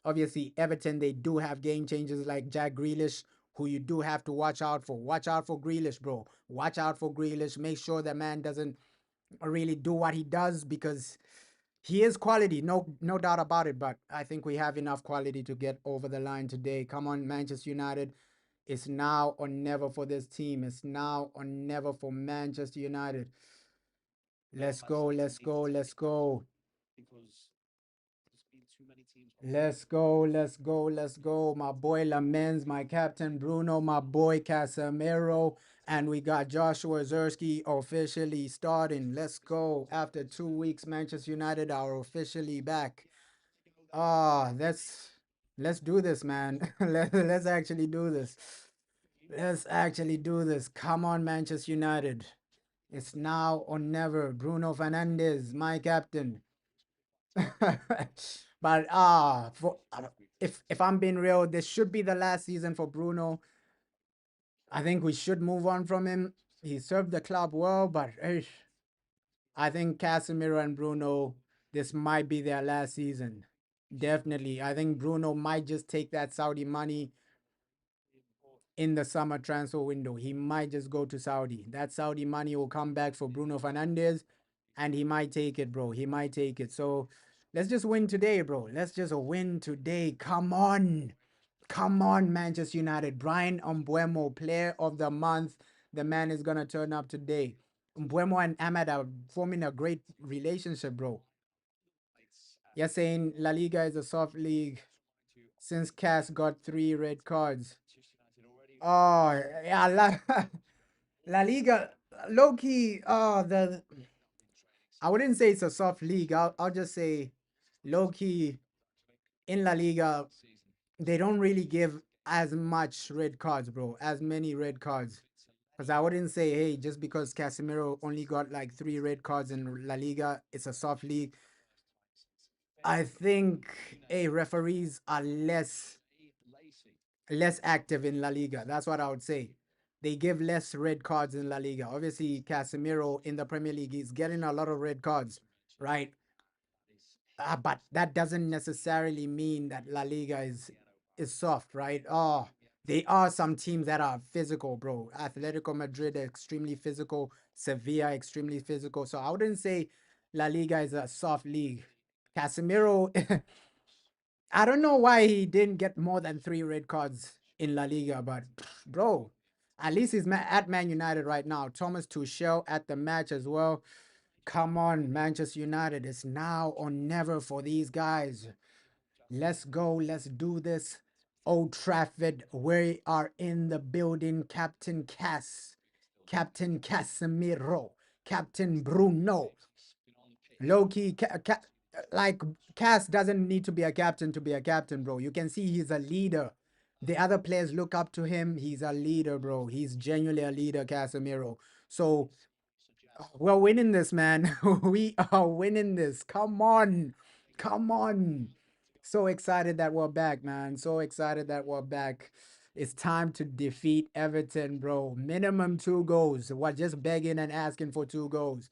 Obviously, Everton, they do have game changers like Jack Grealish, who you do have to watch out for. Watch out for Grealish, bro. Watch out for Grealish. Make sure the man doesn't really do what he does, because he is quality, no doubt about it. But I think we have enough quality to get over the line today. Come on, Manchester United. It's now or never for this team. It's now or never for Manchester United. Let's go, let's go, let's go. Let's go, let's go, let's go. My boy Lamens, my captain Bruno, my boy Casemiro, and we got Joshua Zerski officially starting. Let's go. After 2 weeks, Manchester United are officially back. Let's do this, man. Let's actually do this. Let's actually do this. Come on, Manchester United. It's now or never. Bruno Fernandes, my captain. But if I'm being real, this should be the last season for Bruno. I think we should move on from him. He served the club well, but I think Casemiro and Bruno, this might be their last season. Definitely. I think Bruno might just take that Saudi money in the summer transfer window. He might just go to Saudi. That Saudi money will come back for Bruno Fernandes, and he might take it, bro. He might take it. So let's just win today, bro. Let's just win today. Come on. Come on, Manchester United. Brian Mbuemo, player of the month. The man is going to turn up today. Mbuemo and Ahmed are forming a great relationship, bro. You're saying La Liga is a soft league since Cass got 3 red cards. Oh, yeah, La Liga, low key, I wouldn't say it's a soft league. I'll just say low key in La Liga, they don't really give as much red cards, bro, as many red cards. Because I wouldn't say, hey, just because Casemiro only got like 3 red cards in La Liga, it's a soft league. I think, hey, referees are less active in La Liga. That's what I would say. They give less red cards in La Liga. Obviously, Casemiro in the Premier League is getting a lot of red cards, right? But that doesn't necessarily mean that La Liga is soft, right? Oh, they are some teams that are physical, bro. Atletico Madrid extremely physical, Sevilla extremely physical. So I wouldn't say La Liga is a soft league. Casemiro, I don't know why he didn't get more than 3 red cards in La Liga, but bro, at least he's at Man United right now. Thomas Tuchel at the match as well. Come on, Manchester United. It's now or never for these guys. Let's go. Let's do this. Old Trafford, we are in the building. Captain Cass, Captain Casemiro, Captain Bruno. Low-key, like, Cass doesn't need to be a captain, bro. You can see he's a leader. The other players look up to him. He's a leader, bro. He's genuinely a leader, Casemiro. So we're winning this, man. We are winning this. Come on. Come on. So excited that we're back, man. So excited that we're back. It's time to defeat Everton, bro. Minimum 2 goals. We're just begging and asking for 2 goals.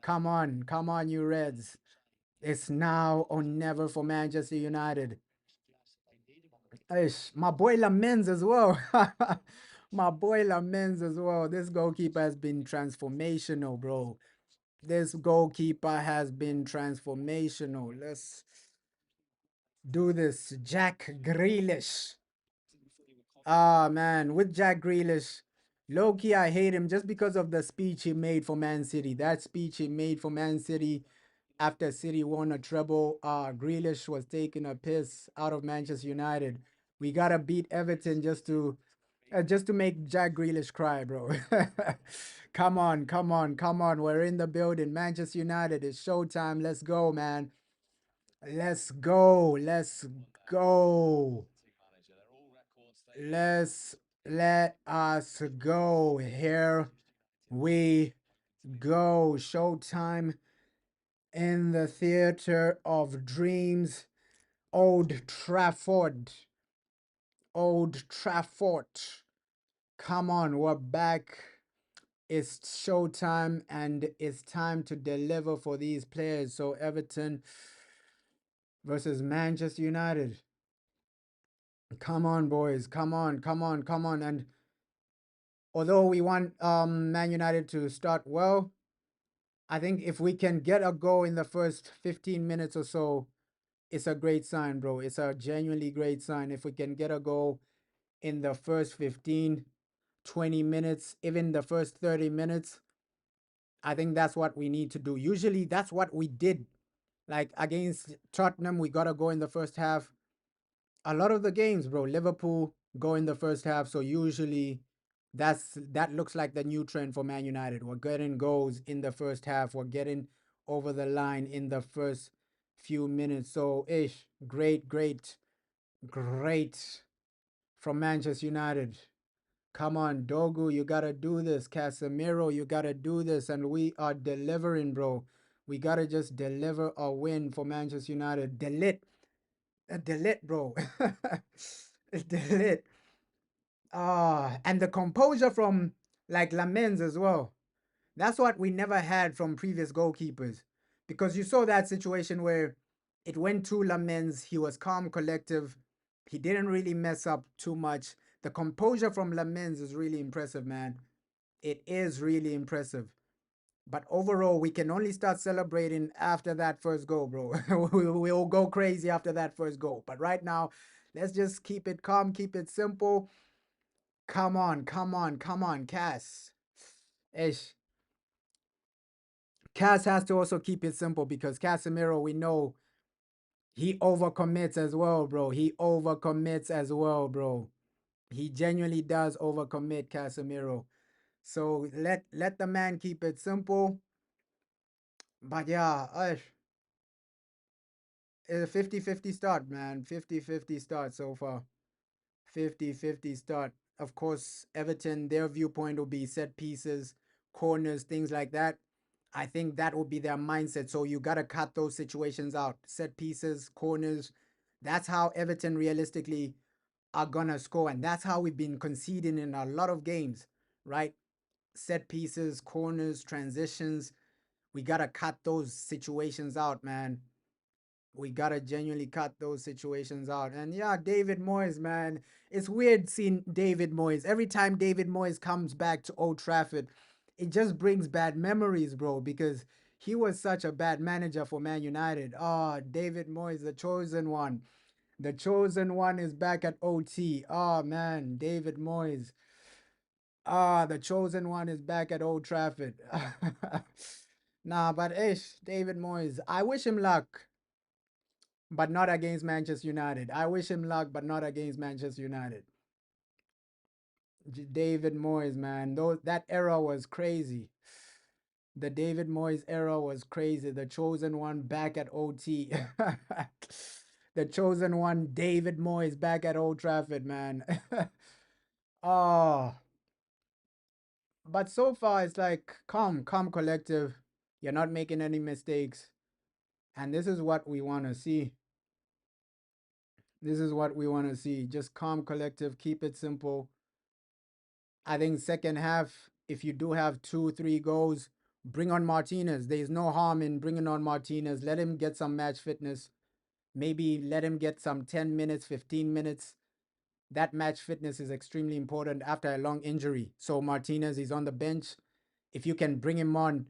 Come on, you Reds. It's now or never for Manchester United. Ish, my boy Lamens as well. My boy Lamens as well. This goalkeeper has been transformational, bro. This goalkeeper has been transformational. Let's do this. Jack Grealish. Ah, man, with Jack Grealish, low-key, I hate him just because of the speech he made for Man City. That speech he made for Man City after City won a treble, Grealish was taking a piss out of Manchester United. We gotta beat Everton just to make Jack Grealish cry, bro. Come on, come on, come on. We're in the building. Manchester United, it's showtime. Let's go, man. Let's go. Let's go. Let us go. Here we go. Showtime in the theater of dreams. Old Trafford. Old Trafford. Come on, we're back. It's showtime and it's time to deliver for these players. So Everton versus Manchester United. Come on, boys. Come on, come on, come on. And although we want Man United to start well, I think if we can get a goal in the first 15 minutes or so, it's a great sign, bro. It's a genuinely great sign. If we can get a goal in the first 15, 20 minutes, even the first 30 minutes, I think that's what we need to do. Usually that's what we did. Like against Tottenham, we got to go in the first half. A lot of the games, bro, Liverpool go in the first half. So usually that looks like the new trend for Man United. We're getting goals in the first half. We're getting over the line in the first few minutes. So great, great, great from Manchester United. Come on, Dogu, you gotta do this. Casemiro, you gotta do this. And we are delivering, bro. We gotta just deliver a win for Manchester United. Delete, bro. Delete. And the composure from like Lamens as well. That's what we never had from previous goalkeepers. Because you saw that situation where it went to Lamens. He was calm, collective. He didn't really mess up too much. The composure from Lamens is really impressive, man. It is really impressive. But overall, we can only start celebrating after that first goal, bro. We'll go crazy after that first goal. But right now, let's just keep it calm, keep it simple. Come on, come on, come on, Cass. Ish. Cass has to also keep it simple because Casemiro, we know he overcommits as well, bro. He overcommits as well, bro. He genuinely does overcommit, Casemiro. So let the man keep it simple. But yeah, it's a 50-50 start, man. 50-50 start so far. 50-50 start. Of course, Everton, their viewpoint will be set pieces, corners, things like that. I think that will be their mindset. So you got to cut those situations out. Set pieces, corners. That's how Everton realistically are going to score. And that's how we've been conceding in a lot of games, right? Set pieces, corners, transitions. We got to cut those situations out, man. We gotta genuinely cut those situations out. And yeah, David Moyes, man. It's weird seeing David Moyes. Every time David Moyes comes back to Old Trafford, it just brings bad memories, bro, because he was such a bad manager for Man United. Oh, David Moyes, the chosen one. The chosen one is back at OT. Oh man, David Moyes. Ah, the chosen one is back at Old Trafford. Nah, but ish, David Moyes. I wish him luck, but not against Manchester United. I wish him luck, but not against Manchester United. David Moyes, man, that era was crazy. The David Moyes era was crazy. The chosen one back at OT. The chosen one, David Moyes, back at Old Trafford, man. Oh, but so far it's like calm collective. You're not making any mistakes, and this is what we want to see. This is what we want to see. Just calm collective, keep it simple. I think second half, if you do have 2, 3 goals, bring on Martinez. There's no harm in bringing on Martinez. Let him get some match fitness. Maybe let him get some 10 minutes, 15 minutes. That match fitness is extremely important after a long injury. So Martinez is on the bench. If you can bring him on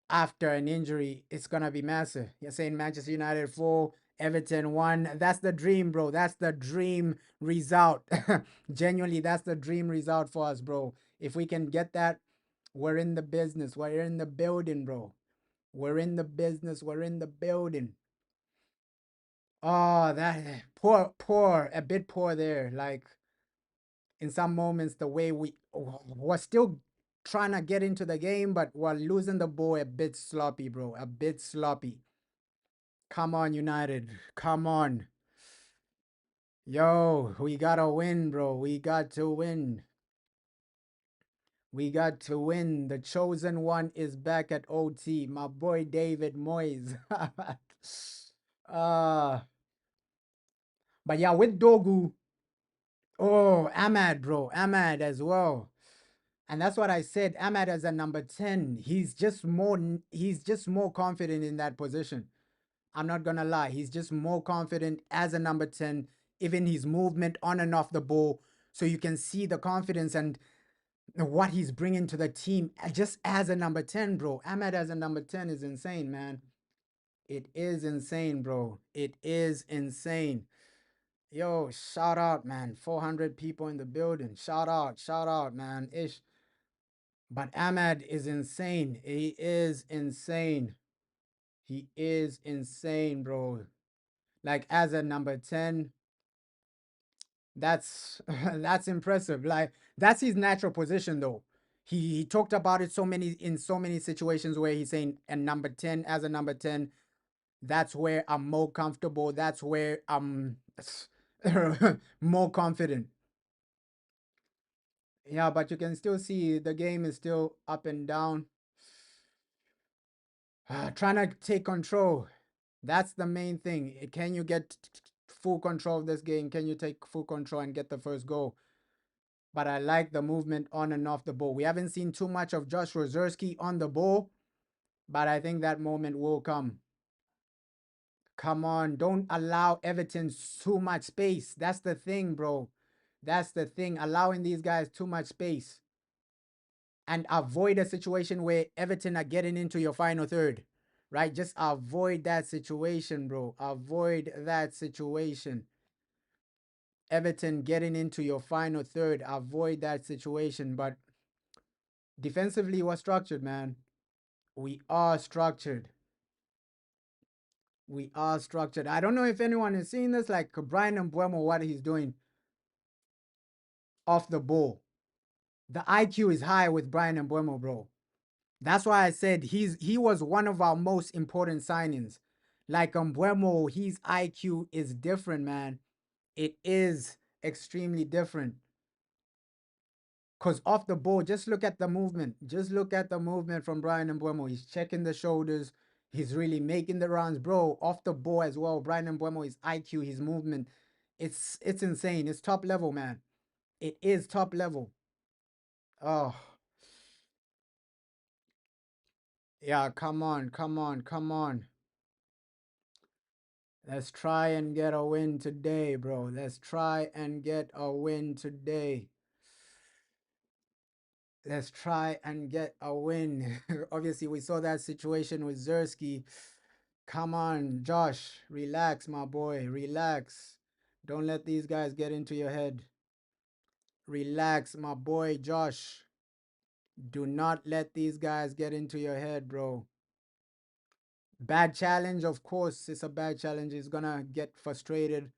after an injury, it's gonna be massive. You're saying Manchester United 4, Everton 1. That's the dream, bro. That's the dream result. Genuinely, that's the dream result for us, bro. If we can get that, we're in the business. We're in the building, bro. We're in the business. We're in the building. Oh, that poor, a bit poor there. Like in some moments, the way we're still trying to get into the game, but we're losing the ball a bit sloppy, bro. A bit sloppy. Come on, United. Come on. Yo, we gotta win, bro. We got to win. We got to win. The chosen one is back at OT. My boy David Moyes. uh, but yeah, with Dogu. Oh, Ahmad, bro. Ahmad as well. And that's what I said. Ahmad as a number 10. He's just more confident in that position. I'm not gonna lie. He's just more confident as a number 10, even his movement on and off the ball. So you can see the confidence and what he's bringing to the team just as a number 10, bro. Ahmad as a number 10 is insane, man. It is insane, bro. It is insane. Yo, shout out, man. 400 people in the building. Shout out, man. Ish. But Ahmad is insane. He is insane. He is insane, bro. Like as a number 10, that's that's impressive. Like that's his natural position though. He talked about it so many situations where he's saying a number 10 as a number 10, that's where I'm more comfortable. That's where I'm more confident. Yeah, but you can still see the game is still up and down. Trying to take control. That's the main thing. Can you get full control of this game? Can you take full control and get the first goal? But I like the movement on and off the ball. We haven't seen too much of Josh Rozerski on the ball, but I think that moment will come. Come on, don't allow Everton too much space. That's the thing, bro. That's the thing. Allowing these guys too much space. And avoid a situation where Everton are getting into your final third, right? Just avoid that situation, bro. Avoid that situation. Everton getting into your final third, avoid that situation. But defensively, we're structured, man. We are structured. We are structured. I don't know if anyone has seen this, like Brian Mbuemo, what he's doing off the ball. The IQ is high with Brian Mbuemo, bro. That's why I said he was one of our most important signings. Like Mbuemo, his IQ is different, man. It is extremely different. Because off the ball, just look at the movement. Just look at the movement from Brian Mbuemo. He's checking the shoulders. He's really making the runs, bro. Off the ball as well. Brian Mbuemo, his IQ, his movement. It's insane. It's top level, man. It is top level. Oh, yeah, come on, come on, come on. Let's try and get a win today, bro. Let's try and get a win today. Let's try and get a win. Obviously, we saw that situation with Zersky. Come on, Josh. Relax, my boy. Relax. Don't let these guys get into your head. Relax, my boy, Josh. Do not let these guys get into your head, bro. Bad challenge, of course. It's a bad challenge. It's gonna get frustrated.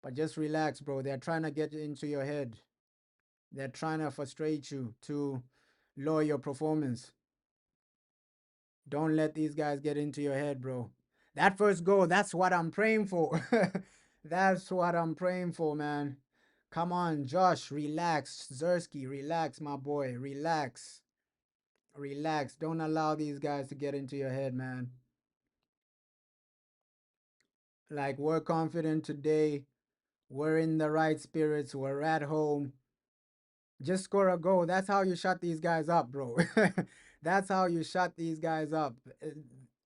But just relax, bro. They're trying to get into your head. They're trying to frustrate you to lower your performance. Don't let these guys get into your head, bro. That first goal, that's what I'm praying for. That's what I'm praying for, man. Come on, Josh, relax. Zersky, relax, my boy. Relax. Relax. Don't allow these guys to get into your head, man. Like, we're confident today. We're in the right spirits. We're at home. Just score a goal. That's how you shut these guys up, bro. That's how you shut these guys up.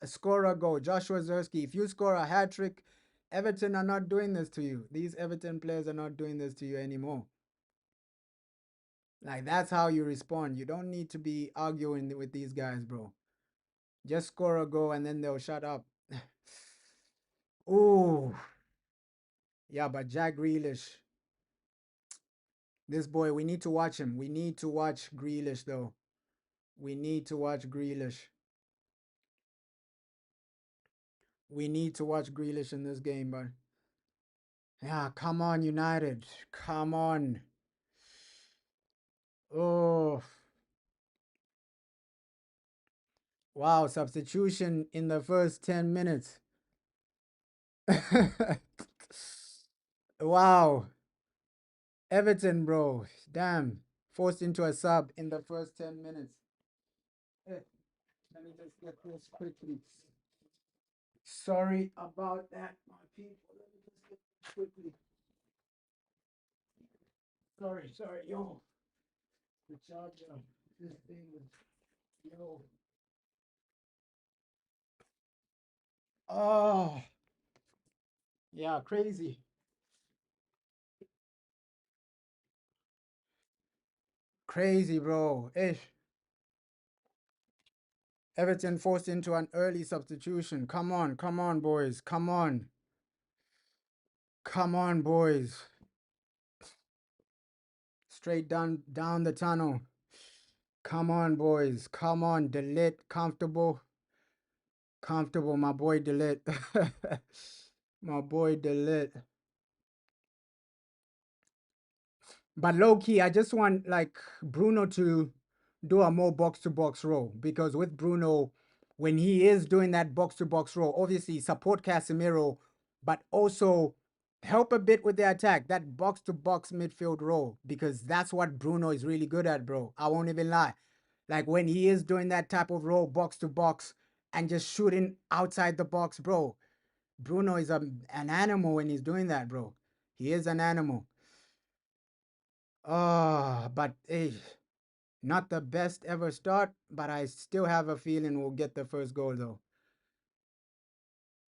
Score a goal. Joshua Zersky, if you score a hat trick, Everton are not doing this to you. These Everton players are not doing this to you anymore. Like, that's how you respond. You don't need to be arguing with these guys, bro. Just score a goal and then they'll shut up. Ooh. Yeah, but Jack Grealish, this boy, we need to watch him. We need to watch Grealish, though. We need to watch Grealish. We need to watch Grealish in this game, but yeah, come on, United. Come on. Oh, wow, substitution in the first 10 minutes. Wow. Everton, bro. Damn. Forced into a sub in the first 10 minutes. Hey, let me just get this quickly. Sorry about that, my people. Let me just get this quickly. Sorry, yo. The charger. This thing is, yo. Oh, yeah, crazy. Crazy, bro. Ish. Everton forced into an early substitution. Come on, boys. Come on. Come on, boys. Straight down the tunnel. Come on, boys. Come on. Delete. Comfortable. Comfortable, my boy Delete. My boy Delete. But low key, I just want like Bruno to do a more box to box role, because with Bruno, when he is doing that box to box role, obviously support Casemiro, but also help a bit with the attack, that box to box midfield role, because that's what Bruno is really good at, bro. I won't even lie. Like when he is doing that type of role, box to box, and just shooting outside the box, bro. Bruno is an animal when he's doing that, bro. He is an animal. Oh, but hey, not the best ever start, but I still have a feeling we'll get the first goal though.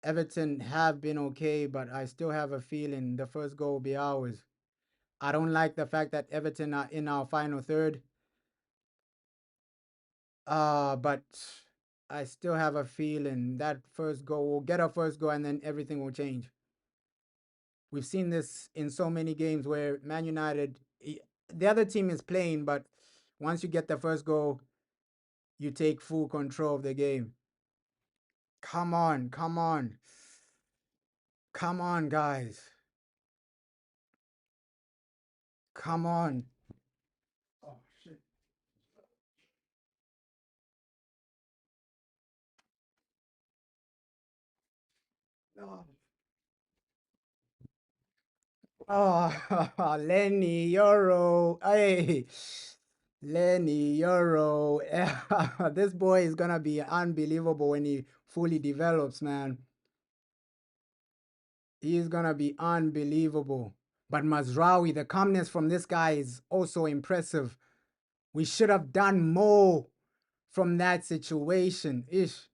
Everton have been okay, but I still have a feeling the first goal will be ours. I don't like the fact that Everton are in our final third. But I still have a feeling that first goal, we'll get a first goal and then everything will change. We've seen this in so many games where Man United, the other team is playing, but once you get the first goal, you take full control of the game. Come on, come on. Come on, guys. Come on. Oh, shit. Oh, oh Lenny, Euro. Hey. Lenny Euro. This boy is gonna be unbelievable when he fully develops, man. He's gonna be unbelievable. But Mazraoui, the calmness from this guy is also impressive. We should have done more from that situation. Ish.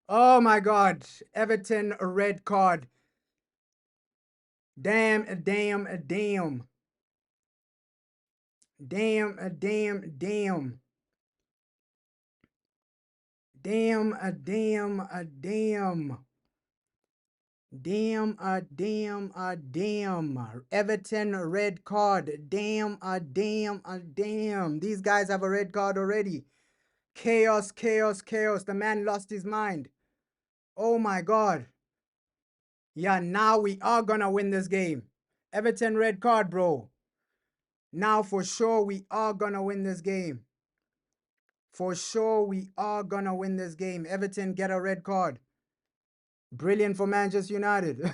Oh my God. Everton, a red card. Damn, damn, damn. Damn, damn, damn. Damn, damn, damn. Damn, damn, damn. Everton, red card. Damn, damn, damn. These guys have a red card already. Chaos, chaos, chaos. The man lost his mind. Oh my God. Yeah, now we are gonna win this game. Everton, red card, bro. Now for sure we are gonna win this game. For sure we are gonna win this game. Everton, get a red card. Brilliant for Manchester United.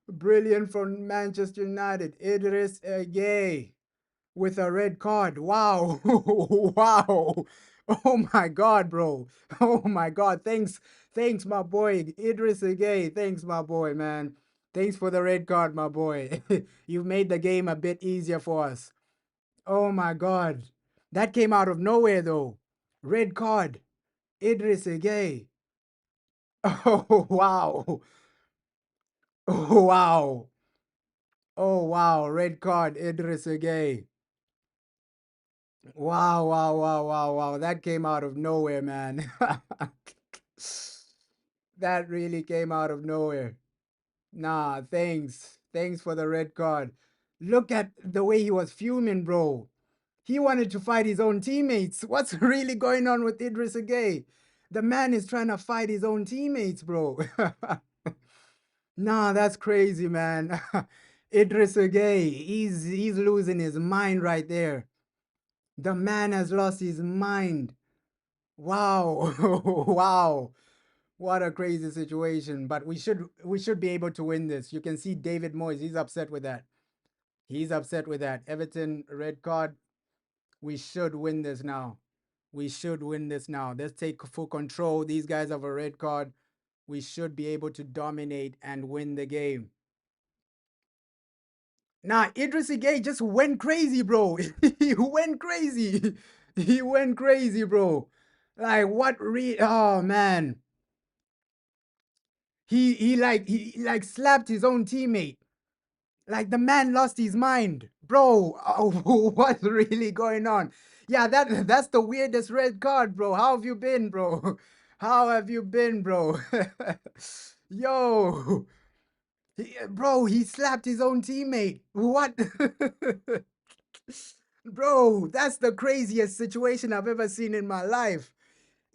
Brilliant for Manchester United. Idris Gay with a red card. Wow. Wow. Oh my God, bro. Oh my God. Thanks, my boy. Idris Gay. Thanks, my boy, man. Thanks for the red card, my boy. You've made the game a bit easier for us. Oh my God. That came out of nowhere, though. Red card. Idris Gay. Oh, wow. Oh, wow. Oh, wow. Red card. Idris Gay. Wow, wow, wow, wow, wow. That came out of nowhere, man. That really came out of nowhere. Nah, thanks. Thanks for the red card. Look at the way he was fuming, bro. He wanted to fight his own teammates. What's really going on with Idris Gay? The man is trying to fight his own teammates, bro. Nah, that's crazy, man. Idris Gay, he's losing his mind right there. The man has lost his mind. Wow. Wow. What a crazy situation. But we should be able to win this. You can see David Moyes, he's upset with that. He's upset with that. Everton red card. We should win this now. We should win this now. Let's take full control. These guys have a red card. We should be able to dominate and win the game. Nah, Idris Gay just went crazy, bro. He went crazy. He went crazy, bro. Like what oh man. He slapped his own teammate. Like the man lost his mind. Bro, oh, what's really going on? Yeah, that's the weirdest red card, bro. How have you been, bro? How have you been, bro? Yo. Bro, he slapped his own teammate. What? Bro, that's the craziest situation I've ever seen in my life.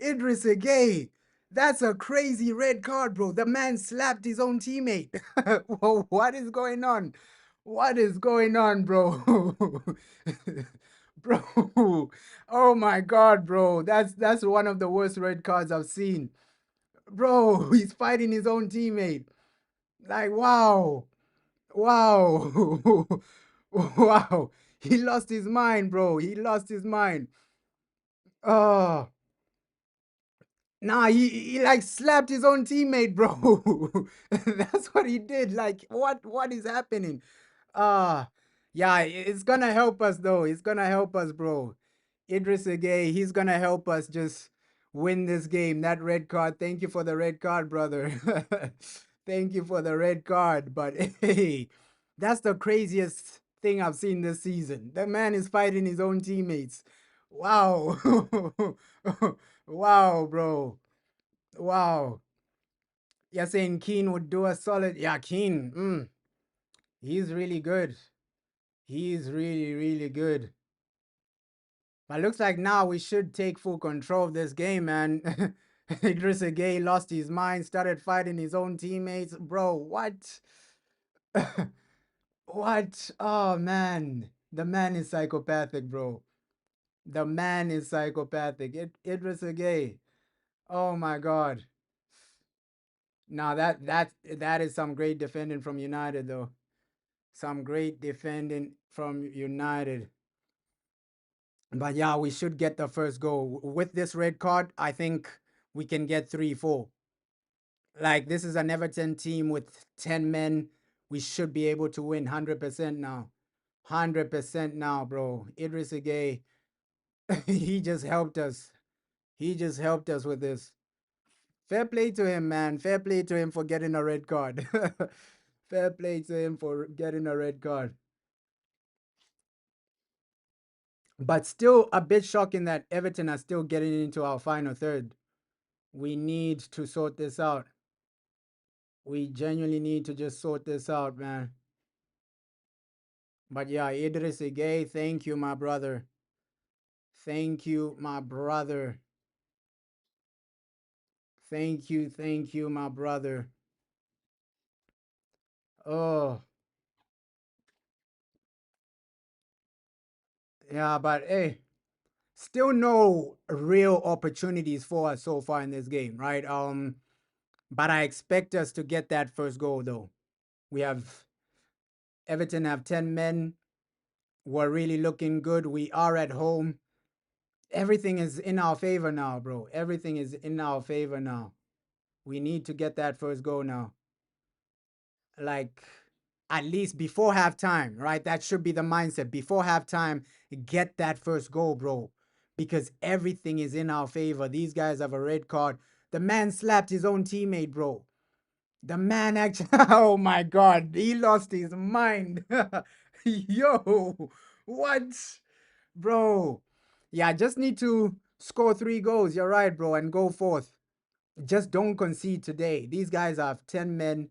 Idris Gay. That's a crazy red card, bro. The man slapped his own teammate. Whoa, what is going on? What is going on, bro? Bro. Oh my God, bro. That's one of the worst red cards I've seen. Bro, he's fighting his own teammate. Like, wow. Wow. Wow. He lost his mind, bro. He lost his mind. Oh. Nah, he like slapped his own teammate, bro. That's what he did. Like, what is happening? Ah, yeah, it's gonna help us though. It's gonna help us, bro. Idris Gay, he's gonna help us just win this game. That red card. Thank you for the red card, brother. Thank you for the red card. But hey, that's the craziest thing I've seen this season. The man is fighting his own teammates. Wow. Wow, bro. Wow. You're saying Keane would do a solid. Yeah, Keane. He's really good. He's really, really good. But looks like now we should take full control of this game, man. Idrissa Gay lost his mind, started fighting his own teammates. Bro, what? What? Oh, man. The man is psychopathic, bro. The man is psychopathic. Idrissa Gay. Oh, my God. Now that is some great defending from United, though. Some great defending from United. But yeah, we should get the first goal. With this red card, I think we can get 3-4. Like, this is an Everton team with 10 men. We should be able to win 100% now. 100% now, bro. Idris Gueye, he just helped us. He just helped us with this. Fair play to him, man. Fair play to him for getting a red card. Fair play to him for getting a red card. But still a bit shocking that Everton are still getting into our final third. We need to sort this out. We genuinely need to just sort this out, man. But yeah, Idris Gueye, thank you, my brother. Thank you, my brother. Thank you, my brother. Oh, yeah, but hey, still no real opportunities for us so far in this game, right? But I expect us to get that first goal though. We have Everton have 10 men. We're really looking good. We are at home. Everything is in our favor now, bro. Everything is in our favor now. We need to get that first goal now. Like, at least before halftime, right? That should be the mindset. Before halftime, get that first goal, bro. Because everything is in our favor. These guys have a red card. The man slapped his own teammate, bro. The man actually, oh my God, he lost his mind. Yo, what? Bro. Yeah, I just need to score 3 goals. You're right, bro, and go forth. Just don't concede today. These guys have 10 men.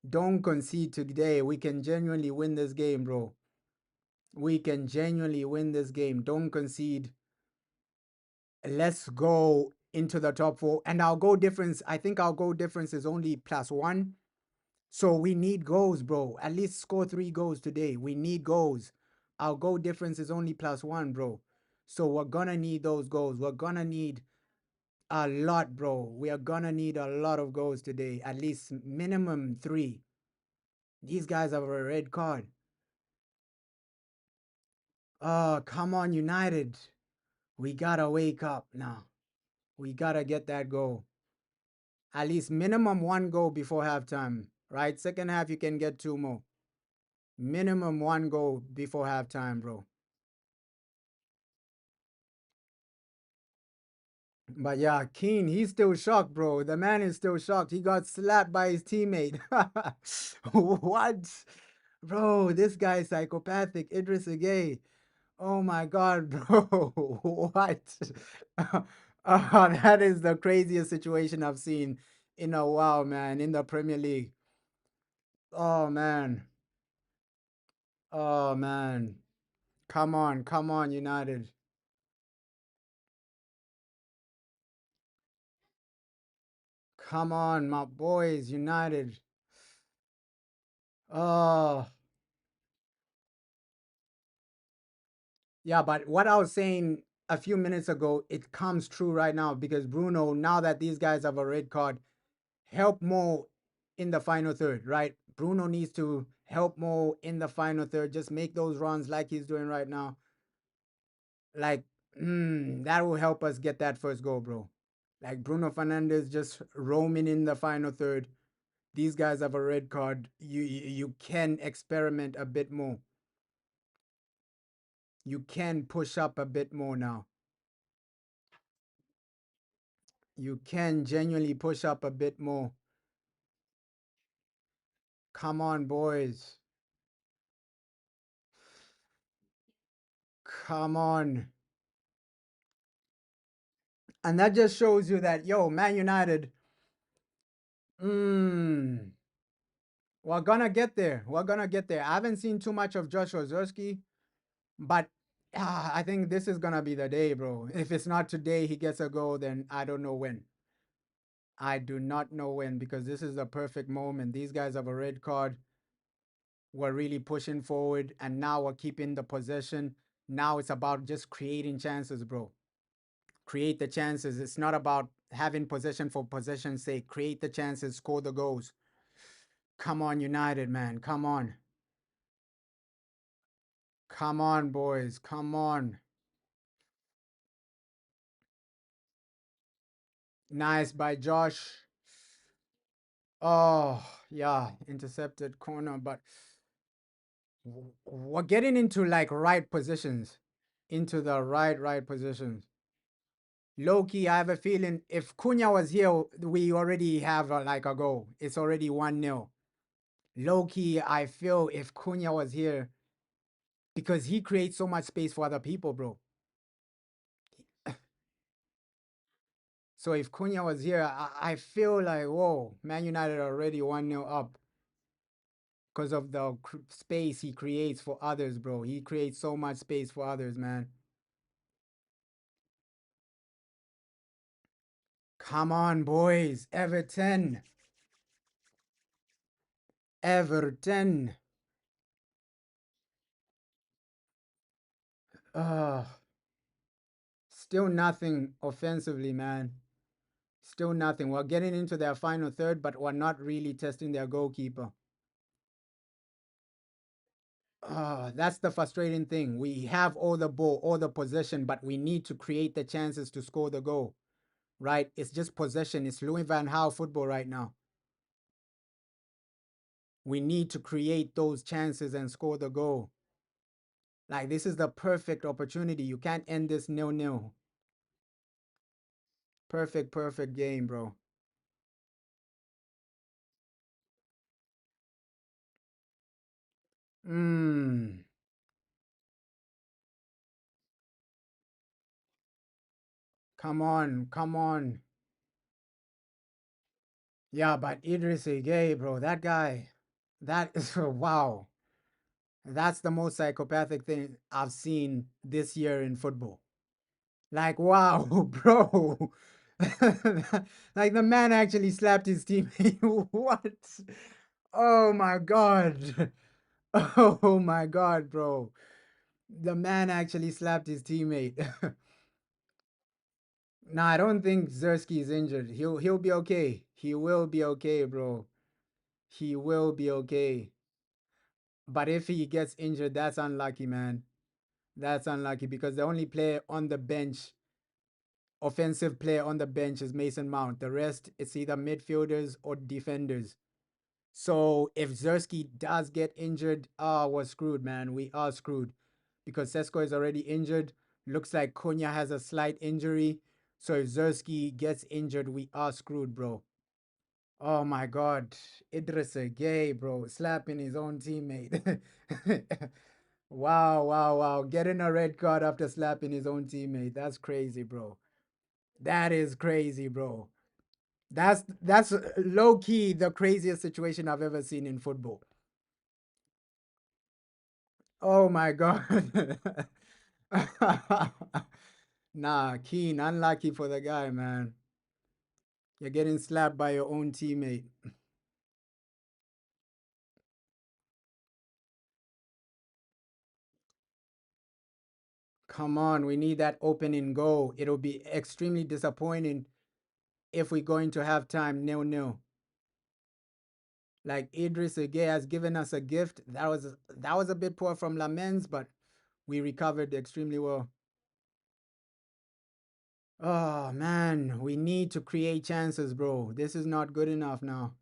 Don't concede today. We can genuinely win this game, bro. We can genuinely win this game. Don't concede. Let's go into the top 4. And our goal difference, I think our goal difference is only +1. So we need goals, bro. At least score 3 goals today. We need goals. Our goal difference is only +1, bro. So we're gonna need those goals. We're gonna need a lot, bro. We are gonna need a lot of goals today. At least minimum 3. These guys have a red card. Oh, come on, United. We gotta wake up now. We gotta get that goal. At least minimum 1 goal before halftime, right? Second half, you can get 2 more. Minimum 1 goal before halftime, bro. But yeah, Keane, he's still shocked, bro. The man is still shocked. He got slapped by his teammate. What? Bro, this guy is psychopathic. Idris Gueye. Oh my God, bro. What? That is the craziest situation I've seen in a while, man, in the Premier League. Oh, man. Oh, man. Come on, United. Come on, my boys, United. Oh, yeah, but what I was saying a few minutes ago, it comes true right now because Bruno, now that these guys have a red card, help more in the final third, right? Bruno needs to help more in the final third. Just make those runs like he's doing right now. Like, that will help us get that first goal, bro. Like Bruno Fernandes just roaming in the final third. These guys have a red card. You can experiment a bit more. You can push up a bit more now. You can genuinely push up a bit more. Come on, boys. Come on. And that just shows you that, yo, Man United, we're gonna get there. We're gonna get there. I haven't seen too much of Joshua Zerski, but I think this is gonna be the day, bro. If it's not today he gets a goal, then I don't know when. I do not know when because this is the perfect moment. These guys have a red card. We're really pushing forward, and now we're keeping the possession. Now it's about just creating chances, bro. Create the chances. It's not about having possession for possession's sake. Create the chances, score the goals. Come on, United, man. Come on. Come on, boys. Come on. Nice by Josh. Oh, yeah, intercepted corner, but we're getting into like right positions, into the right positions. Low key, I have a feeling if Cunha was here, we already have like a goal. It's already 1-0. Low key, I feel if Cunha was here, because he creates so much space for other people, bro. So if Cunha was here, I feel like, whoa, Man United are already 1-0 up because of the space he creates for others, bro. He creates so much space for others, man. Come on, boys. Everton. Everton. Uh, Still nothing offensively, man. Still nothing. We're getting into their final third, but we're not really testing their goalkeeper. That's the frustrating thing. We have all the ball, all the possession, but we need to create the chances to score the goal, right? It's just possession. It's Louis van Gaal football right now. We need to create those chances and score the goal. Like, this is the perfect opportunity. You can't end this 0-0. Perfect game, bro. Mmm. Come on, come on. Yeah, but Idris Gueye, bro, that guy, that is wow. That's the most psychopathic thing I've seen this year in football. Like, wow, bro. Like the man actually slapped his teammate. What? Oh my god. Oh my god, bro. The man actually slapped his teammate. Nah, I don't think Zersky is injured. He'll be okay. He will be okay, bro. He will be okay. But if he gets injured, that's unlucky, man. That's unlucky because the only player on the bench, offensive player on the bench, is Mason Mount. The rest, it's either midfielders or defenders. So if Zersky does get injured, we're screwed, man. We are screwed because Sesko is already injured. Looks like Cunha has a slight injury. So if Zersky gets injured, we are screwed, bro. Oh my God. Idris Gay, bro, slapping his own teammate. Wow. Getting a red card after slapping his own teammate. That's crazy, bro. That is crazy, bro. That's low key the craziest situation I've ever seen in football. Oh my God. Nah, Keen, unlucky for the guy, man. You're getting slapped by your own teammate. Come on, we need that opening goal. It'll be extremely disappointing if we're going to have time 0-0. Like Idris Gueye has given us a gift. That was a bit poor from Lamens, but we recovered extremely well. Oh man, we need to create chances, bro. This is not good enough now.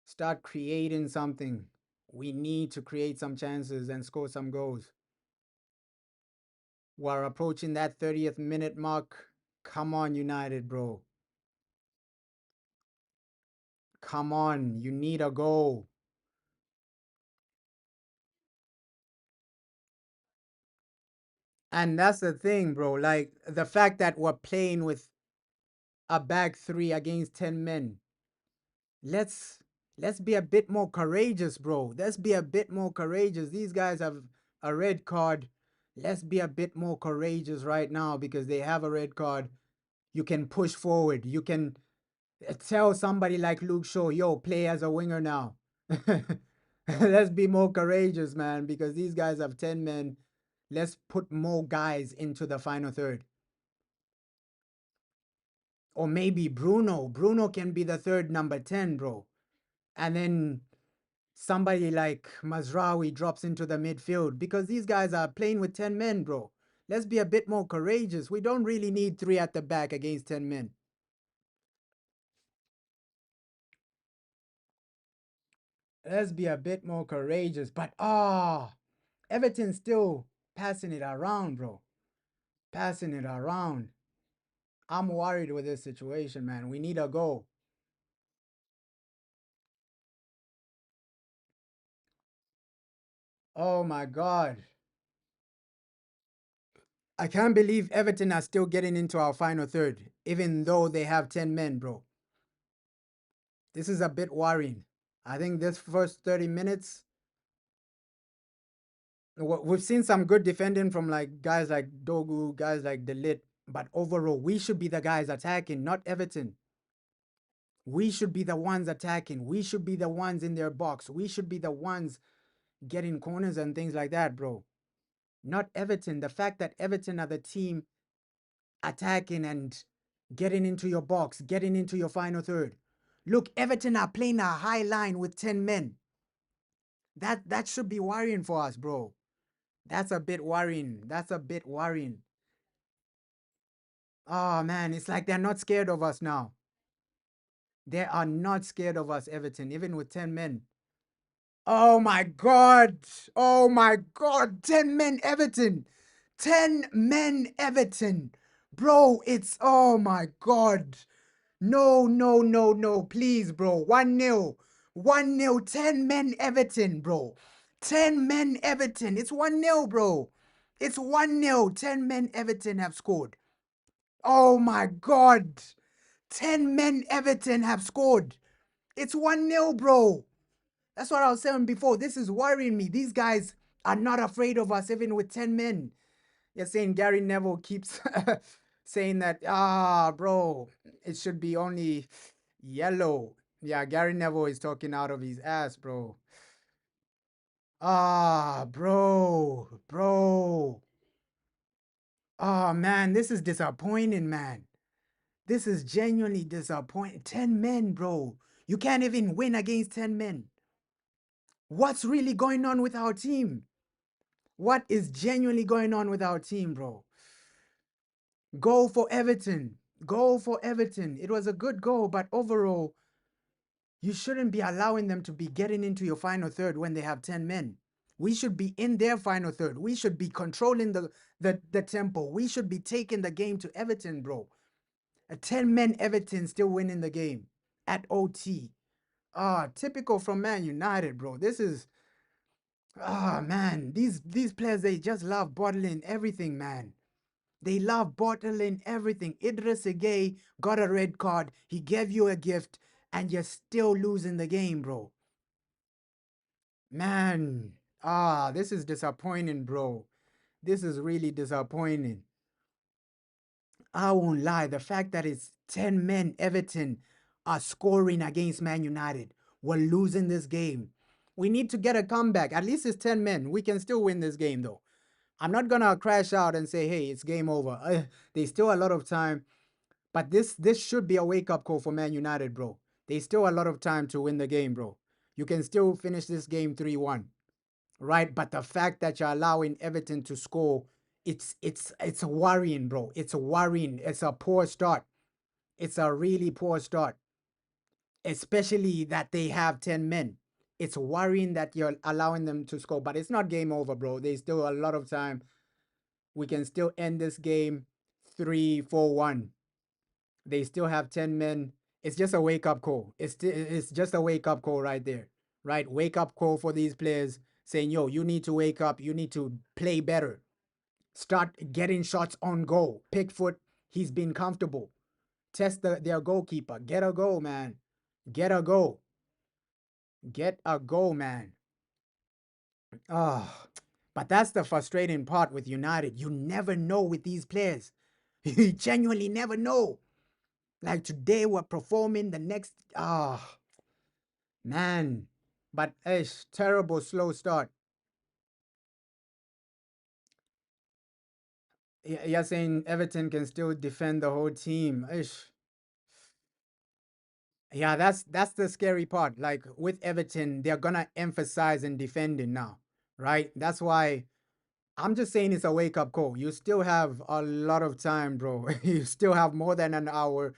Start creating something. We need to create some chances and score some goals. We're approaching that 30th minute mark. Come on, United, bro. Come on, you need a goal. And that's the thing, bro. Like the fact that we're playing with a back three against 10 men. Let's let's be a bit more courageous, bro. Let's be a bit more courageous. These guys have a red card. Let's be a bit more courageous right now because they have a red card. You can push forward. You can tell somebody like Luke Shaw, yo, play as a winger now. Let's be more courageous, man, because these guys have 10 men. Let's put more guys into the final third. Or maybe Bruno. Bruno can be the third number 10, bro. And then somebody like Mazraoui drops into the midfield because these guys are playing with 10 men, bro. Let's be a bit more courageous. We don't really need three at the back against 10 men. Let's be a bit more courageous. But Everton still passing it around, bro. Passing it around. I'm worried with this situation, man. We need a goal. Oh my God. I can't believe Everton are still getting into our final third, even though they have 10 men, bro. This is a bit worrying. I think this first 30 minutes, we've seen some good defending from like guys like Dogu, guys like Delit, but overall, we should be the guys attacking, not Everton. We should be the ones attacking. We should be the ones in their box. We should be the ones getting corners and things like that, bro. Not Everton. The fact that Everton are the team attacking and getting into your box, getting into your final third. Look, Everton are playing a high line with 10 men. That should be worrying for us, bro. That's a bit worrying. That's a bit worrying. Oh man, it's like they're not scared of us now. They are not scared of us, Everton, even with 10 men. Oh my God. Oh my God. 10 men Everton. 10 men Everton. Bro, it's, oh my God. No, no, no, no. Please, bro. 1-0. 1-0. 10 men Everton, bro. 10 men Everton. It's 1-0, bro. It's 1-0. 10 men Everton have scored. Oh my God. 10 men Everton have scored. It's 1-0, bro. That's what I was saying before. This is worrying me. These guys are not afraid of us, even with 10 men. You're saying Gary Neville keeps saying that, bro, it should be only yellow. Yeah, Gary Neville is talking out of his ass, bro. Bro. Oh, man, this is disappointing, man. This is genuinely disappointing. 10 men, bro. You can't even win against 10 men. What's really going on with our team? What is genuinely going on with our team, bro? Goal for Everton. Goal for Everton. It was a good goal, but overall, you shouldn't be allowing them to be getting into your final third when they have 10 men. We should be in their final third. We should be controlling the tempo. We should be taking the game to Everton, bro. A 10-man Everton still winning the game at OT. Typical from Man United, bro. This is man, these players, they just love bottling everything, man. They love bottling everything. Idris Gueye got a red card. He gave you a gift, and you're still losing the game, bro. Man, this is disappointing, bro. This is really disappointing. I won't lie. The fact that it's 10 men Everton are scoring against Man United. We're losing this game. We need to get a comeback. At least it's 10 men. We can still win this game, though. I'm not gonna crash out and say, hey, it's game over. There's still a lot of time. But this should be a wake-up call for Man United, bro. There's still a lot of time to win the game, bro. You can still finish this game 3-1. Right? But the fact that you're allowing Everton to score, it's worrying, bro. It's worrying. It's a poor start. It's a really poor start. Especially that they have 10 men. It's worrying that you're allowing them to score. But it's not game over, bro. There's still a lot of time. We can still end this game 3-4-1. They still have 10 men. It's just a wake-up call. It's just a wake-up call right there. Right? Wake-up call for these players saying, yo, you need to wake up. You need to play better. Start getting shots on goal. Pickford, he's been comfortable. Test their goalkeeper. Get a goal, man. Get a goal. Get a goal, man. But that's the frustrating part with United. You never know with these players. You genuinely never know. Like today we're performing, the next, man. But terrible slow start. You're saying Everton can still defend the whole team. Yeah, that's the scary part. Like with Everton, they're gonna emphasize in defending now, right? That's why I'm just saying it's a wake-up call. You still have a lot of time, bro. You still have more than an hour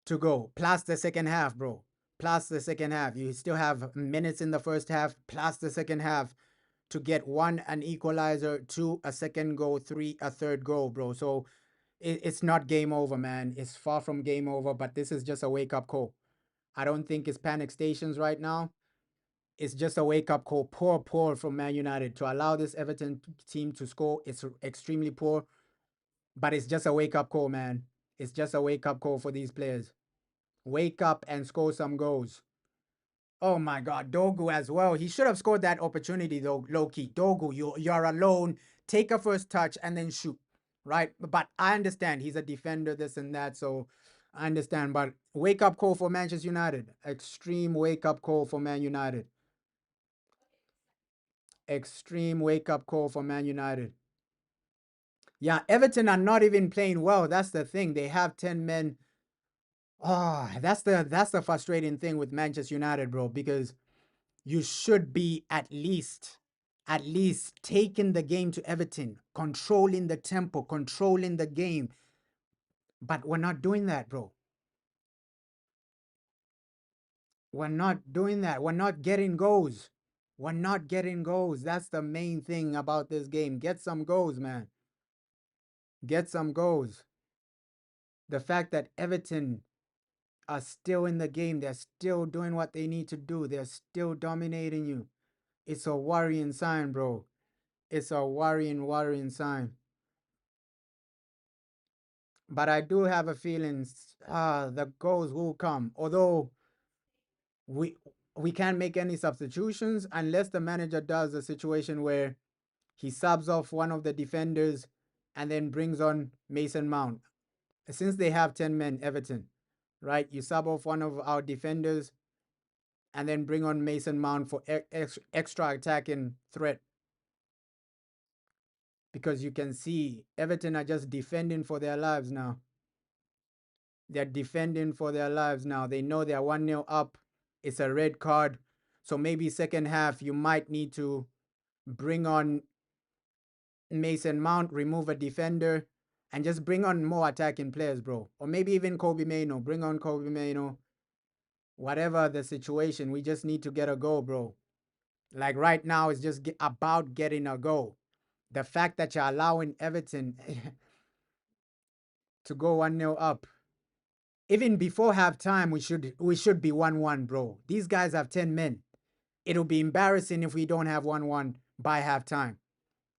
to go. Plus the second half, bro. plus the second half. You still have minutes in the first half plus the second half to get one, an equalizer, two, a second goal, three, a third goal, bro. So it's not game over, man. It's far from game over, but this is just a wake up call. I don't think it's panic stations right now. It's just a wake up call. Poor from Man United to allow this Everton team to score. It's extremely poor, but it's just a wake up call, man. It's just a wake up call for these players. Wake up and score some goals. Oh my God, Dogu as well. He should have scored that opportunity though, low key. Dogu, you're alone. Take a first touch and then shoot, right? But I understand he's a defender, this and that. So I understand. But wake up call for Manchester United. Extreme wake up call for Man United. Extreme wake up call for Man United. Yeah, Everton are not even playing well. That's the thing. They have 10 men. Oh, that's the frustrating thing with Manchester United, bro, because you should be at least taking the game to Everton, controlling the tempo, controlling the game. But we're not doing that, bro. We're not doing that. We're not getting goals. We're not getting goals. That's the main thing about this game. Get some goals, man. Get some goals. The fact that Everton are still in the game, they're still doing what they need to do, they're still dominating you. It's a worrying sign, bro. It's a worrying sign. But I do have a feeling the goals will come. Although we we can't make any substitutions unless the manager does a situation where he subs off one of the defenders and then brings on Mason Mount. Since they have 10 men, Everton, right? You sub off one of our defenders and then bring on Mason Mount for extra attacking threat. Because you can see Everton are just defending for their lives now. They're defending for their lives now. They know they're 1-0 up. It's a red card. So maybe second half, you might need to bring on Mason Mount, remove a defender, and just bring on more attacking players, bro. Or maybe even Kobe Maino. Bring on Kobe Maino. Whatever the situation, we just need to get a goal, bro. Like right now, it's just about getting a goal. The fact that you're allowing Everton to go 1-0 up. Even before halftime, we should be 1-1, bro. These guys have 10 men. It'll be embarrassing if we don't have 1-1 by halftime.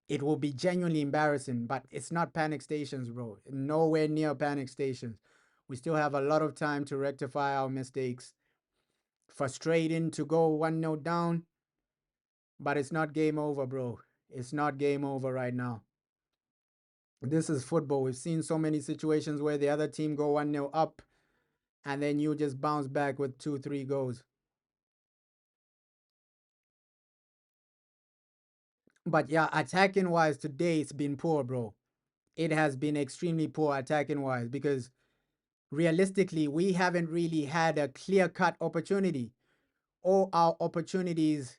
It will be genuinely embarrassing, but it's not panic stations, bro. Nowhere near panic stations. We still have a lot of time to rectify our mistakes. Frustrating to go 1-0 down, but it's not game over, bro. It's not game over right now. This is football. We've seen so many situations where the other team go 1-0 up and then you just bounce back with 2-3 goals. But yeah, attacking wise today it's been poor, bro. It has been extremely poor attacking wise because realistically we haven't really had a clear-cut opportunity. All our opportunities,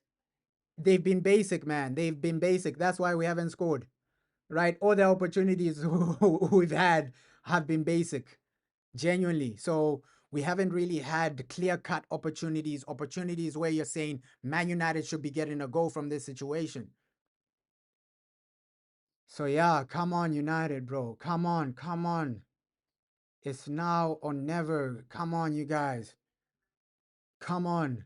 they've been basic, man. They've been basic. That's why we haven't scored. Right? All the opportunities we've had have been basic. Genuinely. So we haven't really had clear-cut opportunities where you're saying Man United should be getting a goal from this situation. So yeah, come on, United, bro. Come on. It's now or never. Come on, you guys. Come on.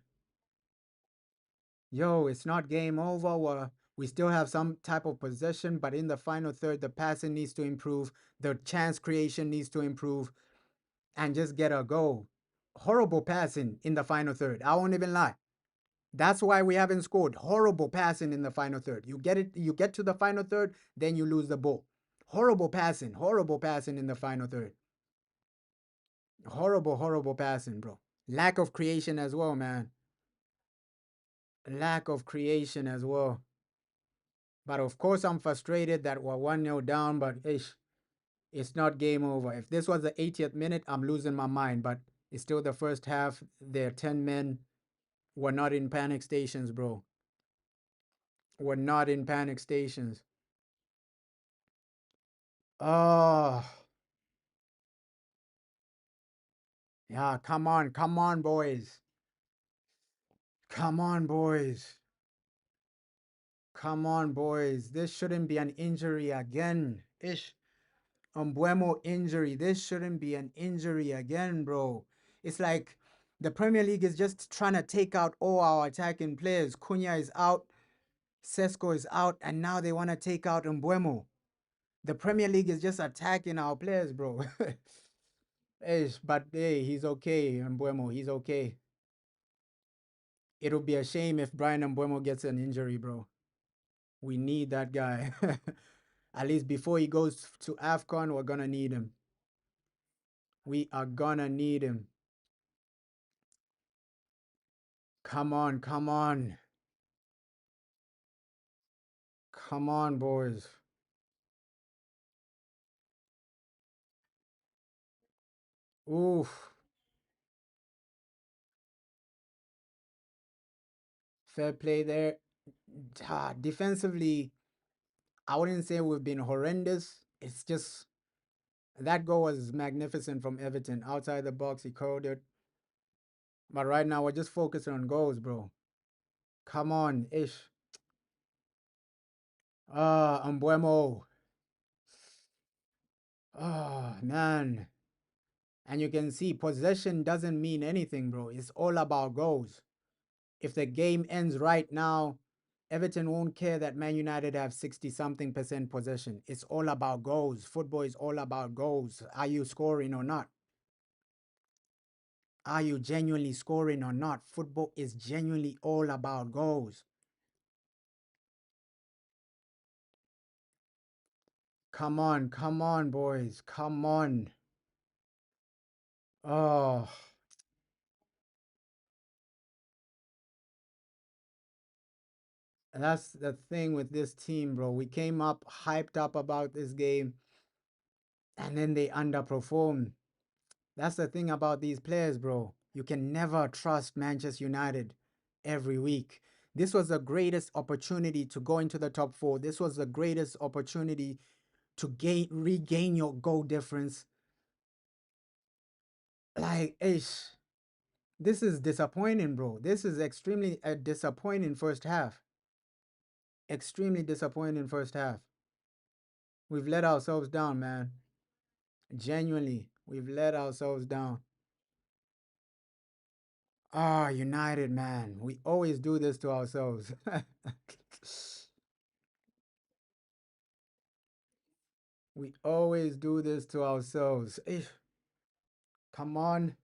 Yo, it's not game over. We still have some type of possession, but in the final third, the passing needs to improve. The chance creation needs to improve. And just get a goal. Horrible passing in the final third. I won't even lie. That's why we haven't scored. Horrible passing in the final third. You get to the final third, then you lose the ball. Horrible passing in the final third. Horrible passing, bro. Lack of creation as well, man. Lack of creation as well. But of course, I'm frustrated that we're 1-0 down, but it's not game over. If this was the 80th minute, I'm losing my mind, but it's still the first half. They're 10 men. We're not in panic stations, bro. We're not in panic stations. Oh, yeah, come on, boys. Come on, boys. Come on, boys. This shouldn't be an injury again. Ish. Umbuemo injury. This shouldn't be an injury again, bro. It's like the Premier League is just trying to take out all our attacking players. Cunha is out, Sesko is out, and now they want to take out Umbuemo. The Premier League is just attacking our players, bro. Ish, but hey, he's okay, Umbuemo. He's okay. It'll be a shame if Brian Umbuemo gets an injury, bro. We need that guy. At least before he goes to AFCON, we're gonna need him. We are gonna need him. Come on, come on. Come on, boys. Oof. Fair play there. Defensively, I wouldn't say we've been horrendous. It's just that goal was magnificent from Everton. Outside the box, he curled it. But right now, we're just focusing on goals, bro. Come on, ish. Umbuemo. Man. And you can see possession doesn't mean anything, bro. It's all about goals. If the game ends right now, Everton won't care that Man United have 60-something% possession. It's all about goals. Football is all about goals. Are you scoring or not? Are you genuinely scoring or not? Football is genuinely all about goals. Come on, boys. Come on. Oh, that's the thing with this team, bro. We came up hyped up about this game and then they underperformed. That's the thing about these players, bro. You can never trust Manchester United every week. This was the greatest opportunity to go into the top four. This was the greatest opportunity to regain your goal difference. Like, ish. This is disappointing, bro. This is extremely a disappointing first half. Extremely disappointing first half. We've let ourselves down, man. Genuinely, we've let ourselves down. United, man. We always do this to ourselves. We always do this to ourselves. Come on.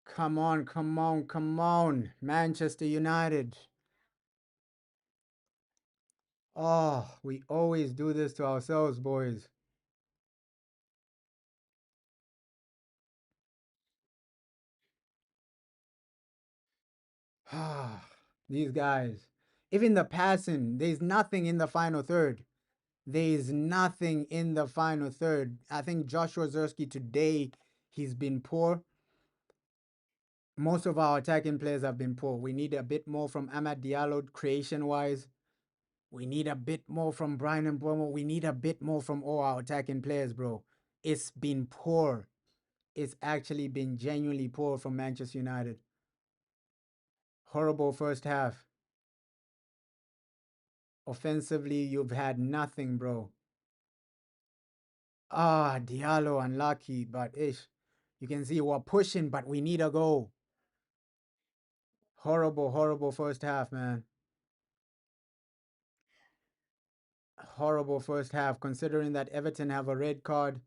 Come on, come on, come on. Manchester United. Oh, we always do this to ourselves, boys. These guys. Even the passing, there's nothing in the final third. There's nothing in the final third. I think Joshua Zerski today, he's been poor. Most of our attacking players have been poor. We need a bit more from Amad Diallo creation-wise. We need a bit more from Brian and Mbeumo. We need a bit more from all our attacking players, bro. It's been poor. It's actually been genuinely poor from Manchester United. Horrible first half. Offensively, you've had nothing, bro. Diallo unlucky, but ish. You can see we're pushing, but we need a goal. Horrible, horrible first half, man. Horrible first half, considering that Everton have a red card.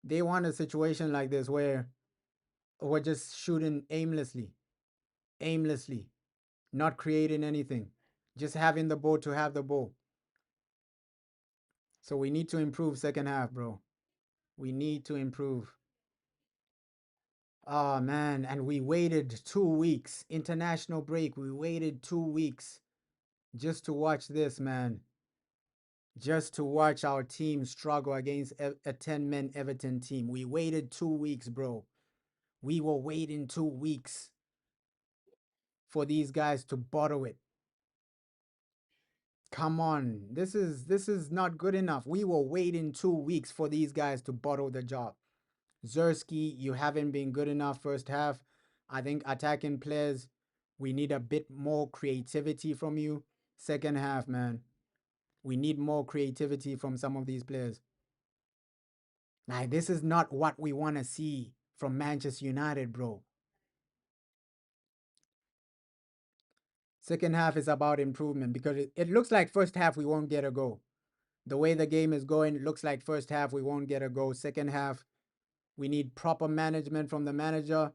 They want a situation like this where we're just shooting aimlessly, not creating anything, just having the ball to have the ball. So we need to improve second half, bro. We need to improve. Oh man, and we waited 2 weeks. International break. We waited 2 weeks just to watch this, man. Just to watch our team struggle against a 10-man Everton team. We waited 2 weeks, bro. We were waiting 2 weeks for these guys to bottle it. come on. This is not good enough. We were waiting 2 weeks for these guys to bottle the job. Zersky, you haven't been good enough first half. I think attacking players, we need a bit more creativity from you. Second half, man. We need more creativity from some of these players. Like, this is not what we want to see from Manchester United, bro. Second half is about improvement because it looks like first half we won't get a goal. The way the game is going, it looks like first half we won't get a goal. Second half, we need proper management from the manager,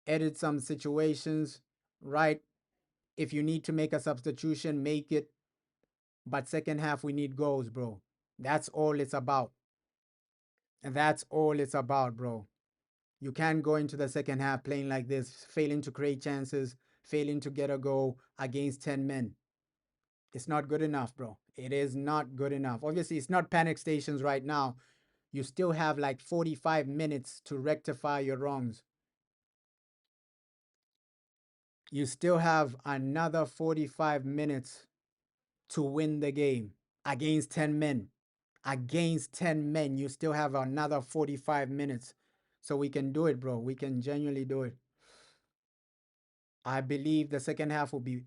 edit some situations, right? If you need to make a substitution, make it. But second half, we need goals, bro. That's all it's about. And that's all it's about, bro. You can't go into the second half playing like this, failing to create chances, failing to get a goal against 10 men. It's not good enough, bro. It is not good enough. Obviously, it's not panic stations right now. You still have like 45 minutes to rectify your wrongs. You still have another 45 minutes to win the game against 10 men. Against 10 men, you still have another 45 minutes. So we can do it, bro. We can genuinely do it. I believe the second half will be.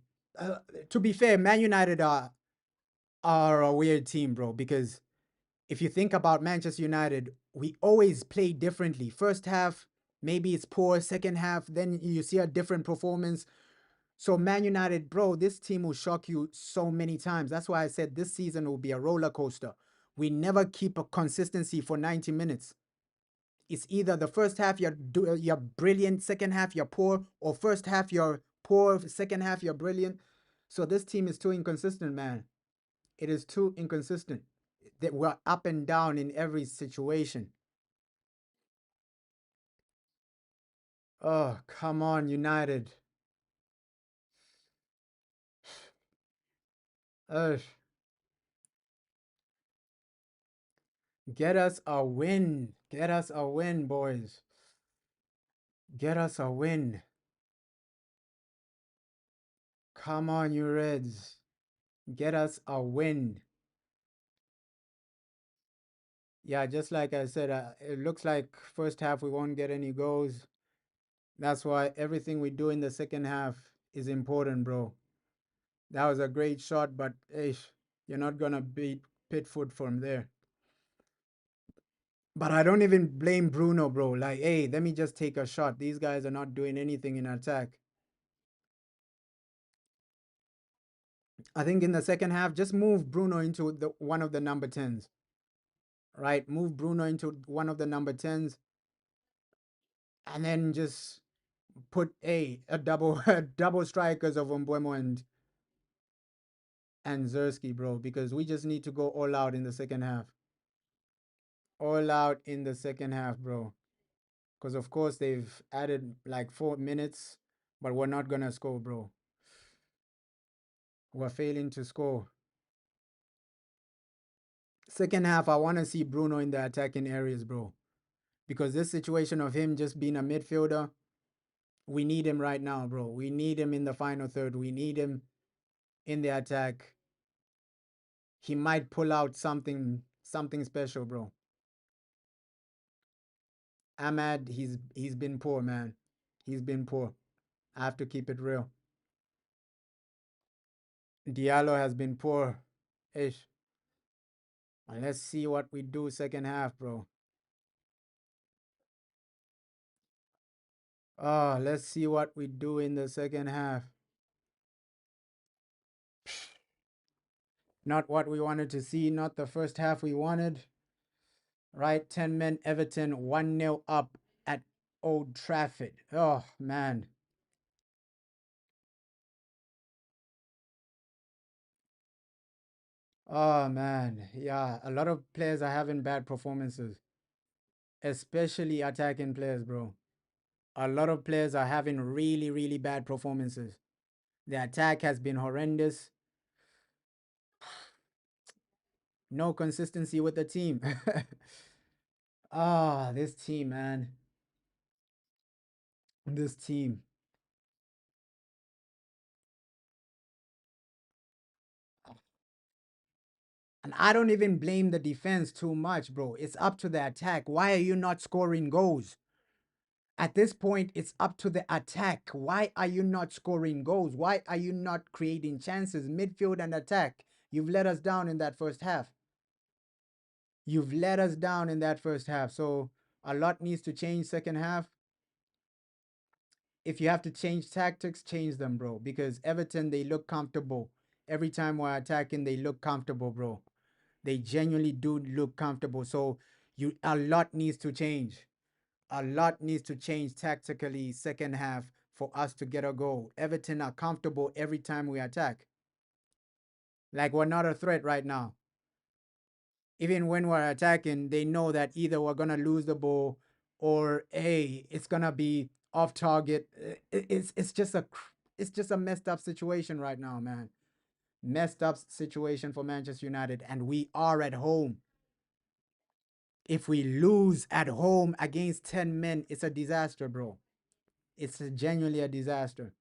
To be fair, Man United are a weird team, bro, because if you think about Manchester United, we always play differently. First half, maybe it's poor. Second half, then you see a different performance. So Man United, bro, this team will shock you so many times. That's why I said this season will be a roller coaster. We never keep a consistency for 90 minutes. It's either the first half you're brilliant, second half you're poor, or first half you're poor, second half you're brilliant. So this team is too inconsistent, man. It is too inconsistent. That we're up and down in every situation. Oh, come on, United. Ugh. Get us a win. Get us a win, boys. Get us a win. Come on, you Reds. Get us a win. Yeah, just like I said, it looks like first half we won't get any goals. That's why everything we do in the second half is important, bro. That was a great shot, but you're not gonna beat Pitfoot from there. But I don't even blame Bruno, bro. Like, hey, let me just take a shot. These guys are not doing anything in attack. I think in the second half, just move Bruno into one of the number 10s. Right? Move Bruno into one of the number 10s and then just put a double double strikers of Mbeumo and Zersky, bro, because we just need to go all out in the second half. All out in the second half, bro. Because of course they've added like 4 minutes, but we're not gonna score, bro. We're failing to score. Second half, I want to see Bruno in the attacking areas, bro. Because this situation of him just being a midfielder, we need him right now, bro. We need him in the final third. We need him in the attack. He might pull out something special, bro. Ahmad, he's been poor, man. He's been poor. I have to keep it real. Diallo has been poor. Ish. And let's see what we do second half, bro. Oh, let's see what we do in the second half. Not what we wanted to see, not the first half we wanted. Right? 10 men Everton 1-0 up at Old Trafford. Oh, man. Oh, man. Yeah, a lot of players are having bad performances, especially attacking players, bro. A lot of players are having really, really bad performances. The attack has been horrendous. No consistency with the team. Ah, this team, man. This team. And I don't even blame the defense too much, bro. It's up to the attack. Why are you not scoring goals? At this point, it's up to the attack. Why are you not scoring goals? Why are you not creating chances? Midfield and attack. You've let us down in that first half. You've let us down in that first half. So a lot needs to change second half. If you have to change tactics, change them, bro. Because Everton, they look comfortable. Every time we're attacking, they look comfortable, bro. They genuinely do look comfortable. So a lot needs to change. A lot needs to change tactically second half for us to get a goal. Everton are comfortable every time we attack. Like we're not a threat right now. Even when we're attacking, they know that either we're gonna lose the ball or hey, it's gonna be off target. It's just a messed up situation right now, man. Messed up situation for Manchester United, and we are at home. If we lose at home against 10 men, it's a disaster, bro. It's genuinely a disaster.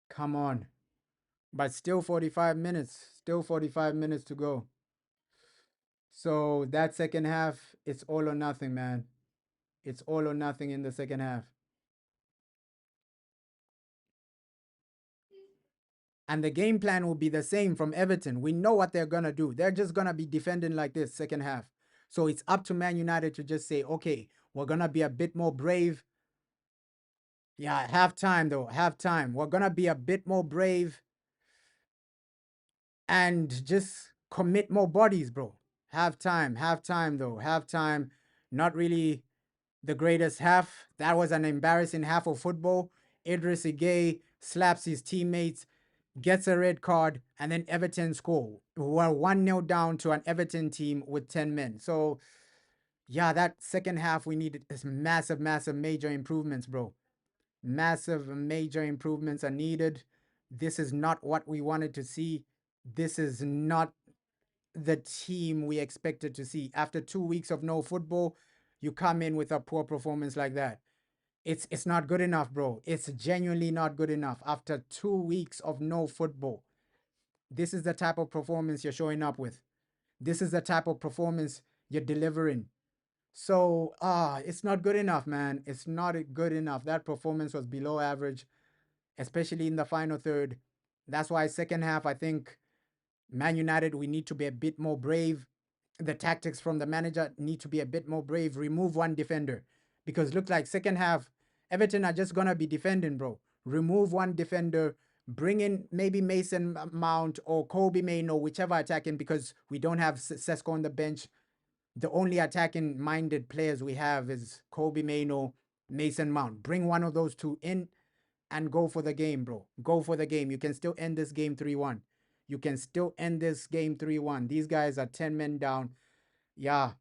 Come on. But still 45 minutes. Still 45 minutes to go. So that second half, it's all or nothing, man. It's all or nothing in the second half. And the game plan will be the same from Everton. We know what they're going to do. They're just going to be defending like this second half. So it's up to Man United to just say, okay, we're going to be a bit more brave. Yeah, halftime though. Halftime. We're going to be a bit more brave and just commit more bodies, bro. Halftime though. Halftime, not really the greatest half. That was an embarrassing half of football. Idris Gueye slaps his teammates, gets a red card, and then Everton score. We're 1-0 down to an Everton team with 10 men. So, yeah, that second half we needed is massive, major improvements, bro. Massive, major improvements are needed. This is not what we wanted to see. This is not the team we expected to see. After 2 weeks of no football, you come in with a poor performance like that. It's not good enough, bro. It's genuinely not good enough. After 2 weeks of no football, this is the type of performance you're showing up with. This is the type of performance you're delivering. So, it's not good enough, man. It's not good enough. That performance was below average, especially in the final third. That's why second half, I think Man United, we need to be a bit more brave. The tactics from the manager need to be a bit more brave. Remove one defender. Because look like second half, Everton are just gonna be defending, bro. Remove one defender, bring in maybe Mason Mount or Kobe Maino, whichever attacking, because we don't have Sesko on the bench. The only attacking minded players we have is Kobe Maino, Mason Mount. Bring one of those two in and go for the game, bro. Go for the game. You can still end this game 3-1. You can still end this game 3-1. These guys are 10 men down. Yeah,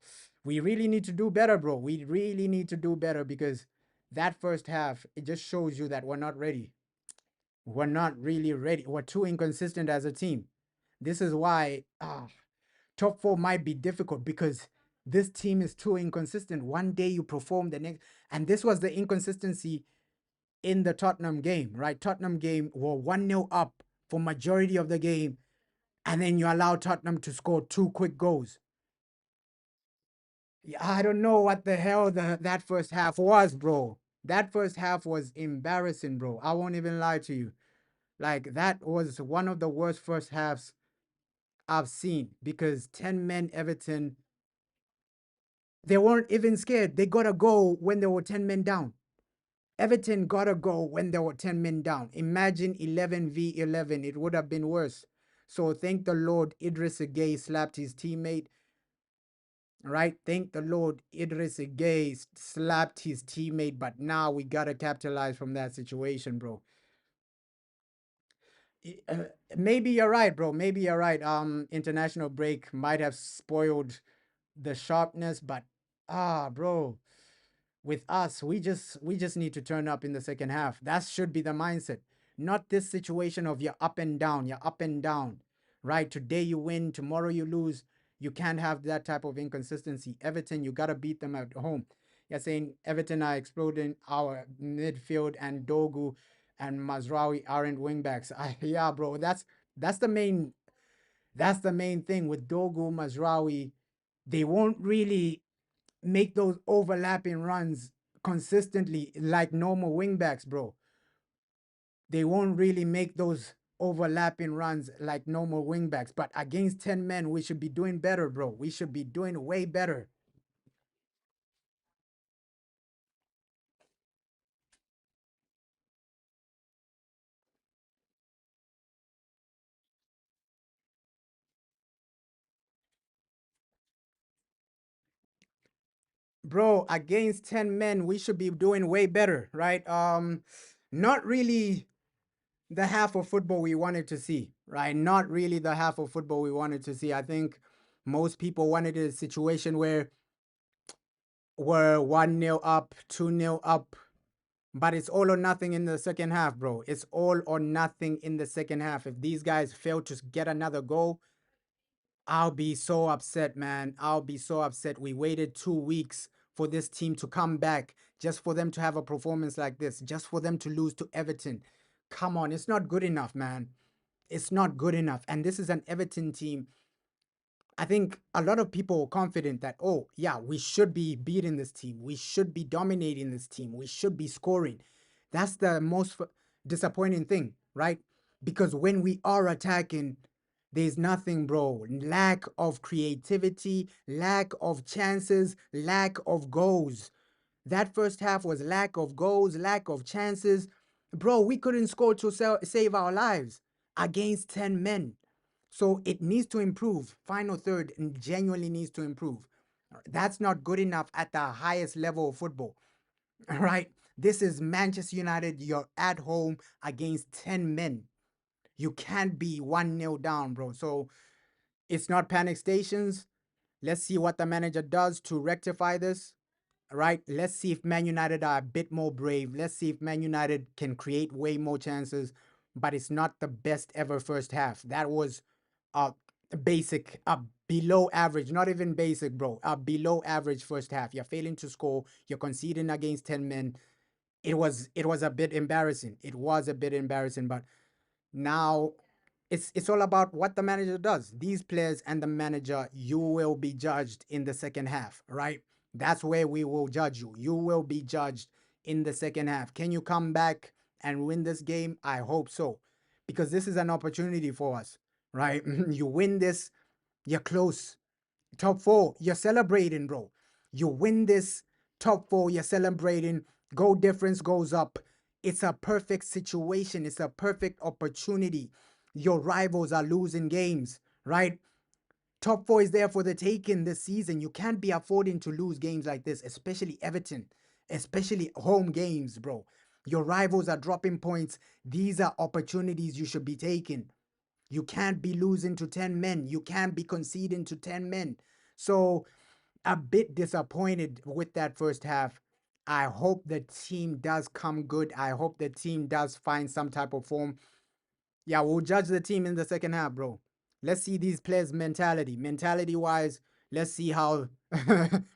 we really need to do better, bro. We really need to do better because that first half, it just shows you that we're not ready. We're not really ready. We're too inconsistent as a team. This is why top four might be difficult because this team is too inconsistent. One day you perform, the next, and this was the inconsistency in the Tottenham game, right? Tottenham game were 1-0 up for majority of the game, and then you allow Tottenham to score 2 quick goals. I don't know what the hell that first half was, bro. That first half was embarrassing, bro. I won't even lie to you. Like, that was one of the worst first halves I've seen because 10 men Everton, they weren't even scared. They got a goal when they were 10 men down. Everton got a goal when they were 10 men down. Imagine 11v11. It would have been worse. So thank the Lord Idris Gueye slapped his teammate. Right? Thank the Lord Idris Gueye slapped his teammate. But now we got to capitalize from that situation, bro. Maybe you're right, bro. Maybe you're right. International break might have spoiled the sharpness. But, bro. With us, we just need to turn up in the second half. That should be the mindset. Not this situation of you're up and down, right? Today you win, tomorrow you lose. You can't have that type of inconsistency. Everton, you gotta beat them at home. You're saying Everton are exploding our midfield and Dogu and Mazraoui aren't wingbacks. Yeah, bro, that's That's the main thing with Dogu, Mazraoui. They won't really make those overlapping runs consistently like normal wingbacks, bro. They won't really make those overlapping runs like normal wingbacks. But against 10 men, we should be doing better, bro. We should be doing way better. Bro, against 10 men, we should be doing way better, right? Not really the half of football we wanted to see, right? Not really the half of football we wanted to see. I think most people wanted a situation where we're 1-0 up, 2-0 up, but it's all or nothing in the second half, bro. It's all or nothing in the second half. If these guys fail to get another goal, I'll be so upset, man. I'll be so upset. We waited 2 weeks for this team to come back, just for them to have a performance like this, just for them to lose to Everton. Come on, it's not good enough, man. It's not good enough. And this is an Everton team. I think a lot of people are confident that, oh, yeah, we should be beating this team. We should be dominating this team. We should be scoring. That's the most disappointing thing, right? Because when we are attacking, there's nothing, bro. Lack of creativity, lack of chances, lack of goals. That first half was lack of goals, lack of chances. Bro, we couldn't score to save our lives against 10 men. So it needs to improve. Final third genuinely needs to improve. That's not good enough at the highest level of football. All right. This is Manchester United. You're at home against 10 men. You can't be 1-0 down, bro. So it's not panic stations. Let's see what the manager does to rectify this. All right. Let's see if Man United are a bit more brave. Let's see if Man United can create way more chances. But it's not the best ever first half. That was a basic, a below average, not even basic, bro. A below average first half. You're failing to score. You're conceding against 10 men. It was a bit embarrassing. It was a bit embarrassing, but now it's all about what the manager does. These players and the manager, you will be judged in the second half, right? That's where we will judge you. You will be judged in the second half. Can you come back and win this game? I hope so. Because this is an opportunity for us, right? You win this, you're close. Top four, you're celebrating, bro. You win this top four, you're celebrating. Goal difference goes up. It's a perfect situation. It's a perfect opportunity. Your rivals are losing games, right? Top four is there for the taking this season. You can't be affording to lose games like this, especially Everton, especially home games, bro. Your rivals are dropping points. These are opportunities you should be taking. You can't be losing to 10 men. You can't be conceding to 10 men. So, a bit disappointed with that first half. I hope the team does come good. I hope the team does find some type of form. Yeah, we'll judge the team in the second half, bro. Let's see these players' mentality. Mentality wise, let's see how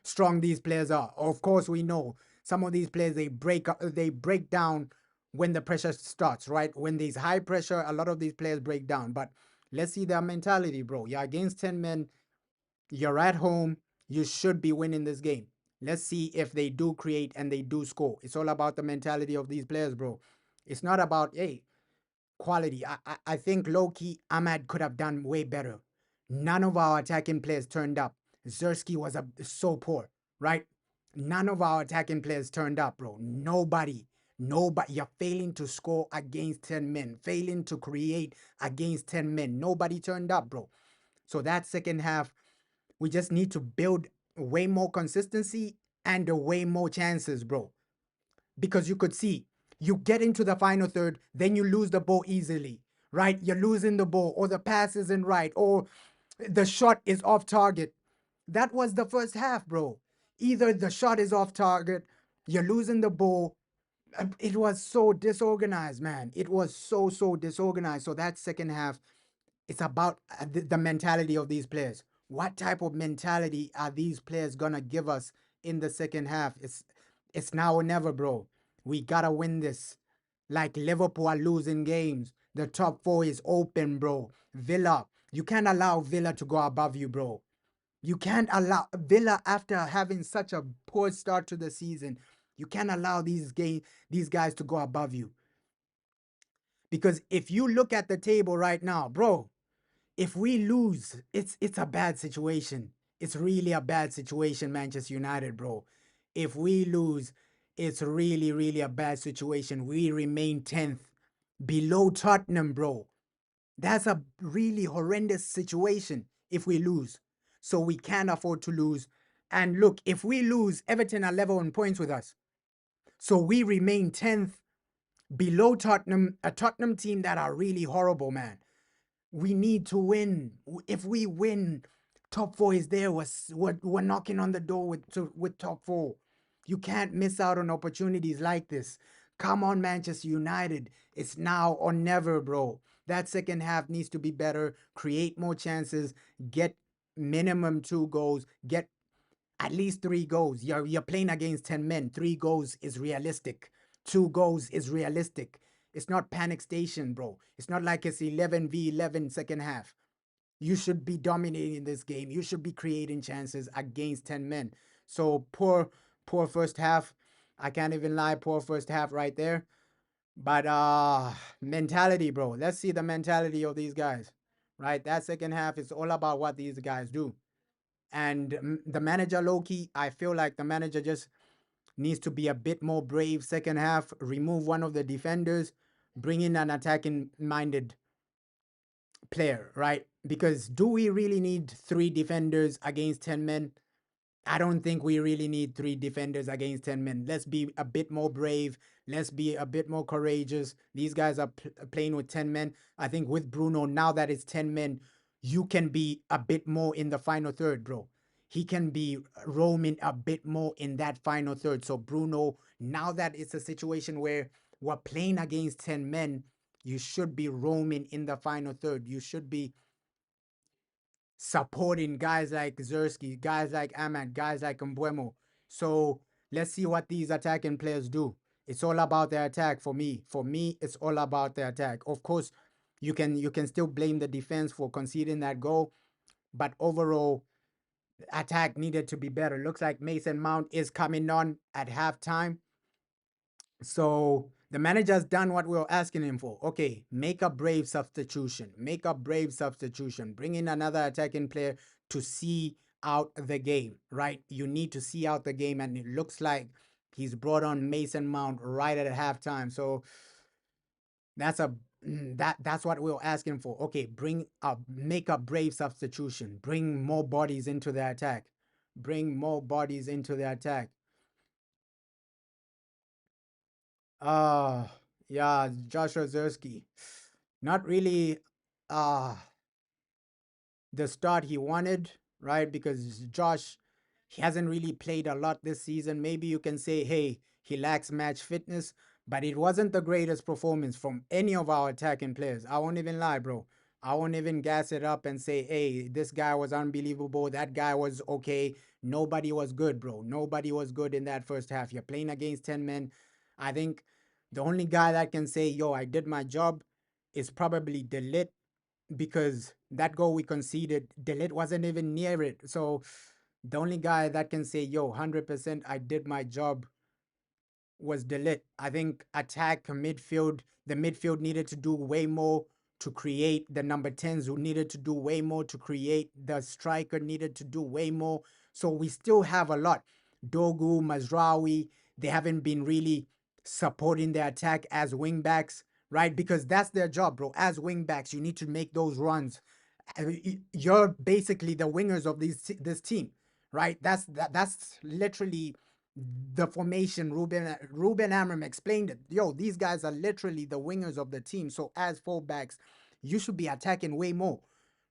strong these players are. Of course, we know some of these players they break down when the pressure starts, right? When there's high pressure, a lot of these players break down. But let's see their mentality, bro. You're against 10 men, you're at home, you should be winning this game. Let's see if they do create and they do score. It's all about the mentality of these players, bro. It's not about, hey, quality. I think low key Ahmad could have done way better. None of our attacking players turned up. Zersky was so poor, right? None of our attacking players turned up, bro. Nobody. Nobody. You're failing to score against 10 men, failing to create against 10 men. Nobody turned up, bro. So that second half, we just need to build way more consistency and way more chances, bro. Because you could see, you get into the final third, then you lose the ball easily, right? You're losing the ball, or the pass isn't right, or the shot is off target. That was the first half, bro. Either the shot is off target, you're losing the ball. It was so disorganized, man. It was so disorganized. So that second half, it's about the mentality of these players. What type of mentality are these players gonna give us in the second half? It's now or never, bro. We gotta win this. Like Liverpool are losing games. The top 4 is open, bro. Villa, you can't allow Villa to go above you, bro. You can't allow Villa, after having such a poor start to the season, you can't allow these guys to go above you. Because if you look at the table right now, bro, if we lose, it's a bad situation. It's really a bad situation, Manchester United, bro. If we lose, it's really, really a bad situation. We remain 10th, below Tottenham, bro. That's a really horrendous situation if we lose. So we can't afford to lose. And look, if we lose, Everton are level on points with us. So we remain 10th, below Tottenham, a Tottenham team that are really horrible, man. We need to win. If we win, top 4 is there. We're knocking on the door with top 4. You can't miss out on opportunities like this. Come on, Manchester United. It's now or never, bro. That second half needs to be better. Create more chances. Get minimum 2 goals. Get at least 3 goals. You're playing against 10 men. 3 goals is realistic. 2 goals is realistic. It's not panic station, bro. It's not like it's 11v11 second half. You should be dominating this game. You should be creating chances against 10 men. So poor first half. I can't even lie, poor first half right there. But mentality, bro. Let's see the mentality of these guys. Right? That second half is all about what these guys do. And the manager, Loki, I feel like the manager just needs to be a bit more brave second half, remove one of the defenders, bring in an attacking minded player, right? Because do we really need 3 defenders against 10 men? I don't think we really need 3 defenders against 10 men. Let's be a bit more brave. Let's be a bit more courageous. These guys are playing with 10 men. I think with Bruno, now that it's 10 men, you can be a bit more in the final third, bro. He can be roaming a bit more in that final third. So Bruno, now that it's a situation where we're playing against 10 men, you should be roaming in the final third. You should be supporting guys like Zersky, guys like Ahmad, guys like Mbuemo. So let's see what these attacking players do. It's all about their attack for me. For me, it's all about their attack. Of course, you can still blame the defense for conceding that goal, but overall, attack needed to be better. Looks like Mason Mount is coming on at halftime. So the manager's done what we were asking him for. Okay, make a brave substitution. Make a brave substitution. Bring in another attacking player to see out the game, right? You need to see out the game, and it looks like he's brought on Mason Mount right at halftime. So that's that's what we were asking for. Okay, make a brave substitution. Bring more bodies into the attack. Bring more bodies into the attack. Yeah, Joshua Zersky. Not really uh the start he wanted, right? Because Josh, he hasn't really played a lot this season. Maybe you can say, hey, he lacks match fitness, but it wasn't the greatest performance from any of our attacking players. I won't even lie, bro. I won't even gas it up and say, hey, this guy was unbelievable. That guy was okay. Nobody was good, bro. Nobody was good in that first half. You're playing against 10 men. I think the only guy that can say, yo, I did my job is probably Delit, because that goal we conceded, Delit wasn't even near it. So the only guy that can say, yo, 100% I did my job was Delit. I think attack, midfield, the midfield needed to do way more to create. The number 10s who needed to do way more to create. The striker needed to do way more. So we still have a lot. Dogu, Mazraoui, they haven't been really supporting the attack as wingbacks, right? Because that's their job, bro. As wingbacks, you need to make those runs. You're basically the wingers of this team, right? That's literally the formation. Ruben Amram explained it. Yo, these guys are literally the wingers of the team. So as fullbacks, you should be attacking way more,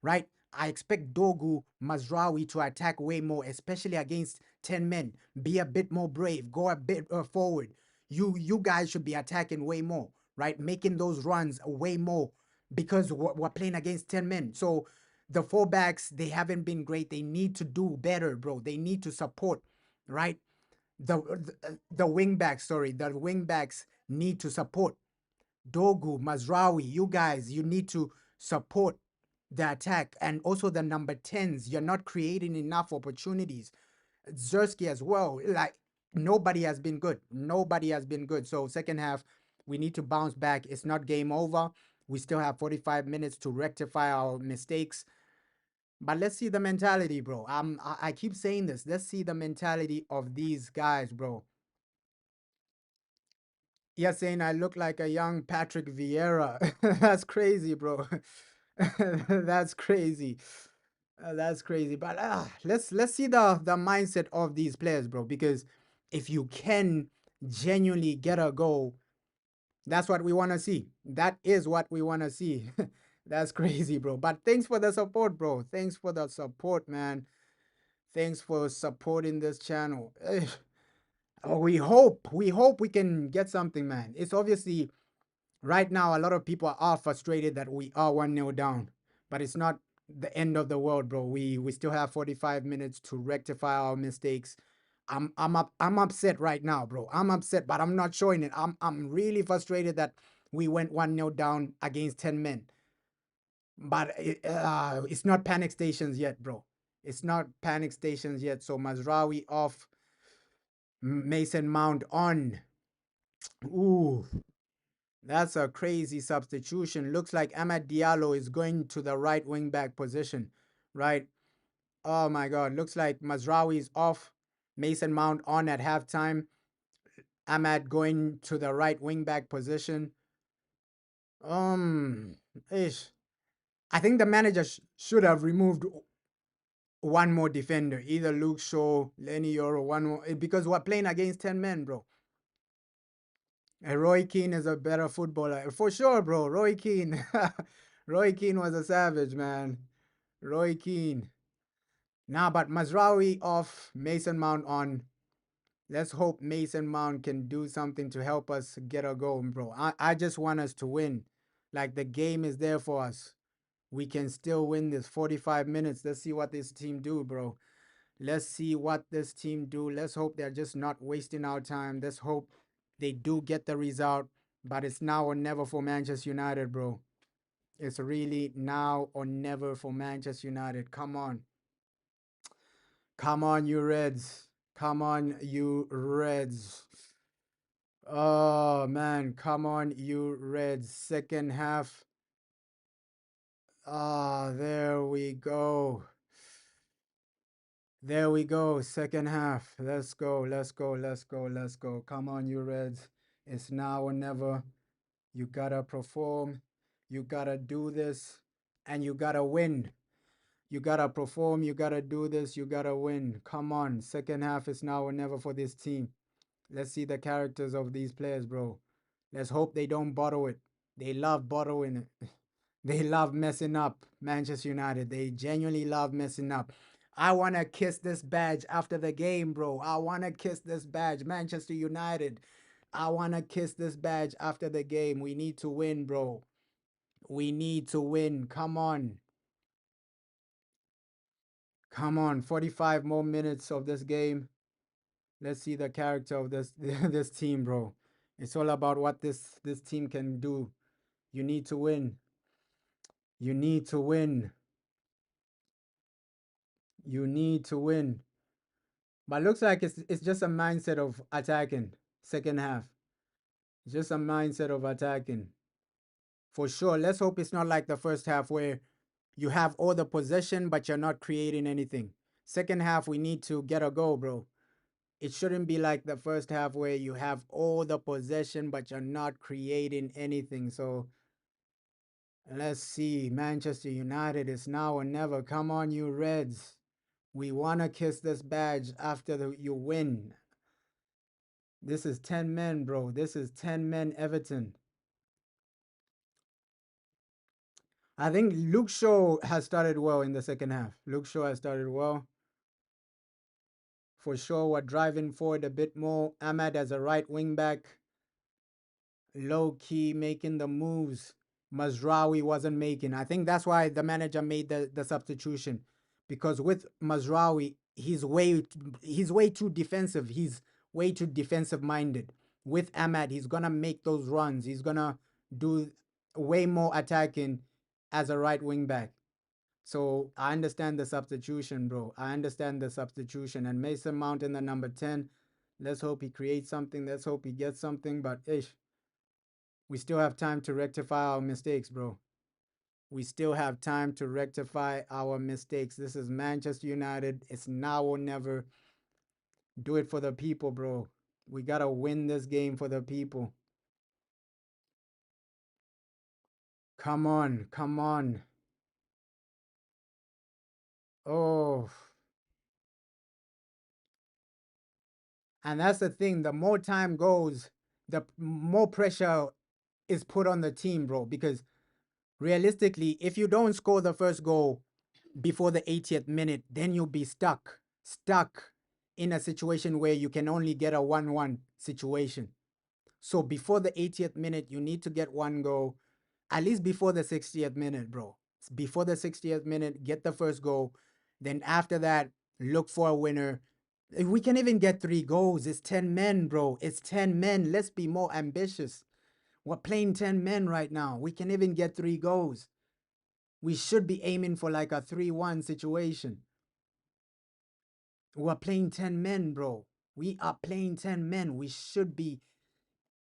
right? I expect Dogu, Mazraoui to attack way more, especially against 10 men. Be a bit more brave. Go a bit forward. You guys should be attacking way more, right? Making those runs way more, because we're playing against 10 men. So the fullbacks, they haven't been great. They need to do better, bro. They need to support, right? The wing backs, sorry, the wing backs need to support. Dogu, Mazraoui, you guys, you need to support the attack and also the number 10s. You're not creating enough opportunities. Zersky as well. Like nobody has been good. Nobody has been good. So second half, we need to bounce back. It's not game over. We still have 45 minutes to rectify our mistakes. But let's see the mentality, bro. I keep saying this. Let's see the mentality of these guys, bro. You're saying I look like a young Patrick Vieira. That's crazy, bro. That's crazy. That's crazy. But let's see the mindset of these players, bro. Because if you can genuinely get a goal, that's what we want to see. That is what we want to see. That's crazy, bro. But thanks for the support, bro. Thanks for the support, man. Thanks for supporting this channel. Oh, we hope we can get something, man. It's obviously right now a lot of people are frustrated that we are 1-0 down, but it's not the end of the world, bro. We still have 45 minutes to rectify our mistakes. I'm upset right now, bro. I'm upset, but I'm not showing it. I'm really frustrated that we went 1-0 down against 10 men. But it's not panic stations yet, bro. It's not panic stations yet. So Mazraoui off, Mason Mount on. Ooh, that's a crazy substitution. Looks like Amad Diallo is going to the right wing back position, right? Oh my God. Looks like Mazraoui is off, Mason Mount on at halftime. Amad going to the right wing back position. Um, ish. I think the manager should have removed one more defender, either Luke Shaw, Lenny or one more, because we're playing against 10 men, bro. Roy Keane is a better footballer. For sure, bro. Roy Keane. Roy Keane was a savage, man. Roy Keane. Nah, but Mazraoui off, Mason Mount on. Let's hope Mason Mount can do something to help us get a goal, bro. I just want us to win. Like the game is there for us. We can still win this 45 minutes. Let's see what this team do, bro. Let's see what this team do. Let's hope they're just not wasting our time. Let's hope they do get the result. But it's now or never for Manchester United, bro. It's really now or never for Manchester United. Come on. Come on, you Reds. Come on, you Reds. Oh, man. Come on, you Reds. Second half. Ah, there we go. There we go. Second half. Let's go. Let's go. Let's go. Let's go. Come on, you Reds. It's now or never. You gotta perform. You gotta do this. And you gotta win. You gotta perform. You gotta do this. You gotta win. Come on. Second half is now or never for this team. Let's see the characters of these players, bro. Let's hope they don't bottle it. They love bottling it. They love messing up, Manchester United. They genuinely love messing up. I want to kiss this badge after the game, bro. I want to kiss this badge, Manchester United. I want to kiss this badge after the game. We need to win, bro. We need to win. Come on. Come on. 45 more minutes of this game. Let's see the character of this this team, bro. It's all about what this team can do. You need to win. You need to win. You need to win. But looks like it's just a mindset of attacking second half. It's just a mindset of attacking. For sure. Let's hope it's not like the first half where you have all the possession but you're not creating anything. Second half we need to get a goal, bro. It shouldn't be like the first half where you have all the possession but you're not creating anything. So let's see. Manchester United is now or never. Come on, you Reds. We want to kiss this badge after you win. This is 10 men, bro. This is 10 men Everton. I think Luke Shaw has started well in the second half. Luke Shaw has started well. For sure, we're driving forward a bit more. Ahmad as a right wing back. Low key making the moves Mazraoui wasn't making. I think that's why the manager made the substitution. Because with Mazraoui, he's way too defensive. He's way too defensive minded. With Ahmad, he's gonna make those runs. He's gonna do way more attacking as a right wing back. So I understand the substitution, bro. I understand the substitution. And Mason Mount in the number 10. Let's hope he creates something. Let's hope he gets something. But ish, we still have time to rectify our mistakes, bro. We still have time to rectify our mistakes. This is Manchester United. It's now or never. Do it for the people, bro. We gotta win this game for the people. Come on, come on. Oh, and that's the thing. The more time goes, the more pressure is put on the team, bro. Because realistically, if you don't score the first goal before the 80th minute, then you'll be stuck in a situation where you can only get a 1-1 situation. So before the 80th minute, you need to get one goal, at least before the 60th minute, bro. Before the 60th minute, get the first goal. Then after that, look for a winner. If we can even get 3 goals, it's 10 men, bro. It's 10 men. Let's be more ambitious. We're playing 10 men right now. We can even get 3 goals. We should be aiming for like a 3-1 situation. We're playing 10 men, bro. We are playing 10 men. We should be.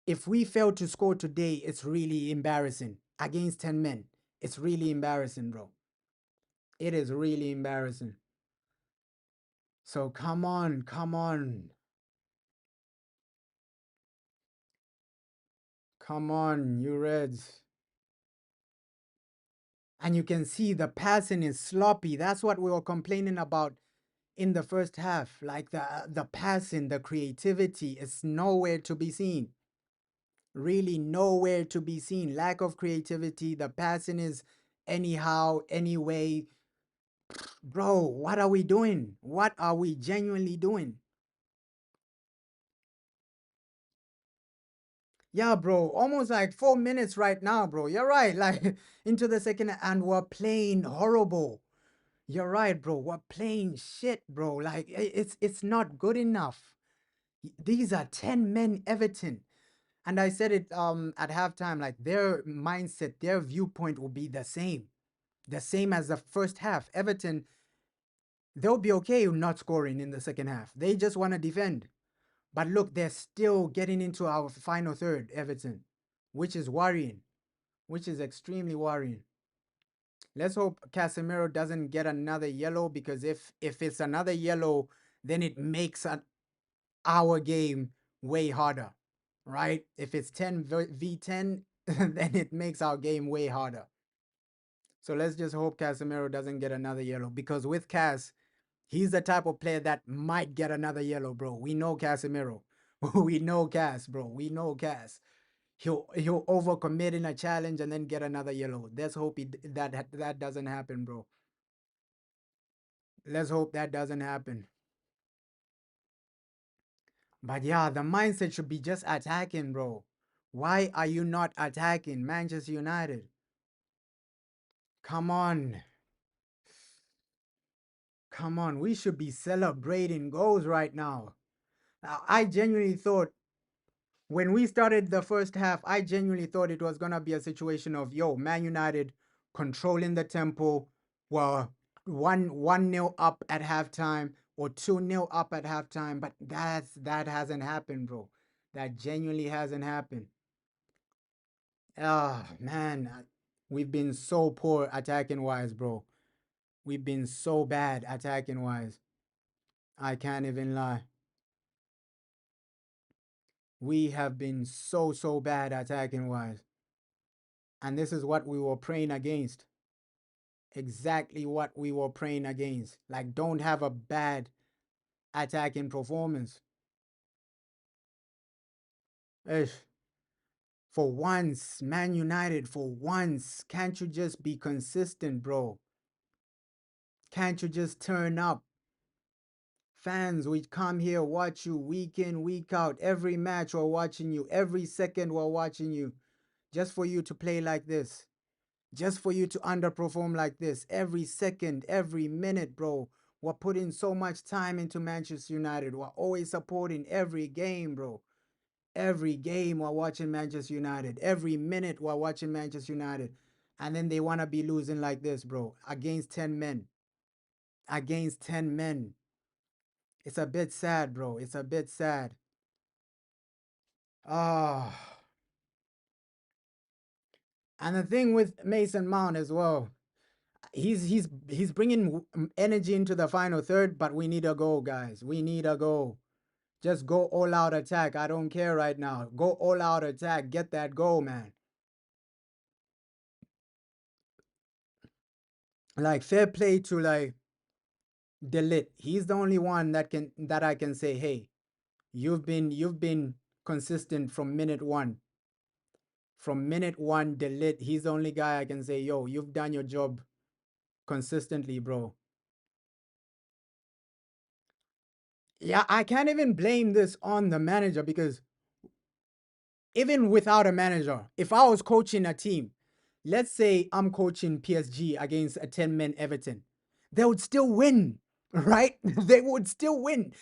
If we fail to score today, it's really embarrassing. Against 10 men, it's really embarrassing, bro. It is really embarrassing. So come on, come on. Come on, you Reds. And you can see the passing is sloppy. That's what we were complaining about in the first half. Like the passing, the creativity is nowhere to be seen. Really nowhere to be seen. Lack of creativity. The passing is anyhow, anyway. Bro, what are we doing? What are we genuinely doing? Yeah, bro, almost like 4 minutes right now, bro. You're right. Like into the second, and we're playing horrible. You're right, bro. We're playing shit, bro. Like it's not good enough. These are 10 men Everton. And I said it at halftime, like their mindset, their viewpoint will be the same. The same as the first half. Everton, they'll be okay not scoring in the second half. They just want to defend. But look, they're still getting into our final third, Everton, which is worrying, which is extremely worrying. Let's hope Casemiro doesn't get another yellow, because if it's another yellow, then it makes our game way harder, right? If it's 10 v 10, then it makes our game way harder. So let's just hope Casemiro doesn't get another yellow, because with Cas, he's the type of player that might get another yellow, bro. We know Casemiro. We know Cas, bro. We know Cas. He'll overcommit in a challenge and then get another yellow. Let's hope that doesn't happen, bro. Let's hope that doesn't happen. But yeah, the mindset should be just attacking, bro. Why are you not attacking, Manchester United? Come on. Come on. We should be celebrating goals right now. I genuinely thought when we started the first half, I genuinely thought it was gonna be a situation of Man United controlling the tempo, well, 1-0 up at halftime or 2-0 up at halftime, but that hasn't happened, bro. That genuinely hasn't happened. Ah, man, we've been so poor attacking wise, bro. We've been so bad attacking wise. I can't even lie. We have been so bad attacking wise. And this is what we were praying against. Exactly what we were praying against. Like, don't have a bad attacking performance. Ish. For once, Man United, for once, can't you just be consistent, bro? Can't you just turn up? Fans, we come here, watch you week in, week out. Every match we're watching you. Every second we're watching you. Just for you to play like this. Just for you to underperform like this. Every second, every minute, bro. We're putting so much time into Manchester United. We're always supporting every game, bro. Every game we're watching Manchester United. Every minute we're watching Manchester United. And then they want to be losing like this, bro. Against 10 men. Against 10 men. It's a bit sad, bro. It's a bit sad. Oh. And the thing with Mason Mount as well, he's bringing energy into the final third, but we need a goal, guys. We need a goal. Just go all out attack. I don't care right now. Go all out attack. Get that goal, man. Like fair play to like Delit. He's the only one that I can say, hey, you've been consistent from minute one. From minute one, Delit. He's the only guy I can say, yo, you've done your job consistently, bro. Yeah, I can't even blame this on the manager because even without a manager, if I was coaching a team, let's say I'm coaching PSG against a 10-man Everton, they would still win, right? They would still win.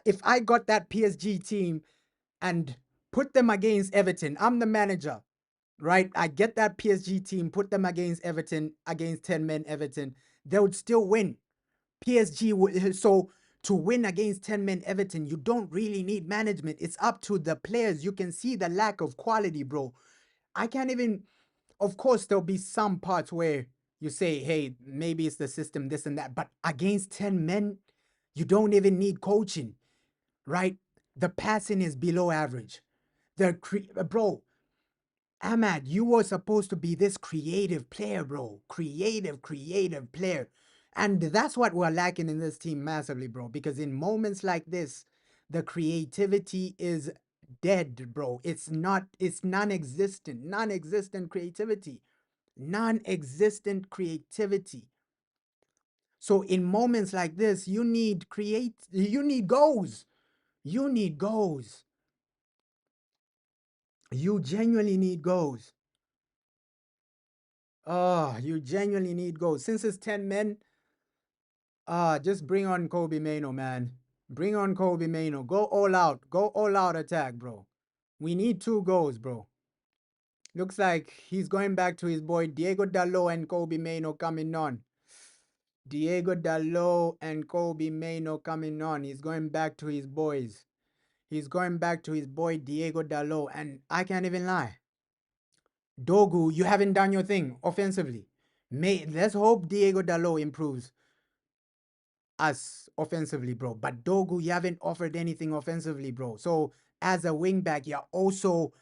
If I got that PSG team and put them against Everton, I'm the manager, right? I get that PSG team, put them against Everton, against 10-man Everton, they would still win. PSG would, so to win against 10-man Everton, you don't really need management. It's up to the players. You can see the lack of quality, bro. I can't even, of course, there'll be some parts where you say, hey, maybe it's the system, this and that. But against 10 men, you don't even need coaching, right? The passing is below average. Bro, Ahmad, you were supposed to be this creative player, bro. Creative player. And that's what we're lacking in this team massively, bro. Because in moments like this, the creativity is dead, bro. It's non-existent. Non-existent creativity. Non-existent creativity. So in moments like this, you need goals. You need goals. You genuinely need goals. Oh, you genuinely need goals. Since it's 10 men, just bring on Kobe Mano, man. Bring on Kobe Mano. Go all out. Go all out attack, bro. We need 2 goals, bro. Looks like he's going back to his boy Diego Dalot and Kobe Mano coming on. Diego Dalot and Kobe Mano coming on. He's going back to his boys. He's going back to his boy Diego Dalot. And I can't even lie. Dogu, you haven't done your thing offensively. Let's hope Diego Dalot improves us offensively, bro. But Dogu, you haven't offered anything offensively, bro. So as a wingback, you're also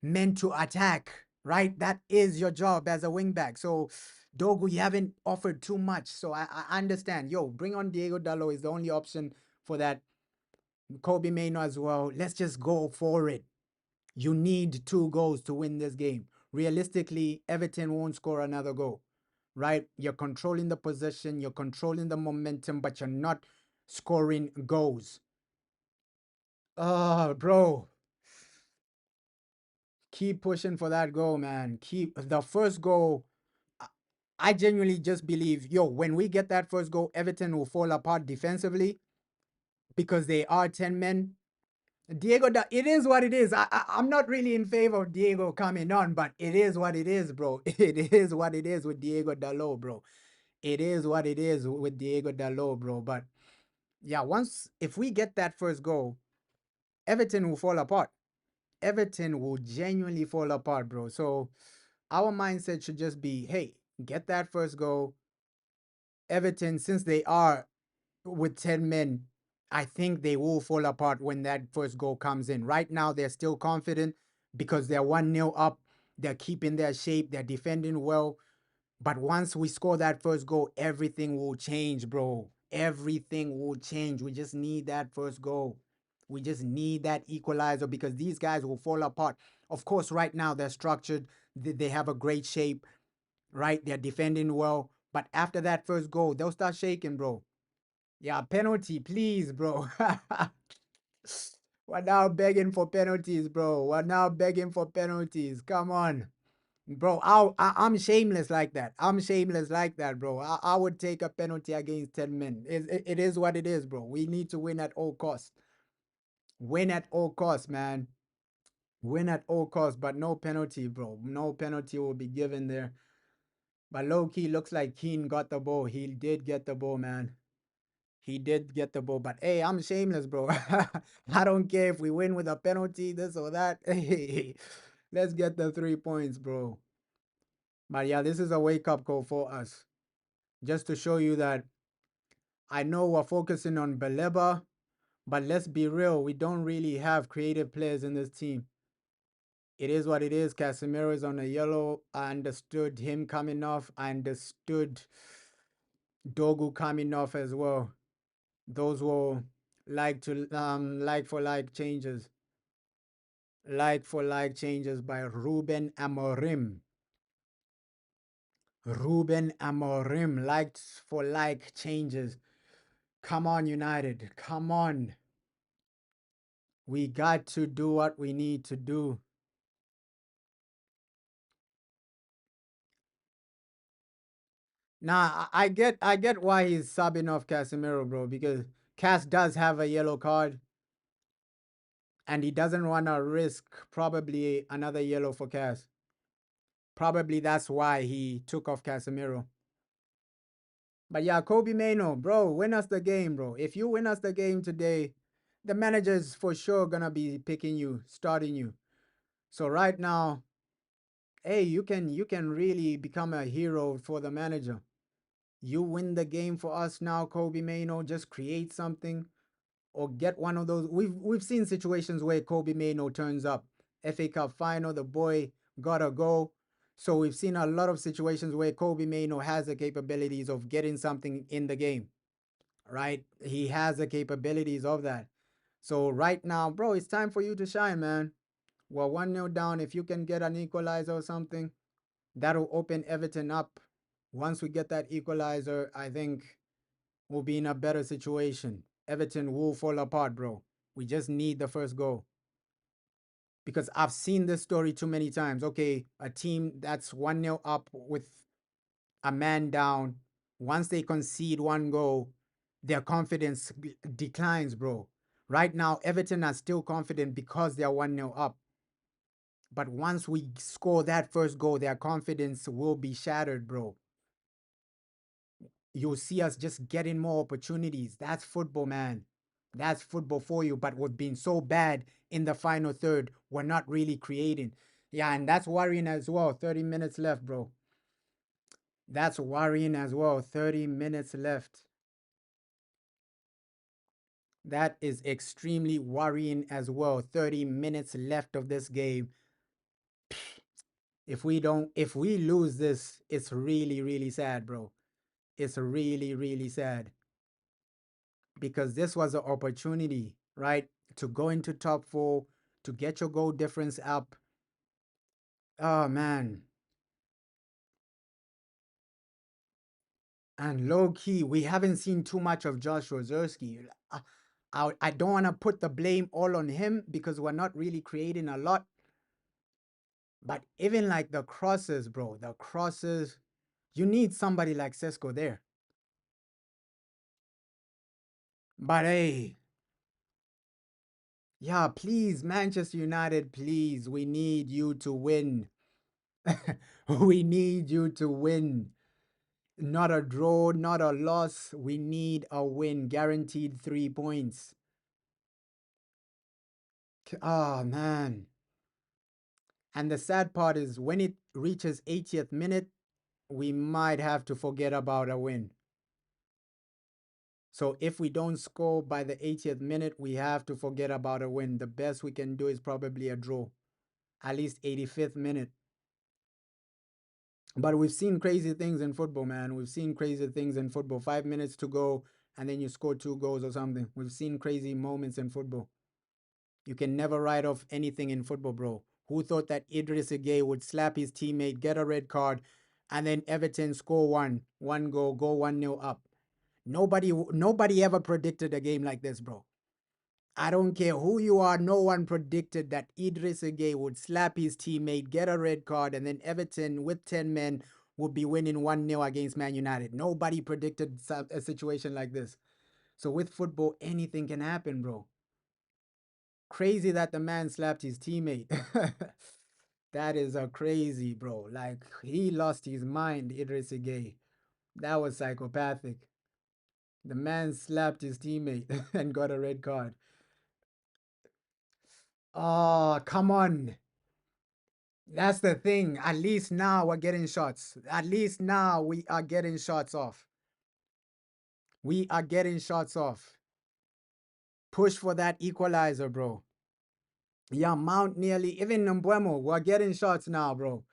meant to attack, right? That is your job as a wingback. So Dogu, you haven't offered too much. So I understand. Yo, bring on Diego Dalot is the only option for that. Kobe Mano as well. Let's just go for it. You need 2 goals to win this game. Realistically, Everton won't score another goal, right? You're controlling the possession, you're controlling the momentum, but you're not scoring goals. Oh, bro. Keep pushing for that goal, man. Keep the first goal. I genuinely just believe, yo, when we get that first goal, Everton will fall apart defensively because they are 10 men. It is what it is. I'm not really in favor of Diego coming on, but it is what it is, bro. It is what it is with Diego Dalot, bro. It is what it is with Diego Dalot, bro. But yeah, if we get that first goal, Everton will fall apart. Everton will genuinely fall apart, bro. So our mindset should just be, hey, get that first goal. Everton, since they are with 10 men, I think they will fall apart when that first goal comes in. Right now, they're still confident because they're 1-0 up. They're keeping their shape. They're defending well. But once we score that first goal, everything will change, bro. Everything will change. We just need that first goal. We just need that equalizer because these guys will fall apart. Of course, right now, they're structured. They have a great shape, right? They're defending well. But after that first goal, they'll start shaking, bro. Yeah, penalty, please, bro. We're now begging for penalties, bro. We're now begging for penalties. Come on. Bro, I'm shameless like that. I'm shameless like that, bro. I would take a penalty against 10 men. It is what it is, bro. We need to win at all costs. Win at all costs, man. Win at all costs, but no penalty, bro. No penalty will be given there. But low key looks like Keane got the ball. He did get the ball, man. He did get the ball. But hey, I'm shameless, bro. I don't care if we win with a penalty, this or that. Hey, let's get the 3 points, bro. But yeah, this is a wake up call for us. Just to show you that I know we're focusing on Baleba, but let's be real, we don't really have creative players in this team. It is what it is. Casemiro is on a yellow. I understood him coming off. I understood Dogu coming off as well. Those were like for like changes. Like for like changes by Ruben Amorim. Ruben Amorim, liked for like changes. Come on, United. Come on. We got to do what we need to do. Nah, I get why he's subbing off Casemiro, bro, because Cas does have a yellow card and he doesn't want to risk probably another yellow for Cas. Probably that's why he took off Casemiro. But yeah, Kobe Mano, bro, win us the game, bro. If you win us the game today, the manager's for sure gonna be picking you, starting you. So right now, hey, you can really become a hero for the manager. You win the game for us now, Kobe Mano. Just create something or get one of those. We've seen situations where Kobe Mano turns up. FA Cup final, the boy gotta go. So we've seen a lot of situations where Kobe Mano has the capabilities of getting something in the game, right? He has the capabilities of that. So right now, bro, it's time for you to shine, man. We're 1-0 down. If you can get an equalizer or something, that'll open Everton up. Once we get that equalizer, I think we'll be in a better situation. Everton will fall apart, bro. We just need the first goal. Because I've seen this story too many times. Okay, a team that's 1-0 up with a man down, once they concede one goal, their confidence declines, bro. Right now, Everton are still confident because they're 1-0 up. But once we score that first goal, their confidence will be shattered, bro. You'll see us just getting more opportunities. That's football, man. That's football for you. But we've been so bad in the final third, we're not really creating. Yeah, and that's worrying as well. 30 minutes left, bro. That's worrying as well. 30 minutes left. That is extremely worrying as well. 30 minutes left of this game. If we lose this, it's really, really sad, bro. It's really, really sad. Because this was an opportunity, right? To go into top four, to get your goal difference up. Oh man. And low key, we haven't seen too much of Josh Rozersky. I don't want to put the blame all on him because we're not really creating a lot. But even like the crosses, bro, the crosses, you need somebody like Sesko there. But hey, yeah, please, Manchester United, please, we need you to win. We need you to win. Not a draw, not a loss. We need a win. Guaranteed 3 points. Oh, man. And the sad part is when it reaches 80th minute, we might have to forget about a win. So if we don't score by the 80th minute, we have to forget about a win. The best we can do is probably a draw. At least 85th minute. But we've seen crazy things in football, man. We've seen crazy things in football. 5 minutes to go, and then you score 2 goals or something. We've seen crazy moments in football. You can never write off anything in football, bro. Who thought that Idris Gueye would slap his teammate, get a red card, and then Everton score one goal, go 1-0 up? Nobody ever predicted a game like this, bro. I don't care who you are, no one predicted that Idris Gueye would slap his teammate, get a red card, and then Everton with 10 men would be winning 1-0 against Man United. Nobody predicted a situation like this. So with football, anything can happen, bro. Crazy that the man slapped his teammate. That is a crazy, bro. Like he lost his mind, Idris Gay. That was psychopathic. The man slapped his teammate and got a red card. Oh, come on. That's the thing. At least now we're getting shots. At least now we are getting shots off. We are getting shots off. Push for that equalizer, bro. Yeah, Mount nearly, even Mbuemo, we're getting shots now, bro.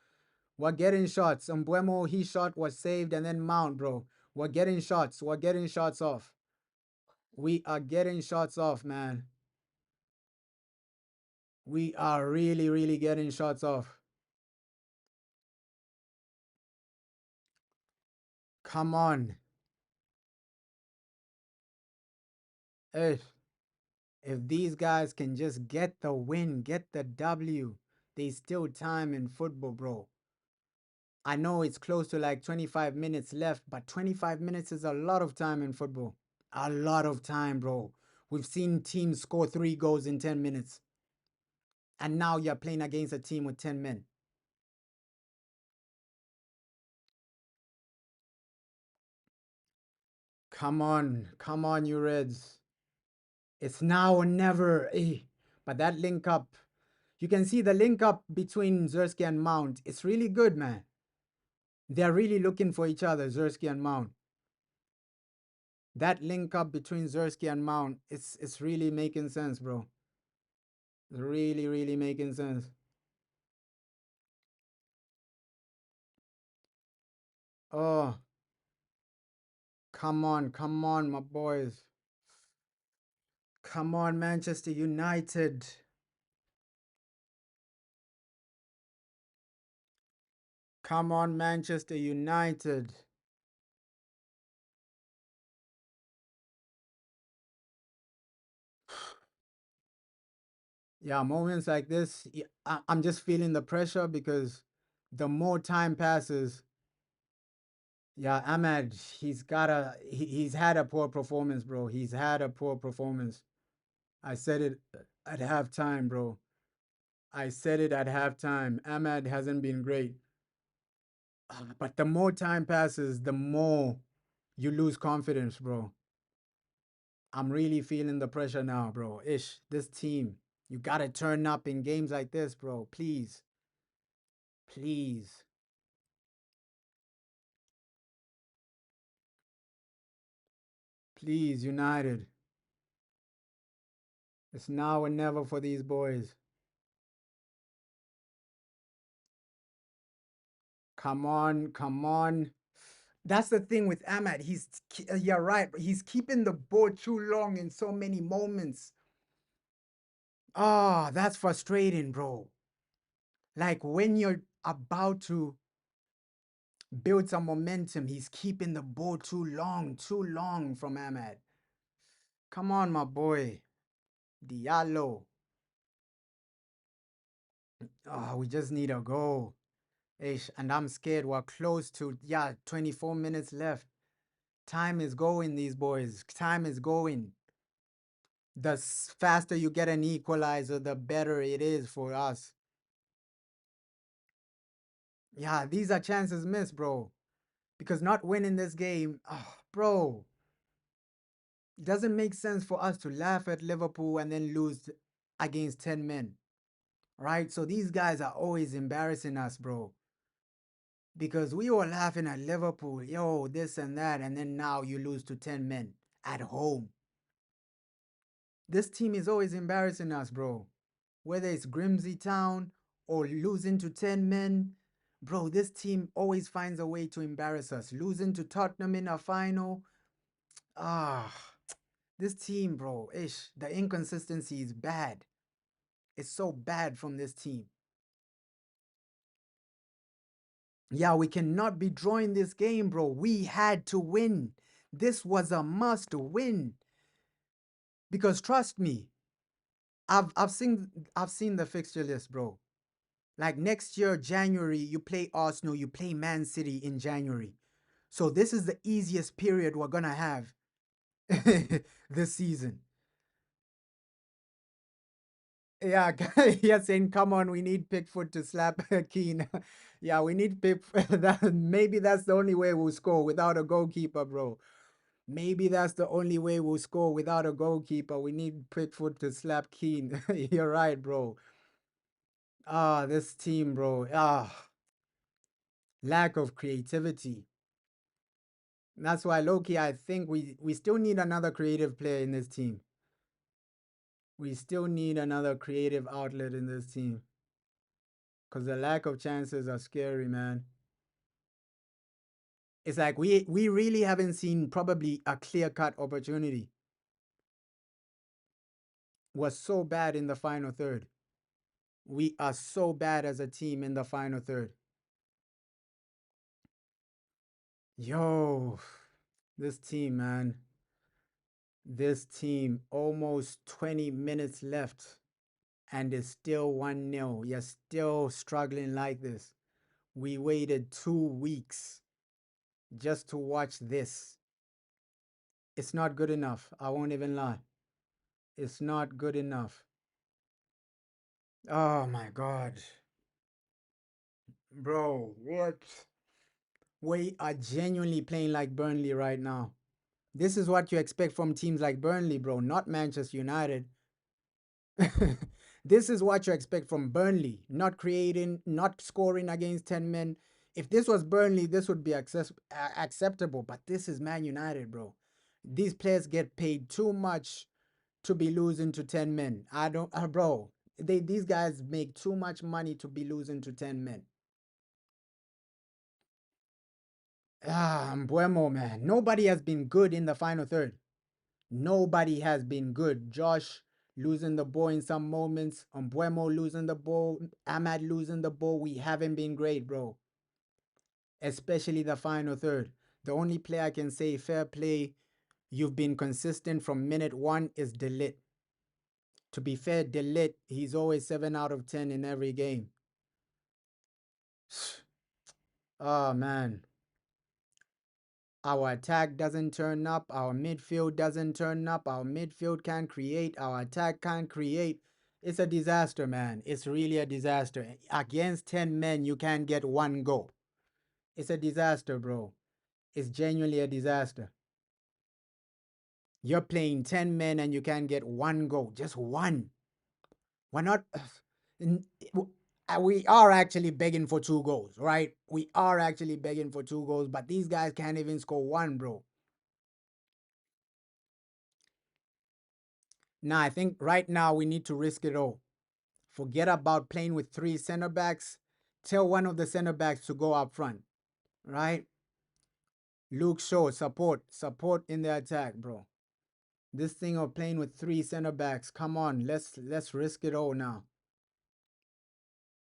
We're getting shots. Mbuemo, his shot was saved, and then Mount, bro. We're getting shots. We're getting shots off. We are getting shots off, man. We are really, really getting shots off. Come on. If these guys can just get the win, get the W, there's still time in football, bro. I know it's close to like 25 minutes left, but 25 minutes is a lot of time in football. A lot of time, bro. We've seen teams score 3 goals in 10 minutes. And now you're playing against a team with 10 men. Come on, you Reds. It's now or never. But that link up, you can see the link up between Zersky and Mount. It's really good, man. They're really looking for each other, Zersky and Mount. That link up between Zersky and Mount, it's really making sense, bro. It's really, really making sense. Oh, come on, my boys. Come on, Manchester United. Come on, Manchester United. Yeah, moments like this, I'm just feeling the pressure because the more time passes, yeah, Ahmad, he's had a poor performance, bro. He's had a poor performance. I said it at halftime, bro. I said it at halftime. Ahmad hasn't been great. But the more time passes, the more you lose confidence, bro. I'm really feeling the pressure now, bro. This team, you gotta turn up in games like this, bro. Please. Please. Please, United. It's now or never for these boys. Come on, come on. That's the thing with Ahmad. You're right. He's keeping the ball too long in so many moments. Oh, that's frustrating, bro. Like when you're about to build some momentum, he's keeping the ball too long from Ahmad. Come on, my boy. Diallo. Oh, we just need a goal. Ish, and I'm scared we're close to, 24 minutes left. Time is going, these boys. Time is going. The faster you get an equalizer, the better it is for us. Yeah, these are chances missed, bro. Because not winning this game, bro, it doesn't make sense for us to laugh at Liverpool and then lose against 10 men. Right? So these guys are always embarrassing us, bro. Because we were laughing at Liverpool, yo, this and that, and then now you lose to 10 men at home. This team is always embarrassing us, bro. Whether it's Grimsby Town or losing to 10 men, bro, this team always finds a way to embarrass us. Losing to Tottenham in a final, this team, bro, the inconsistency is bad. It's so bad from this team. Yeah, we cannot be drawing this game, bro. We had to win. This was a must win. Because trust me, I've seen the fixture list, bro. Like next year, January, you play Arsenal, you play Man City in January. So this is the easiest period we're gonna have this season. Yeah, you're saying, come on, we need Pickford to slap Keane. Yeah, we need that. Maybe that's the only way we'll score without a goalkeeper, bro. Maybe that's the only way we'll score without a goalkeeper. We need Pickford to slap Keane. You're right, bro. Ah, this team, bro. Ah, lack of creativity. That's why, Loki, I think we still need another creative player in this team. We still need another creative outlet in this team. Because the lack of chances are scary, man. It's like we really haven't seen probably a clear-cut opportunity. Was so bad in the final third. We are so bad as a team in the final third. Yo, this team, man. This team, almost 20 minutes left, and it's still 1-0. You're still struggling like this. We waited 2 weeks just to watch this. It's not good enough. I won't even lie. It's not good enough. Oh my God. Bro, what? We are genuinely playing like Burnley right now. This is what you expect from teams like Burnley, bro, not Manchester United. This is what you expect from Burnley, not creating, not scoring against 10 men. If this was Burnley, this would be acceptable, but this is Man United, bro. These players get paid too much to be losing to 10 men. I don't, bro, these guys make too much money to be losing to 10 men. Ah, Mbuemo, man. Nobody has been good in the final third. Nobody has been good. Josh losing the ball in some moments. Mbuemo losing the ball. Ahmad losing the ball. We haven't been great, bro. Especially the final third. The only player I can say fair play, you've been consistent from minute one is Delit. To be fair, Delit, he's always 7 out of 10 in every game. Oh, man. Our attack doesn't turn up. Our midfield doesn't turn up. Our midfield can't create. Our attack can't create. It's a disaster, man. It's really a disaster. Against 10 men, you can't get one goal. It's a disaster, bro. It's genuinely a disaster. You're playing 10 men and you can't get one goal. Just one. Why not? We are actually begging for 2 goals, right? We are actually begging for 2 goals, but these guys can't even score one, bro. Now, I think right now we need to risk it all. Forget about playing with 3 center backs. Tell one of the center backs to go up front, right? Luke Shaw, support in the attack, bro. This thing of playing with 3 center backs, come on, let's risk it all now.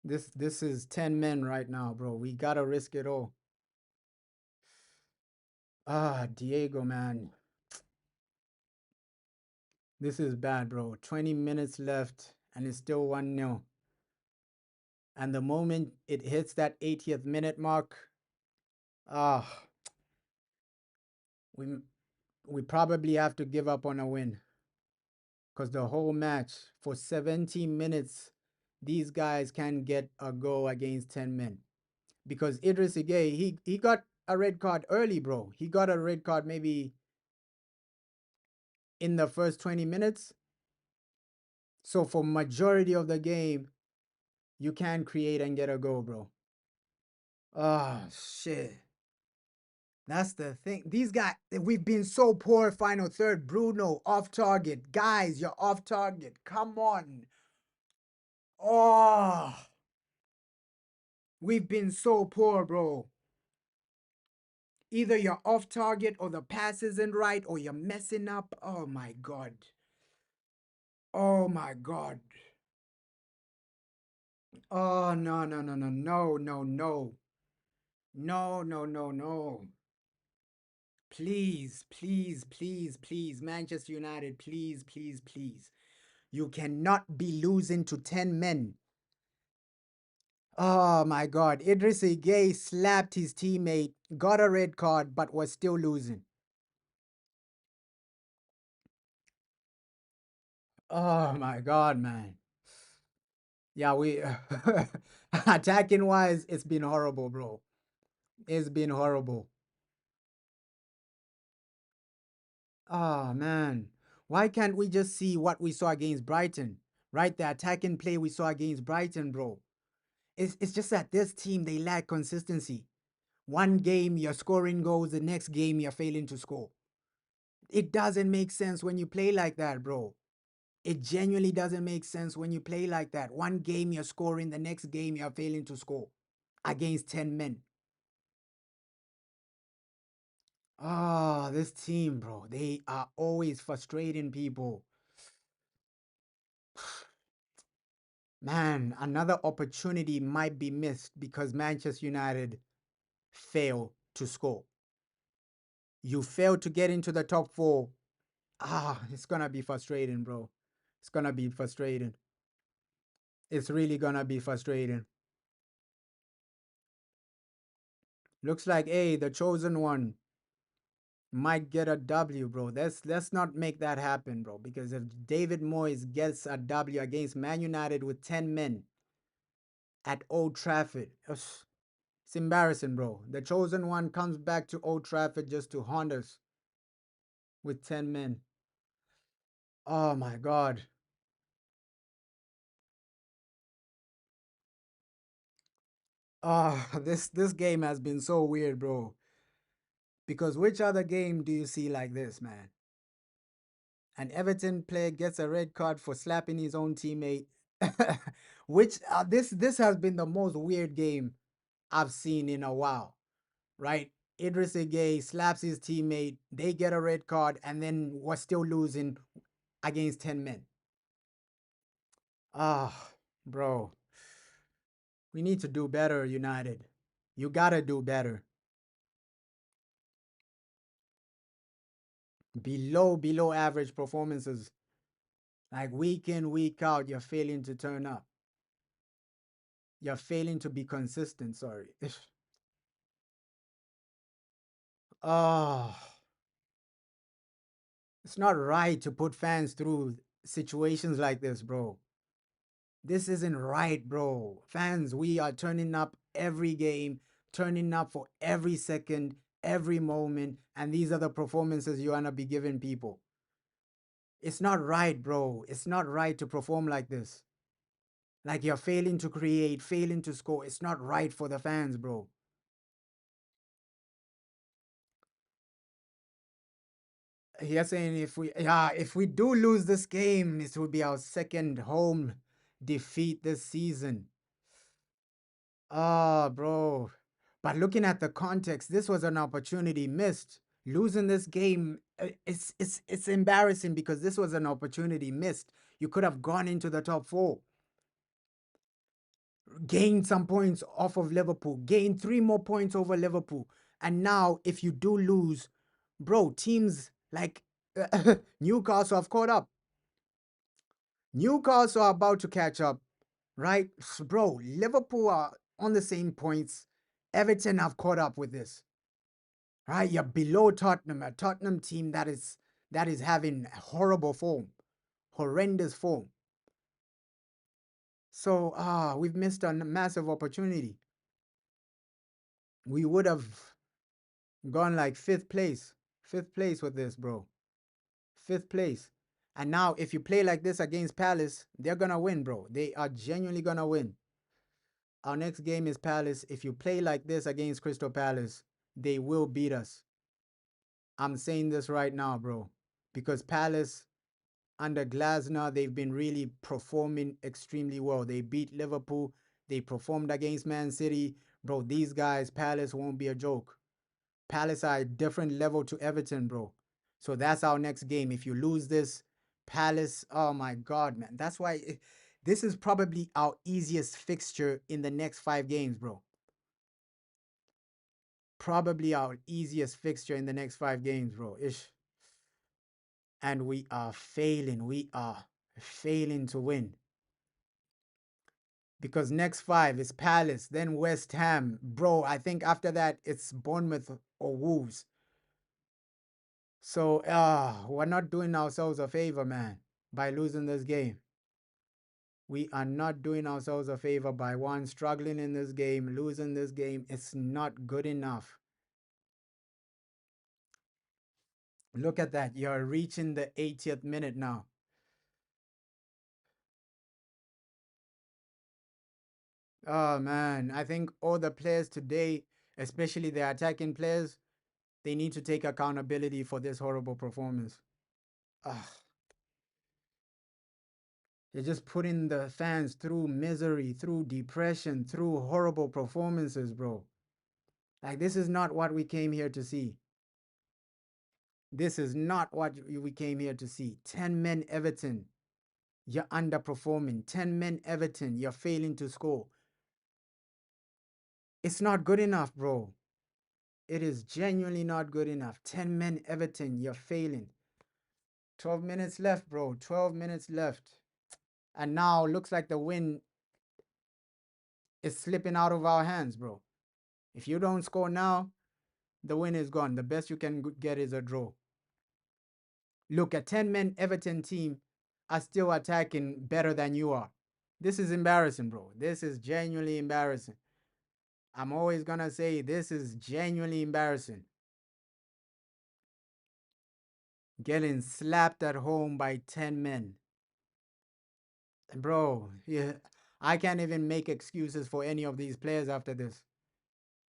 This is 10 men right now, bro. We gotta risk it all. Ah, Diego, man. This is bad, bro. 20 minutes left, and it's still 1-0. And the moment it hits that 80th minute mark, we probably have to give up on a win. Because the whole match, for 70 minutes, these guys can't get a goal against 10 men. Because Idris Gueye, he got a red card early, bro. He got a red card maybe in the first 20 minutes. So for majority of the game, you can't create and get a goal, bro. Oh, shit. That's the thing. These guys, we've been so poor final third. Bruno, off target. Guys, you're off target. Come on. Oh, we've been so poor, bro. Either you're off target or the pass isn't right or you're messing up. Oh my God. Oh my God. Oh, no, no, no, no, no, no, no. No, no, no, no. Please, please, please, please, Manchester United, please, please, please. You cannot be losing to 10 men. Oh my God. Idris Gueye slapped his teammate, got a red card, but was still losing. Oh my God, man. Yeah, we attacking wise, it's been horrible, bro. It's been horrible. Oh man. Why can't we just see what we saw against Brighton? Right? The attacking play we saw against Brighton, bro. It's just that this team they lack consistency. One game you're scoring goals, the next game you're failing to score. It doesn't make sense when you play like that, bro. It genuinely doesn't make sense when you play like that. One game you're scoring, the next game you're failing to score against 10 men. Ah, this team, bro, they are always frustrating people. Man, another opportunity might be missed because Manchester United fail to score. You fail to get into the top four. Ah, it's gonna be frustrating, bro. It's gonna be frustrating. It's really gonna be frustrating. Looks like, hey, the chosen one might get a W, bro. Let's not make that happen, bro. Because if David Moyes gets a W against Man United with 10 men at Old Trafford, it's embarrassing, bro. The chosen one comes back to Old Trafford just to haunt us with 10 men. Oh my god. Oh, this game has been so weird, bro. Because which other game do you see like this, man? An Everton player gets a red card for slapping his own teammate. Which this has been the most weird game I've seen in a while, right? Idris Gueye slaps his teammate, they get a red card, and then we're still losing against 10 men. Ah, bro. We need to do better, United. You gotta do better. Below average performances. Like week in, week out, you're failing to turn up. You're failing to be consistent, sorry. Oh, it's not right to put fans through situations like this, bro. This isn't right, bro. Fans, we are turning up every game, turning up for every second, every moment, and these are the performances you wanna be giving people. It's not right, bro. It's not right to perform like this. Like you're failing to create, failing to score. It's not right for the fans, bro. You're saying if we do lose this game, this will be our second home defeat this season. Oh, bro. But looking at the context, this was an opportunity missed. Losing this game, it's embarrassing because this was an opportunity missed. You could have gone into the top four, gained some points off of Liverpool, gained 3 more points over Liverpool. And now, if you do lose, bro, teams like Newcastle have caught up. Newcastle are about to catch up, right? Bro, Liverpool are on the same points. Everton have caught up with this, right? You're below Tottenham, a Tottenham team that is having horrible form, horrendous form. So we've missed a massive opportunity. We would have gone like fifth place with this, bro. Fifth place. And now, if you play like this against Palace, they're gonna win, bro. They are genuinely gonna win. Our next game is Palace. If you play like this against Crystal Palace, they will beat us. I'm saying this right now, bro. Because Palace, under Glasner, they've been really performing extremely well. They beat Liverpool. They performed against Man City. Bro, these guys, Palace won't be a joke. Palace are a different level to Everton, bro. So that's our next game. If you lose this, Palace, oh my God, man. That's why this is probably our easiest fixture in the next 5 games, bro. Probably our easiest fixture in the next 5 games, bro. Ish. And we are failing. We are failing to win. Because next 5 is Palace, then West Ham. Bro, I think after that it's Bournemouth or Wolves. So we're not doing ourselves a favor, man, by losing this game. We are not doing ourselves a favor by one struggling in this game, losing this game. It's not good enough. Look at that. You're reaching the 80th minute now. Oh man, I think all the players today, especially the attacking players, they need to take accountability for this horrible performance. Ugh. They're just putting the fans through misery, through depression, through horrible performances, bro. Like, this is not what we came here to see. This is not what we came here to see. 10 men Everton, you're underperforming. 10 men Everton, you're failing to score. It's not good enough, bro. It is genuinely not good enough. 10 men Everton, you're failing. 12 minutes left, bro. 12 minutes left. And now looks like the win is slipping out of our hands, bro. If you don't score now, the win is gone. The best you can get is a draw. Look, a 10 men Everton team are still attacking better than you are. This is embarrassing, bro. This is genuinely embarrassing. I'm always going to say this is genuinely embarrassing. Getting slapped at home by 10 men. Bro, yeah, I can't even make excuses for any of these players after this.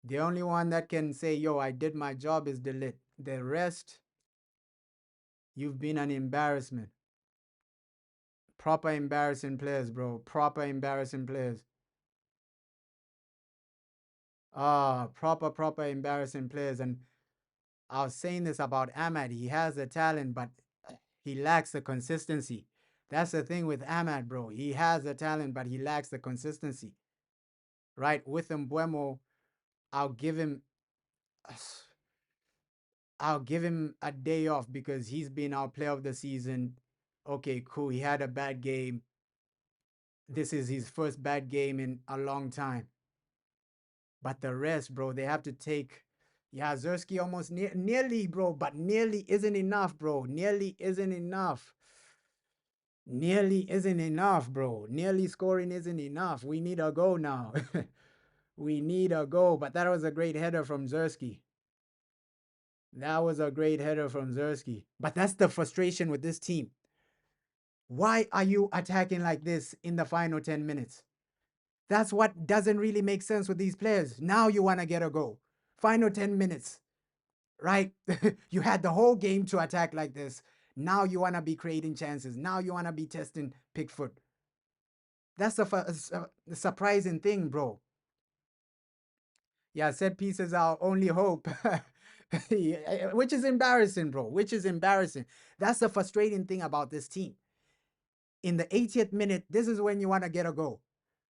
The only one that can say, yo, I did my job is Delit. The rest, you've been an embarrassment. Proper embarrassing players, bro. Proper embarrassing players. Proper embarrassing players. And I was saying this about Ahmad. He has the talent, but he lacks the consistency. That's the thing with Ahmad, bro. He has the talent, but he lacks the consistency. Right? With Mbuemo, I'll give him I'll give him a day off because he's been our player of the season. Okay, cool. He had a bad game. This is his first bad game in a long time. But the rest, bro, they have to take. Yeah, Zersky almost nearly, bro, but nearly isn't enough, bro. Nearly isn't enough. Nearly isn't enough, bro. Nearly scoring isn't enough. We need a goal now. We need a goal. But that was a great header from Zersky. That was a great header from Zersky. But that's the frustration with this team. Why are you attacking like this in the final 10 minutes? That's what doesn't really make sense with these players. Now you want to get a goal. Final 10 minutes, right? You had the whole game to attack like this. Now you want to be creating chances. Now you want to be testing Pickford. That's a surprising thing, bro. Yeah, set pieces are only hope. Which is embarrassing, bro. Which is embarrassing. That's the frustrating thing about this team. In the 80th minute, this is when you want to get a goal.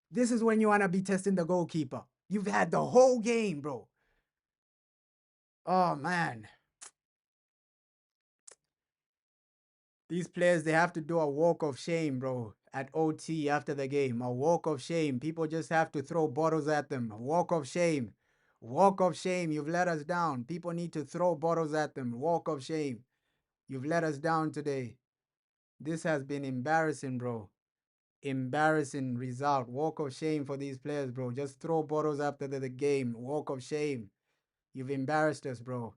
This is when you want to be testing the goalkeeper. You've had the whole game, bro. Oh, man. These players, they have to do a walk of shame, bro, at OT after the game. A walk of shame. People just have to throw bottles at them. A walk of shame. Walk of shame. You've let us down. People need to throw bottles at them. Walk of shame. You've let us down today. This has been embarrassing, bro. Embarrassing result. Walk of shame for these players, bro. Just throw bottles after the game. Walk of shame. You've embarrassed us, bro.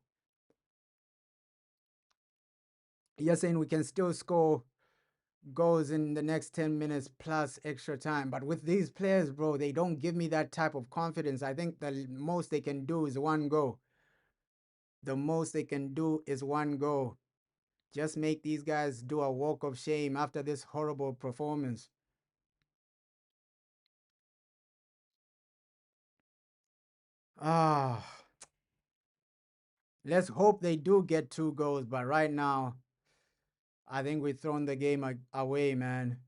You're saying we can still score goals in the next 10 minutes plus extra time. But with these players, bro, they don't give me that type of confidence. I think the most they can do is one goal. The most they can do is one goal. Just make these guys do a walk of shame after this horrible performance. Ah, let's hope they do get 2 goals. But right now, I think we've thrown the game away, man.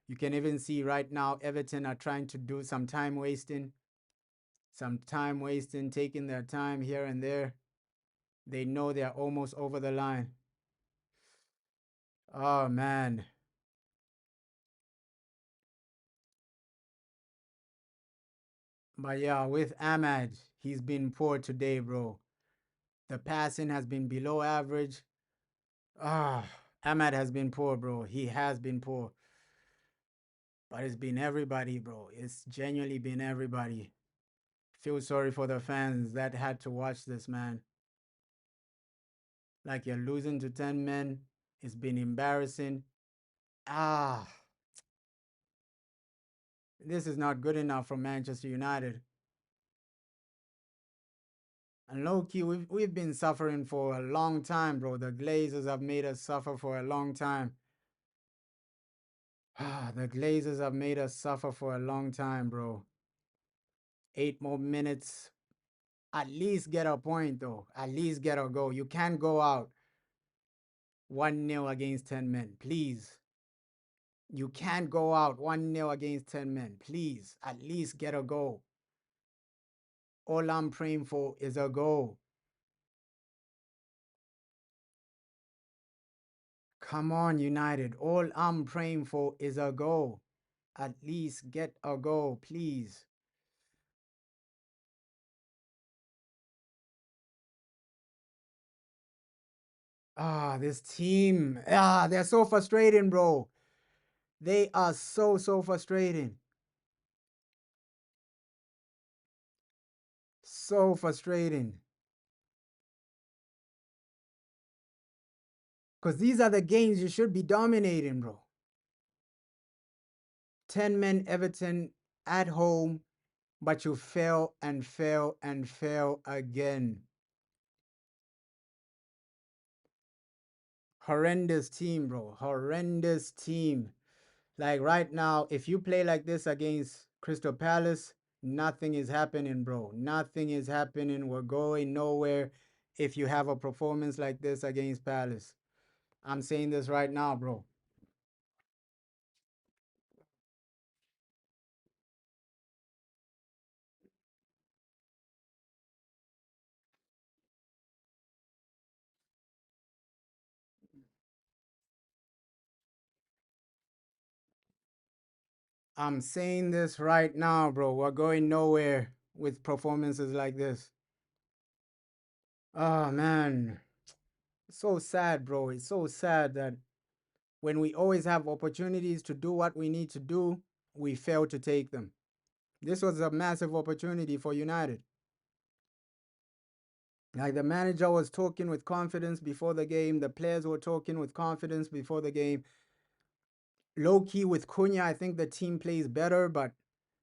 You can even see right now, Everton are trying to do some time wasting. Taking their time here and there. They know they're almost over the line. Oh, man. But yeah, with Ahmad, he's been poor today, bro. The passing has been below average. Ahmad has been poor, bro. He has been poor. But it's been everybody, bro. It's genuinely been everybody. Feel sorry for the fans that had to watch this, man. Like you're losing to 10 men. It's been embarrassing. Ah, this is not good enough for Manchester United. And low key, we've been suffering for a long time, bro. The Glazers have made us suffer for a long time. Ah, the Glazers have made us suffer for a long time, bro. 8 more minutes. At least get a point, though. At least get a goal. You can't go out 1-0 against 10 men. Please. You can't go out 1-0 against 10 men. Please. At least get a goal. All I'm praying for is a goal. Come on, United. All I'm praying for is a goal. At least get a goal, please. Ah, this team. Ah, they're so frustrating, bro. They are so frustrating. So frustrating. Because these are the games you should be dominating, bro. 10 men Everton at home, but you fail and fail and fail again. Horrendous team, bro. Horrendous team. Like right now, if you play like this against Crystal Palace, nothing is happening, bro. Nothing is happening. We're going nowhere if you have a performance like this against Palace. I'm saying this right now, bro. I'm saying this right now, bro. We're going nowhere with performances like this. Oh, man. It's so sad, bro. It's so sad that when we always have opportunities to do what we need to do, we fail to take them. This was a massive opportunity for United. Like the manager was talking with confidence before the game, the players were talking with confidence before the game. Low key with Cunha, I think the team plays better, but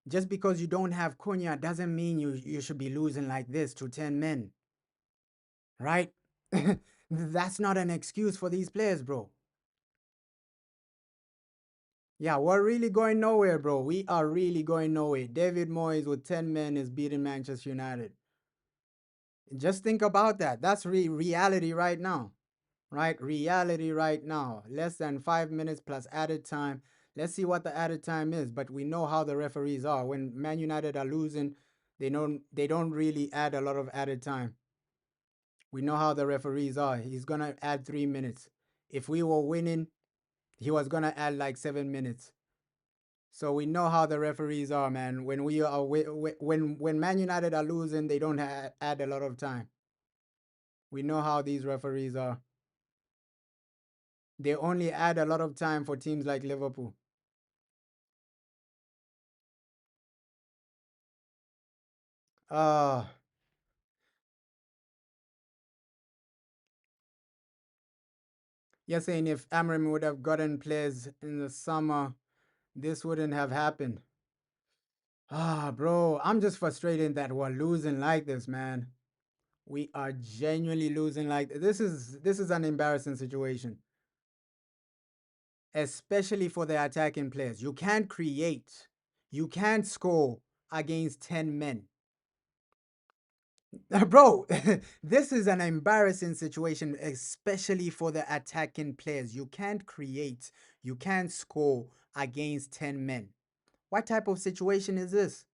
just because you don't have Cunha doesn't mean you should be losing like this to 10 men. Right? That's not an excuse for these players, bro. Yeah, we're really going nowhere, bro. We are really going nowhere. David Moyes with 10 men is beating Manchester United. Just think about that. That's reality right now. Right? Reality right now. Less than 5 minutes plus added time. Let's see what the added time is. But we know how the referees are. When Man United are losing, they don't really add a lot of added time. We know how the referees are. He's gonna add 3 minutes. If we were winning, he was gonna add like 7 minutes. So we know how the referees are, man. When we are when Man United are losing, they don't add a lot of time. We know how these referees are. They only add a lot of time for teams like Liverpool. Ah, you're saying if Amram would have gotten players in the summer, this wouldn't have happened. Ah, bro, I'm just frustrated that we're losing like this, man. We are genuinely losing like this is an embarrassing situation, especially for the attacking players. You can't create, you can't score against 10 men. Bro, this is an embarrassing situation, especially for the attacking players. You can't create, you can't score against 10 men. What type of situation is this?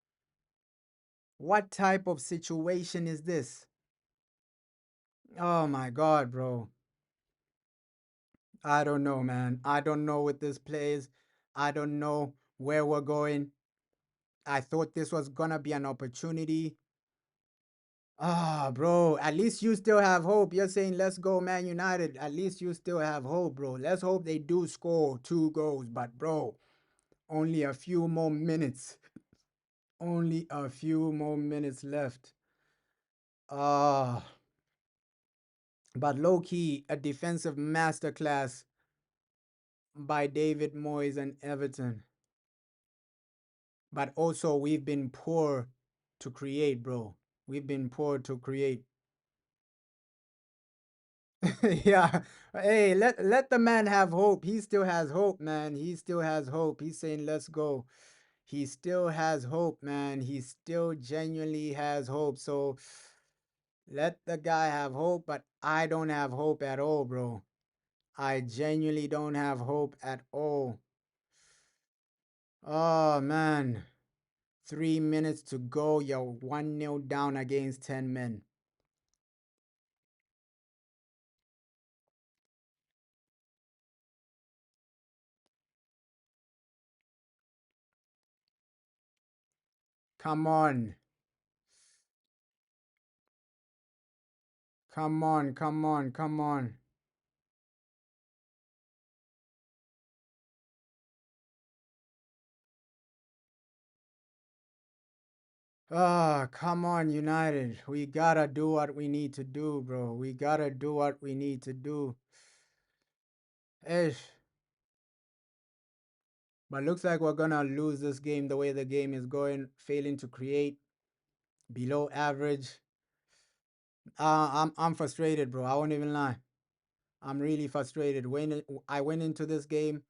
What type of situation is this? Oh my God, bro. I don't know, man. I don't know what this plays. I don't know where we're going. I thought this was gonna be an opportunity. Ah, bro, at least you still have hope. You're saying let's go Man United. At least you still have hope, bro. Let's hope they do score 2 goals. But bro, Only a few more minutes. Only a few more minutes left. Ah, but low key, a defensive masterclass by David Moyes and Everton. But also, we've been poor to create, bro. We've been poor to create. Yeah. Hey, let the man have hope. He still has hope, man. He still has hope. He's saying, let's go. He still has hope, man. He still genuinely has hope. So let the guy have hope, but I don't have hope at all, bro. I genuinely don't have hope at all. Oh, man. 3 minutes to go. You're 1-0 down against 10 men. Come on. Come on, come on, come on. Ah, come on, United. We gotta do what we need to do, bro. We gotta do what we need to do. Ish. But looks like we're gonna lose this game the way the game is going, failing to create, below average. I'm frustrated, bro. I won't even lie. I'm really frustrated. When I went into this game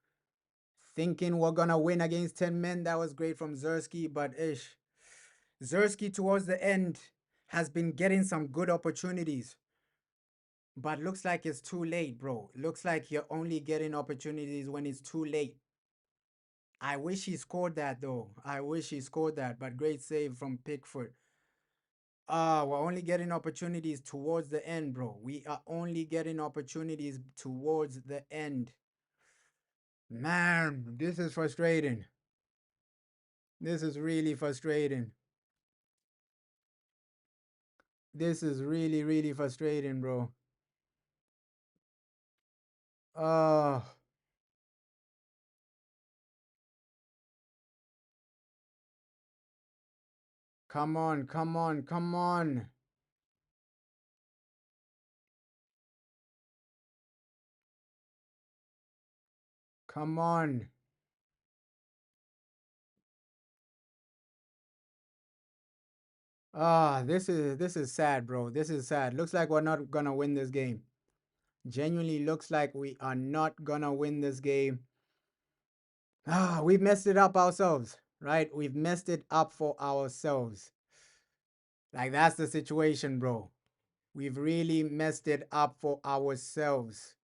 thinking we're gonna win against 10 men, that was great from Zersky, but ish. Zersky towards the end has been getting some good opportunities. But looks like it's too late, bro. Looks like you're only getting opportunities when it's too late. I wish he scored that though. I wish he scored that, but great save from Pickford. We're only getting opportunities towards the end, bro. We are only getting opportunities towards the end. Man, this is frustrating. This is really frustrating. This is really, really frustrating, bro. Oh, come on, come on, come on. Come on. This is sad, bro. This is sad. Looks like we're not gonna win this game. Genuinely looks like we are not gonna win this game. We've messed it up ourselves, right? We've messed it up for ourselves. Like that's the situation, bro. We've really messed it up for ourselves.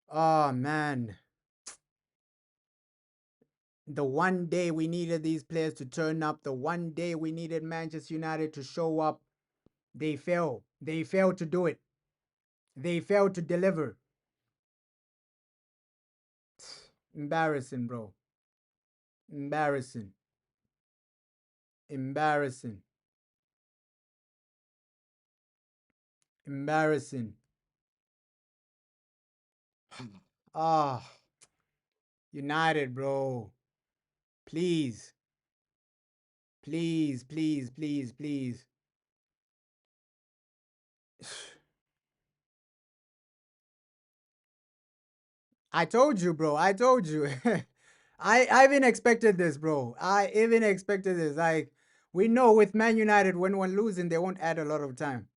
Oh man. The one day we needed these players to turn up, the one day we needed Manchester United to show up, they failed. They failed to do it. They failed to deliver. Embarrassing, bro. Embarrassing. Embarrassing. Embarrassing. Ah, United, bro. Please. Please, please, please, please. I told you, bro. I told you. I even expected this, bro. I even expected this. Like, we know with Man United, when we're losing, they won't add a lot of time.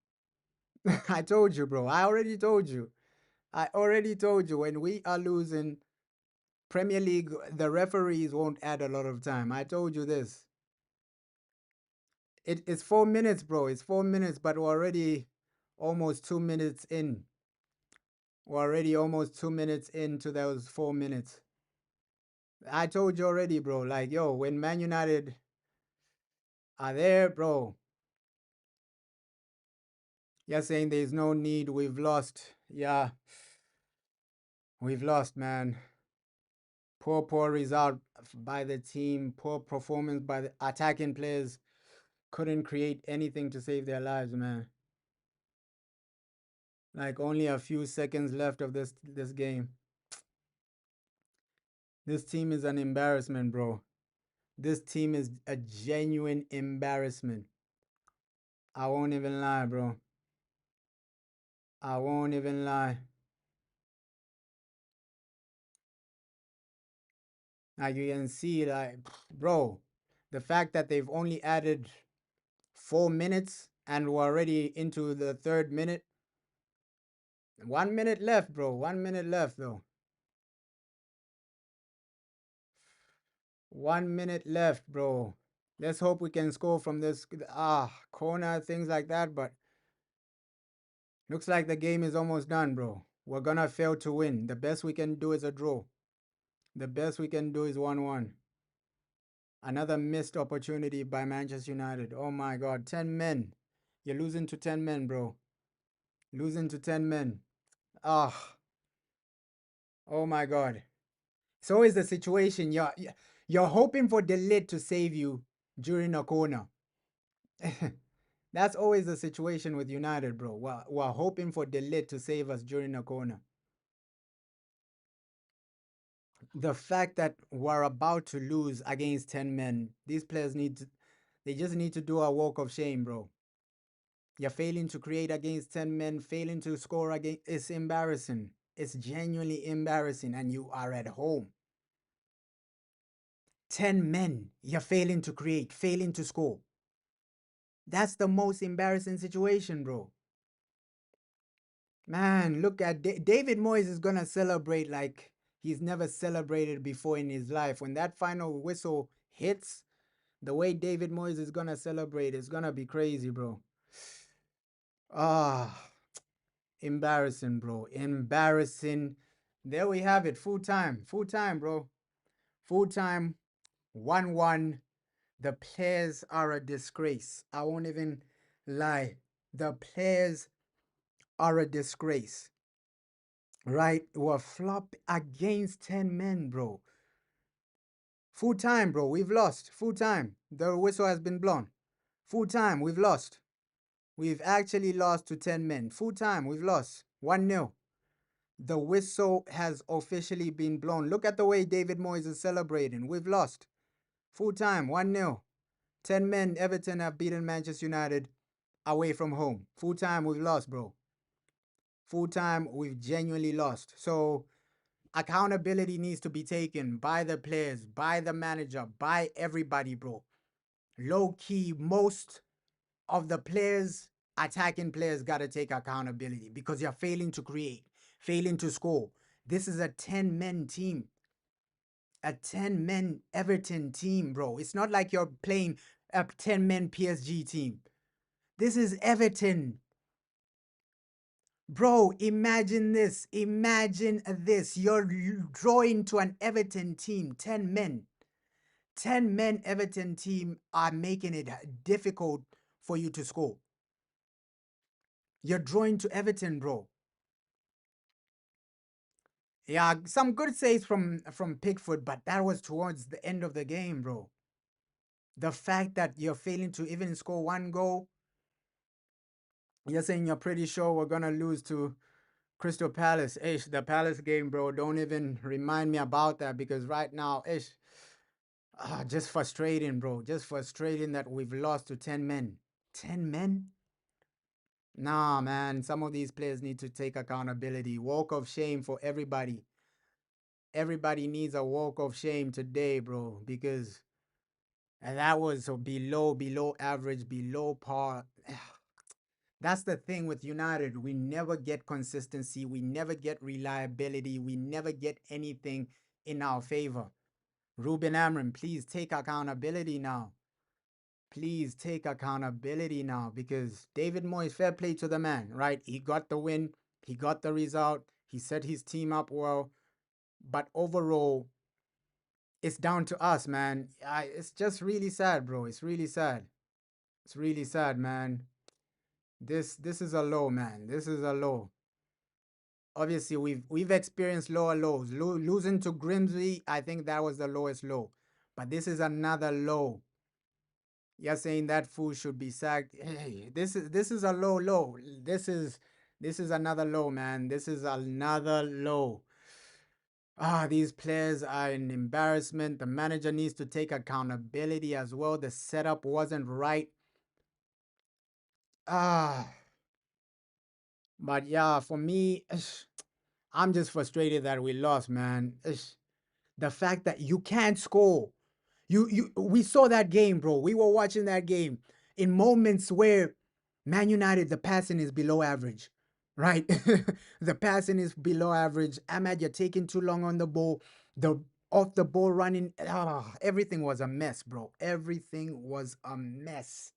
I told you, bro. I already told you. I already told you when we are losing Premier League, the referees won't add a lot of time. I told you this. It's 4 minutes, bro. It's 4 minutes, but we're already almost 2 minutes in. We're already almost 2 minutes into those 4 minutes. I told you already, bro. Like, yo, when Man United are there, bro, you're saying there's no need. We've lost. Yeah, we've lost, man. Poor result by the team. Poor performance by the attacking players. Couldn't create anything to save their lives, man. Like only a few seconds left of this game. This team is an embarrassment, bro. This team is a genuine embarrassment. I won't even lie, bro. I won't even lie. Like you can see, like, bro, the fact that they've only added 4 minutes and we're already into the third minute. 1 minute left, bro. 1 minute left, though. 1 minute left, bro. Let's hope we can score from this corner, things like that. But looks like the game is almost done, bro. We're gonna fail to win. The best we can do is a draw. The best we can do is 1-1. Another missed opportunity by Manchester United. Oh my God, 10 men. You're losing to 10 men, bro. Losing to 10 men. Ah, oh my God. It's always the situation. You're hoping for the lid to save you during a corner. That's always the situation with United, bro. We're hoping for the lid to save us during a corner. The fact that we're about to lose against 10 men, these players they just need to do a walk of shame, bro. You're failing to create against 10 men, failing to score against. It's embarrassing. It's genuinely embarrassing, and you are at home. 10 men, you're failing to create, failing to score. That's the most embarrassing situation, bro. Man, look at David Moyes is going to celebrate like he's never celebrated before in his life. When that final whistle hits, the way David Moyes is going to celebrate is going to be crazy, bro. Ah, embarrassing, bro. Embarrassing. There we have it. Full time. Full time, bro. Full time. 1-1. The players are a disgrace. I won't even lie. The players are a disgrace. Right? We're flop against 10 men, bro. Full time, bro. We've lost. Full time. The whistle has been blown. Full time. We've lost. We've actually lost to 10 men. Full time. We've lost. 1-0. The whistle has officially been blown. Look at the way David Moyes is celebrating. We've lost. Full time. 1-0. 10 men. Everton have beaten Manchester United away from home. Full time. We've lost, bro. Full time. We've genuinely lost. So accountability needs to be taken by the players, by the manager, by everybody, bro. Low key, most of the players, attacking players, got to take accountability because you're failing to create, failing to score. This is a 10 men team, a 10 men Everton team, bro. It's not like you're playing a 10 men PSG team. This is Everton. Bro, imagine this. Imagine this. You're drawing to an Everton team, 10 men. 10 men Everton team are making it difficult for you to score. You're drawing to Everton, bro. Yeah, some good saves from Pickford, but that was towards the end of the game, bro. The fact that you're failing to even score one goal, you're saying you're pretty sure we're gonna lose to Crystal Palace. Ish, the Palace game, bro. Don't even remind me about that because right now, ish, just frustrating, bro. Just frustrating that we've lost to 10 men. 10 men? Nah, man. Some of these players need to take accountability. Walk of shame for everybody. Everybody needs a walk of shame today, bro, because that was below average, below par. That's the thing with United. We never get consistency. We never get reliability. We never get anything in our favor. Ruben Amram, please take accountability now. Please take accountability now because David Moyes, fair play to the man, right? He got the win. He got the result. He set his team up well. But overall, it's down to us, man. It's just really sad, bro. It's really sad. It's really sad, man. This is a low, man. This is a low. Obviously, we've experienced lower lows. Losing to Grimsby, I think that was the lowest low. But this is another low. You're saying that fool should be sacked. Hey, this is a low. This is another low, man. This is another low. These players are an embarrassment. The manager needs to take accountability as well. The setup wasn't right. Ah, but yeah, for me, I'm just frustrated that we lost, man. The fact that you can't score. We saw that game, bro. We were watching that game in moments where Man United, the passing is below average, right? The passing is below average. Ahmad, you're taking too long on the ball. The off the ball running, everything was a mess, bro. Everything was a mess.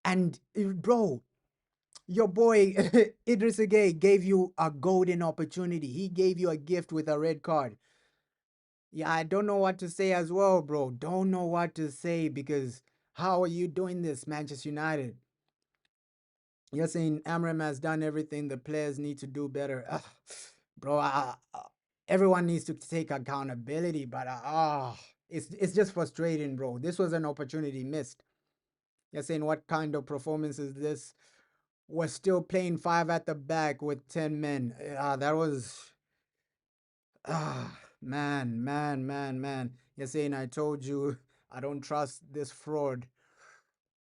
And bro, your boy Idris Gueye gave you a golden opportunity. He gave you a gift with a red card. Yeah, I don't know what to say as well, bro. Don't know what to say because how are you doing this, Manchester United? You're saying Amram has done everything the players need to do better. Ugh, bro, everyone needs to take accountability, but it's just frustrating, bro. This was an opportunity missed. You're saying what kind of performance is this? We're still playing 5 at the back with 10 men. That was man. You're saying I told you I don't trust this fraud.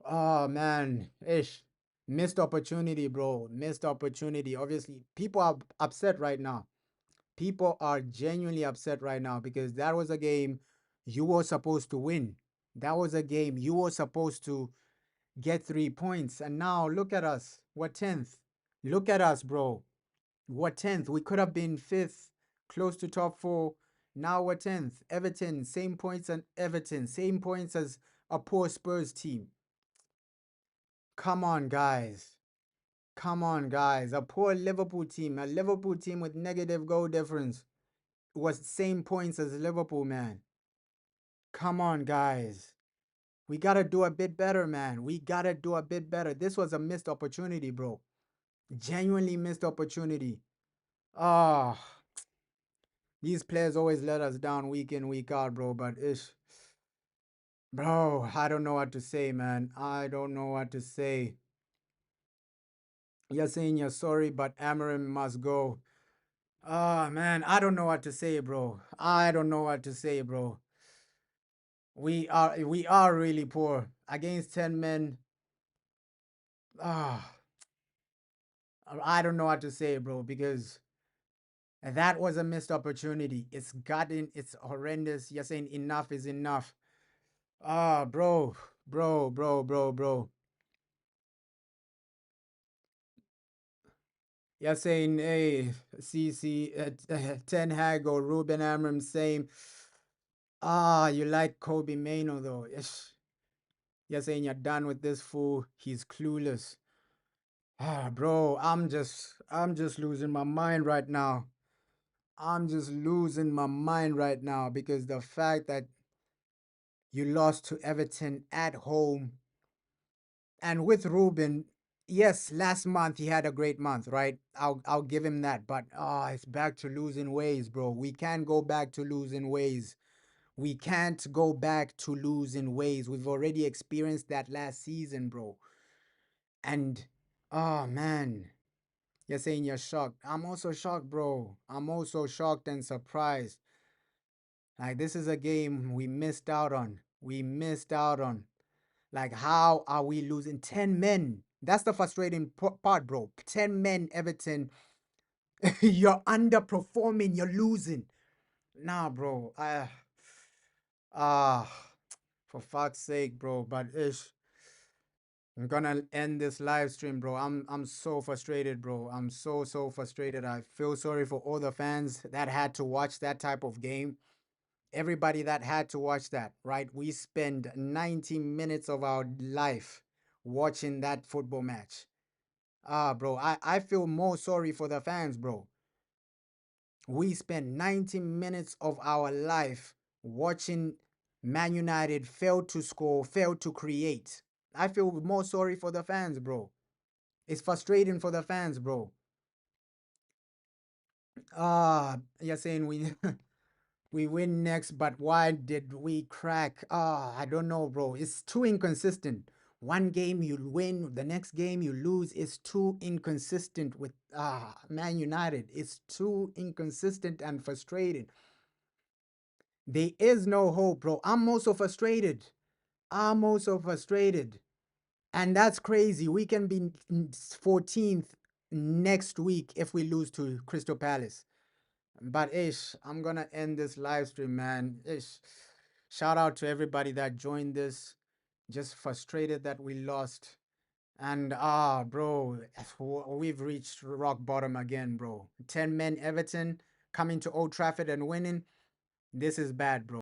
Oh man, ish. Missed opportunity, bro. Missed opportunity. Obviously, people are upset right now. People are genuinely upset right now because that was a game you were supposed to win. That was a game you were supposed to get 3 points. And now look at us. We're 10th. Look at us, bro. We're 10th. We could have been 5th, close to top 4. Now we're 10th. Everton, same points as Everton, same points as a poor Spurs team. Come on, guys. Come on, guys. A poor Liverpool team, a Liverpool team with negative goal difference was same points as Liverpool, man. Come on, guys. We gotta do a bit better, man. We gotta do a bit better. This was a missed opportunity, bro. Genuinely missed opportunity. Ah, these players always let us down week in, week out, bro. But ish, bro, I don't know what to say, man. I don't know what to say. You're saying you're sorry, but Amarim must go. Ah, man, I don't know what to say, bro. I don't know what to say, bro. We are really poor against 10 men. Ah, I don't know what to say, bro, because that was a missed opportunity. It's horrendous. You're saying enough is enough. Ah, bro. You're saying, hey, CC, Ten Hag or Ruben Amram saying, you like Kobe Mano though. Yes. You're saying you're done with this fool. He's clueless. Bro, I'm just losing my mind right now. I'm just losing my mind right now because the fact that you lost to Everton at home and with Ruben, yes, last month he had a great month, right? I'll give him that, but it's back to losing ways, bro. We can't go back to losing ways. We can't go back to losing ways. We've already experienced that last season, bro. And oh man, you're saying you're shocked. I'm also shocked, bro. I'm also shocked and surprised. Like this is a game we missed out on. We missed out on. Like how are we losing 10 men? That's the frustrating part, bro. 10 men, Everton. You're underperforming. You're losing. Nah, bro. Ah, for fuck's sake, bro. But I'm gonna end this live stream, bro. I'm so frustrated, bro. I'm so frustrated. I feel sorry for all the fans that had to watch that type of game. Everybody that had to watch that, right? We spend 90 minutes of our life watching that football match. Bro, I feel more sorry for the fans, bro. We spent 90 minutes of our life watching Man United fail to score, fail to create. I feel more sorry for the fans, bro. It's frustrating for the fans, bro. You're saying we we win next, but why did we crack? I don't know, bro. It's too inconsistent. One game you win, the next game you lose. It's too inconsistent with Man United. It's too inconsistent and frustrating. There is no hope, bro. I'm also frustrated. I'm also frustrated. And that's crazy. We can be 14th next week if we lose to Crystal Palace. But ish, I'm gonna end this live stream, man. Ish. Shout out to everybody that joined this. Just frustrated that we lost. And bro, we've reached rock bottom again, bro. 10 men Everton coming to Old Trafford and winning. This is bad, bro.